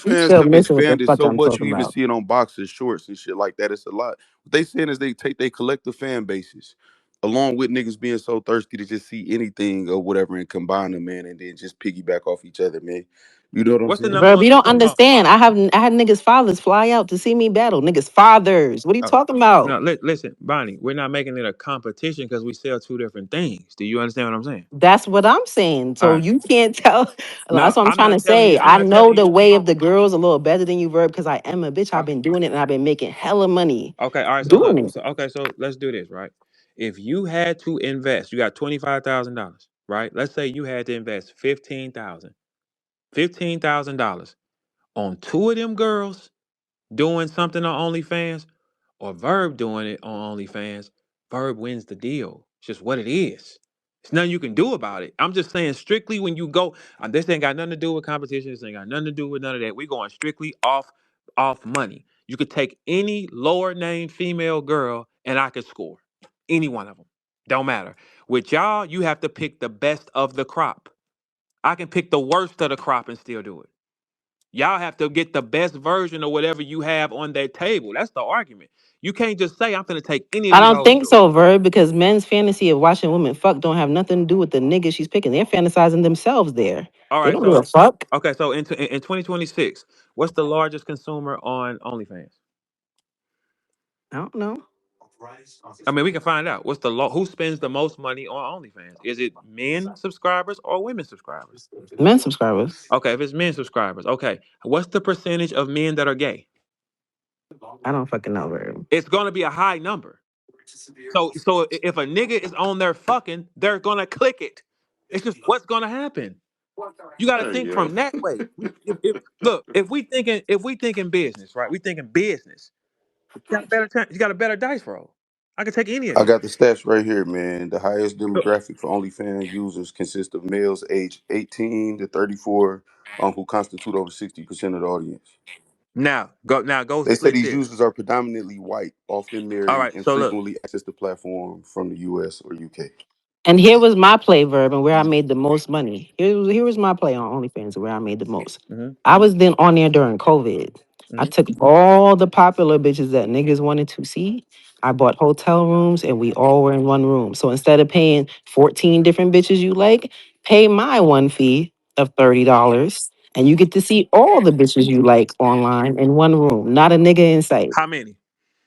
You OnlyFans still have missing what the expanded fuck so I'm much. talking You even about. see it on boxers, shorts, and shit like that. It's a lot. What they saying is they take their collective fan bases, along with niggas being so thirsty to just see anything or whatever and combine them, man, and then just piggyback off each other, man. You know what I'm What's the saying? number Verb, one you don't consumer? understand. I had niggas' fathers fly out to see me battle. Niggas' fathers. What are you Oh, talking about? no, listen, Bonnie. We're not making it a competition because we sell two different things. Do you understand what I'm saying? That's what I'm saying. All So right. you can't tell. No, That's what I'm I'm trying not to telling you. say. I'm I not know telling the you. way of the girls a little better than you, Verb, because I am a bitch. I've Okay. been doing it and I've been making hella money Okay. All right. So doing look. it. So let's do this, right? If you had to invest, you got $25,000, right? Let's say you had to invest 15,000, $15,000 on two of them girls doing something on OnlyFans or Verb doing it on OnlyFans, Verb wins the deal. It's just what it is. There's nothing you can do about it. I'm just saying, strictly when you go, this ain't got nothing to do with competition. This ain't got nothing to do with none of that. We going strictly off money. You could take any lower name female girl and I could score any one of them. Don't matter. With y'all, you have to pick the best of the crop. I can pick the worst of the crop and still do it. Y'all have to get the best version of whatever you have on that table. That's the argument. You can't just say I'm gonna take any of I these don't hoes and think do it. so, Verb, because men's fantasy of watching women fuck don't have nothing to do with the nigga she's picking. They're fantasizing themselves there. All They right, don't give so a fuck. okay, so in 2026, what's the largest consumer on OnlyFans? I don't know. I mean, we can find out. Who spends the most money on OnlyFans? Is it men subscribers or women subscribers? Men subscribers. Okay, if it's men subscribers, okay. What's the percentage of men that are gay? I don't fucking know, Verb. It's gonna be a high number. So if a nigga is on there fucking, they're gonna click it. It's just what's gonna happen. You got to think Yeah. from that way. Look, if we thinking business, right? We thinking business. You got a better chance. You got a better dice roll. I can take any of I them. got the stats right here, man. The highest So, demographic for OnlyFans users consists of males aged 18 to 34, who constitute over 60% of the audience. now go They say split these this. users are predominantly white, often All married, right. and So look. frequently access the platform from the US or UK. And here was my play verb and where I made the most money. Here was my play on OnlyFans and where I made the most. Hmm. I was then on there during COVID. I Hmm. took all the popular bitches that niggas wanted to see. I bought hotel rooms and we all were in one room. So instead of paying 14 different bitches you like, pay my one fee of $30 and you get to see all the bitches you like online in one room. Not a nigga in sight. How many?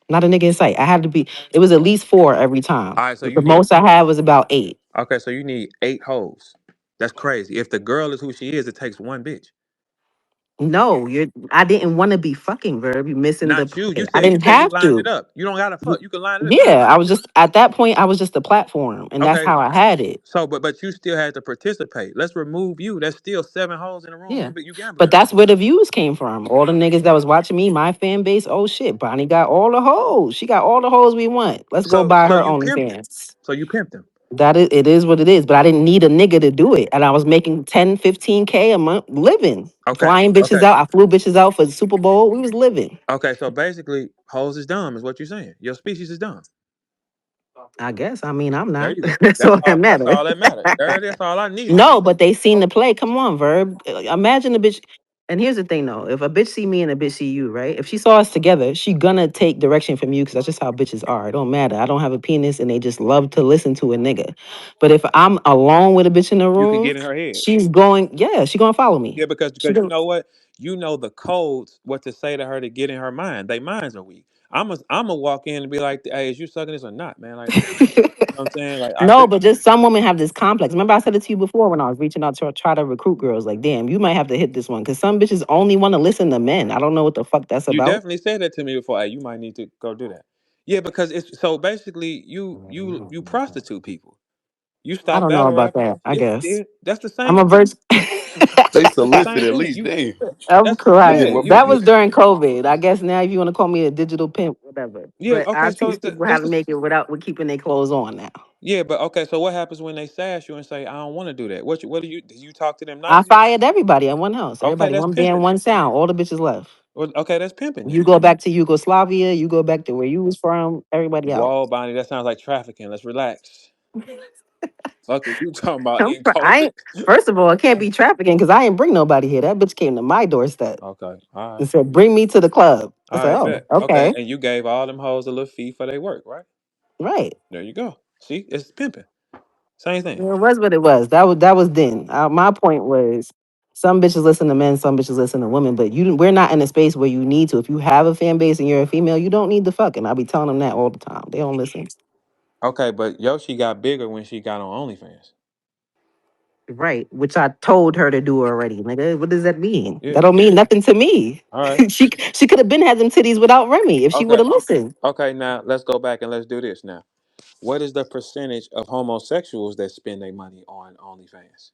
Not a nigga in sight. I had to be, it was at least four every time. All right. So The you need. most I had was about eight. Okay. So you need 8 hoes. That's crazy. If the girl is who she is, it takes one bitch. No, I didn't want to be fucking verb. You missing the Not you. You point. I said you didn't said you have lined it to. up. You don't gotta fuck. You can line it up. Yeah, I was just at that point, I was just a platform, and that's Okay. how I had it. So, but you still had to participate. Let's remove you. There's still 7 hoes in the room. Yeah. You But gambling. that's where the views came from. All the niggas that was watching me, my fan base. Oh shit, Bonnie got all the hoes. She got all the hoes we want. Let's go So buy so her you pimped him. OnlyFans. So you pimped him. It is what it is. But I didn't need a nigga to do it. And I was making 10, 15K a month living. Okay. Flying bitches Okay. out. I flew bitches out for the Super Bowl. We was living. Okay. So basically, hoes is dumb, is what you're saying. Your species is dumb. I guess. I mean, I'm There not. you go. That's That's all that all. That's matters. all that matters. That's all I needed. No, but they seen the play. Come on, Verb. Imagine a bitch. And here's the thing, though. If a bitch see me and a bitch see you, right? If she saw us together, she gonna take direction from you because that's just how bitches are. It don't matter. I don't have a penis, and they just love to listen to a nigga. But if I'm alone with a bitch in the You can room, get in her head. she's going. Yeah, she gonna follow me. Yeah, because She you gonna. know what? You know the codes, what to say to her to get in her mind. They minds are weak. I'm a walk in and be like, "Hey, is you sucking this or not, man?" Like, you know what I'm saying? Like, I No, feel but just some women have this complex. Remember, I said it to you before when I was reaching out to try to recruit girls. Like, damn, you might have to hit this one because some bitches only want to listen to men. I don't know what the fuck that's you about. definitely said that to me before. Hey, you might need to go do that. Yeah, because it's so basically you prostitute people. You I stop don't know battle about rapping. that. I Yeah, you guess did. That's the I'm same a thing. virgin. They That's the solicit same at thing. least. Damn. I'm That's Nigga, yeah. crying. what That people was during COVID. I guess now if you want to call me a digital pimp, whatever. Yeah. But I Okay. So teach people how that's to the make it without with keeping their clothes on now. yeah. But okay. So what happens when they sass you and say, "I don't want to do that"? What do you talk to them I nicely? fired everybody at one house. Okay, Everybody, that's one band, pimping it. one sound. All the bitches left. Well, okay, that's pimping You it. go back to Yugoslavia. You go back to where you was from. Everybody out. Whoa, Bonnie, that sounds like trafficking. Let's relax. Fuck is you talking about in I COVID? ain't. First of all, it can't be trafficking because I ain't bring nobody here. That bitch came to my doorstep Okay, all right, and said, "Bring me to the club." I all said, right, "Oh, bet. Okay, okay, and you gave all them hoes a little fee for their work, right? right." There you go. See, it's pimping. Same thing. It was what it was. That was then. My point was, some bitches listen to men, some bitches listen to women, but we're not in a space where you need to. If you have a fan base and you're a female, you don't need to fuck. And I be telling them that all the time. They don't listen. Okay, but Yoshi got bigger when she got on OnlyFans. Right, which I told her to do already. Nigga, what does that mean? Yeah. That don't mean nothing to me. All right. She could have been had them titties without Remy if she would Okay. have listened. Okay. Now let's go back and let's do this. Now, what is the percentage of homosexuals that spend their money on OnlyFans?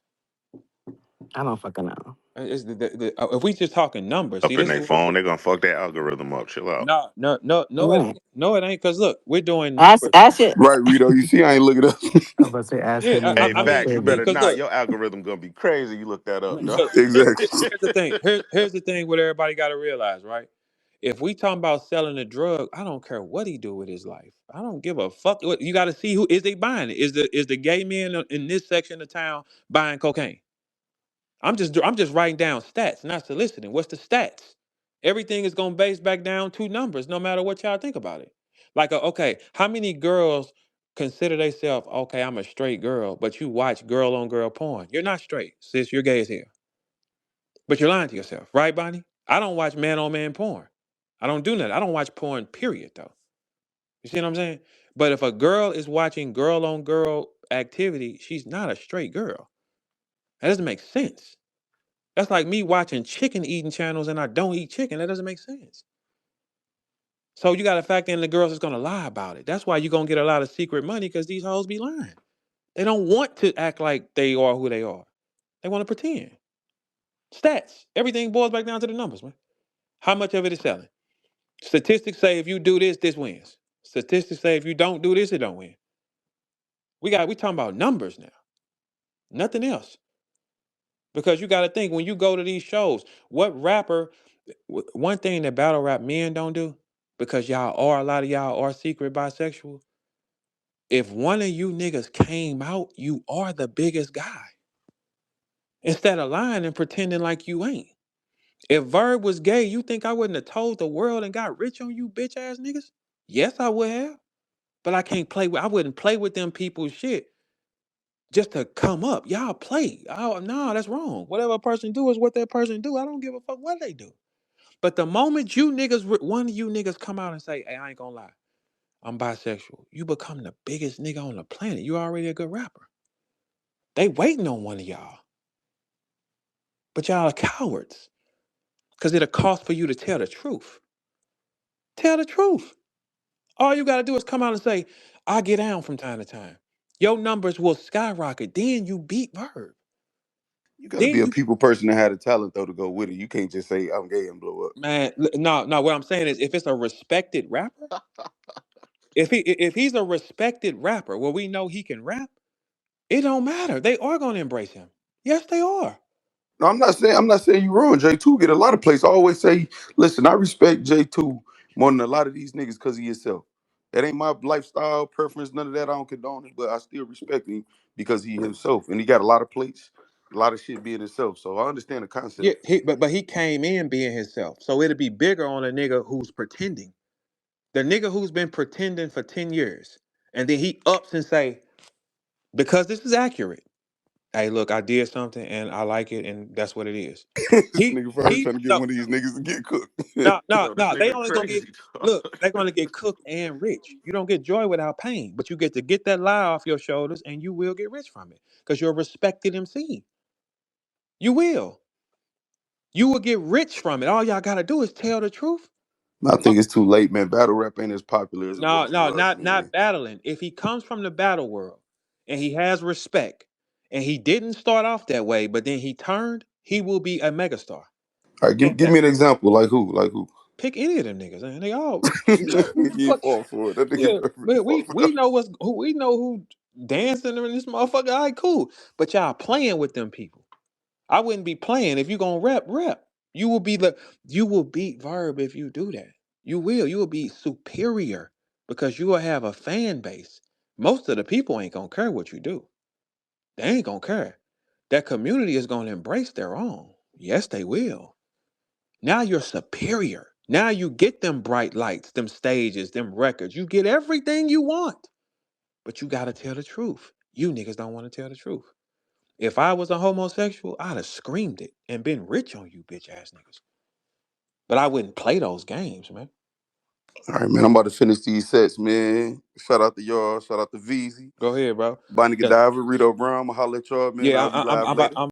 I don't fucking know. Is if we just talking numbers, see, Up in this is their what we phone, do. they're gonna fuck that algorithm up. Chill out. No, no, no, no, it Right. ain't. No, it ain't. Cause look, we're doing Ask numbers. ask it. right, Rito? You see, I ain't looking up. I was about to say ask Yeah, him and Hey, I ask mean, facts. You Sydney. better because not. look, Your algorithm gonna be crazy. You look that up, dog. so Exactly. here's the thing. Here's the thing. What everybody got to realize, right? If we talking about selling a drug, I don't care what he do with his life. I don't give a fuck. You got to see who is they buying it. Is the gay men in this section of town buying cocaine? I'm just writing down stats, not soliciting. What's the stats? Everything is gonna base back down to numbers, no matter what y'all think about it. Like, okay, how many girls consider themselves okay? I'm a straight girl, but you watch girl on girl porn. You're not straight, sis. You're gay as hell. But you're lying to yourself, right, Bonnie? I don't watch man on man porn. I don't do that. I don't watch porn. Period, though. You see what I'm saying? But if a girl is watching girl on girl activity, she's not a straight girl. That doesn't make sense. That's like me watching chicken eating channels and I don't eat chicken. That doesn't make sense. So you got to factor in the girls that's gonna lie about it. That's why you're gonna get a lot of secret money because these hoes be lying. They don't want to act like they are who they are. They want to pretend. Stats. Everything boils back down to the numbers, man. How much of it is selling? Statistics say if you do this, this wins. Statistics say if you don't do this, it don't win. We talking about numbers now, nothing else. Because you got to think when you go to these shows, what rapper? One thing that battle rap men don't do, because a lot of y'all are secret bisexual. If one of you niggas came out, you are the biggest guy. Instead of lying and pretending like you ain't. If Verb was gay, you think I wouldn't have told the world and got rich on you bitch ass niggas? Yes, I would have. But I wouldn't play with them people's shit just to come up. Y'all play. Oh, no, that's wrong. Whatever a person do is what that person do. I don't give a fuck what they do. But the moment you niggas, one of you niggas come out and say, hey, I ain't gonna lie, I'm bisexual, you become the biggest nigga on the planet. You already a good rapper. They waiting on one of y'all. But y'all are cowards. Because it'll cost for you to tell the truth. Tell the truth. All you gotta do is come out and say, I get down from time to time. Your numbers will skyrocket. Then you beat Verb. You got to be Then a you, people person that had a talent though to go with it. You can't just say I'm gay and blow up. man, no, no. What I'm saying is, if it's a respected rapper, if he's a respected rapper, where we know he can rap, it don't matter. They are gonna embrace him. Yes, they are. No, I'm not saying you wrong. J2 get a lot of plays. I always say, listen, I respect J2 more than a lot of these niggas because he himself. That ain't my lifestyle preference, none of that. I don't condone it, but I still respect him because he himself. And he got a lot of plates, a lot of shit being himself. So I understand the Yeah, concept. but he came in being himself, so it'll be bigger on a nigga who's pretending. The nigga who's been pretending for 10 years, and then he ups and say, because this is accurate. Hey, look, I did something and I like it, and that's what it is. This He nigga probably he trying to get no one of these niggas to get cooked. no no Yo, this no. They nigga only gonna get crazy. look. They're gonna get cooked and rich. You don't get joy without pain, but you get to get that lie off your shoulders, and you will get rich from it because you're a respected MC. You will. You will get rich from it. All y'all gotta do is tell the truth. I think it's too late, man. Battle rap ain't as popular as it No, once no, was, not man. battling. If he comes from the battle world and he has respect, and he didn't start off that way, but then he turned, he will be a megastar. All right, give me an example. Like who? Like who? Pick any of them niggas, man. They all He ain't fuck. fall for it. That nigga Yeah, never really man. fall We for we know we know who dancing in this motherfucker. All right, cool. But y'all playing with them people. I wouldn't be playing if you gonna rep. You will be you will beat Verb if you do that. You will. You will be superior because you will have a fan base. Most of the people ain't gonna care what you do. They ain't gonna care. That community is gonna embrace their own. Yes, they will. Now you're superior. Now you get them bright lights, them stages, them records. You get everything you want. But you gotta tell the truth. You niggas don't want to tell the truth. If I was a homosexual, I'd have screamed it and been rich on you bitch ass niggas. But I wouldn't play those games, man. All right, man. I'm about to finish these sets, man. Shout out to y'all. Shout out to VZ, Go ahead, bro. Bonnie Yes. Godiva, Rito Brown. I'ma holler at y'all, man. Yeah, I'll be live later. I'm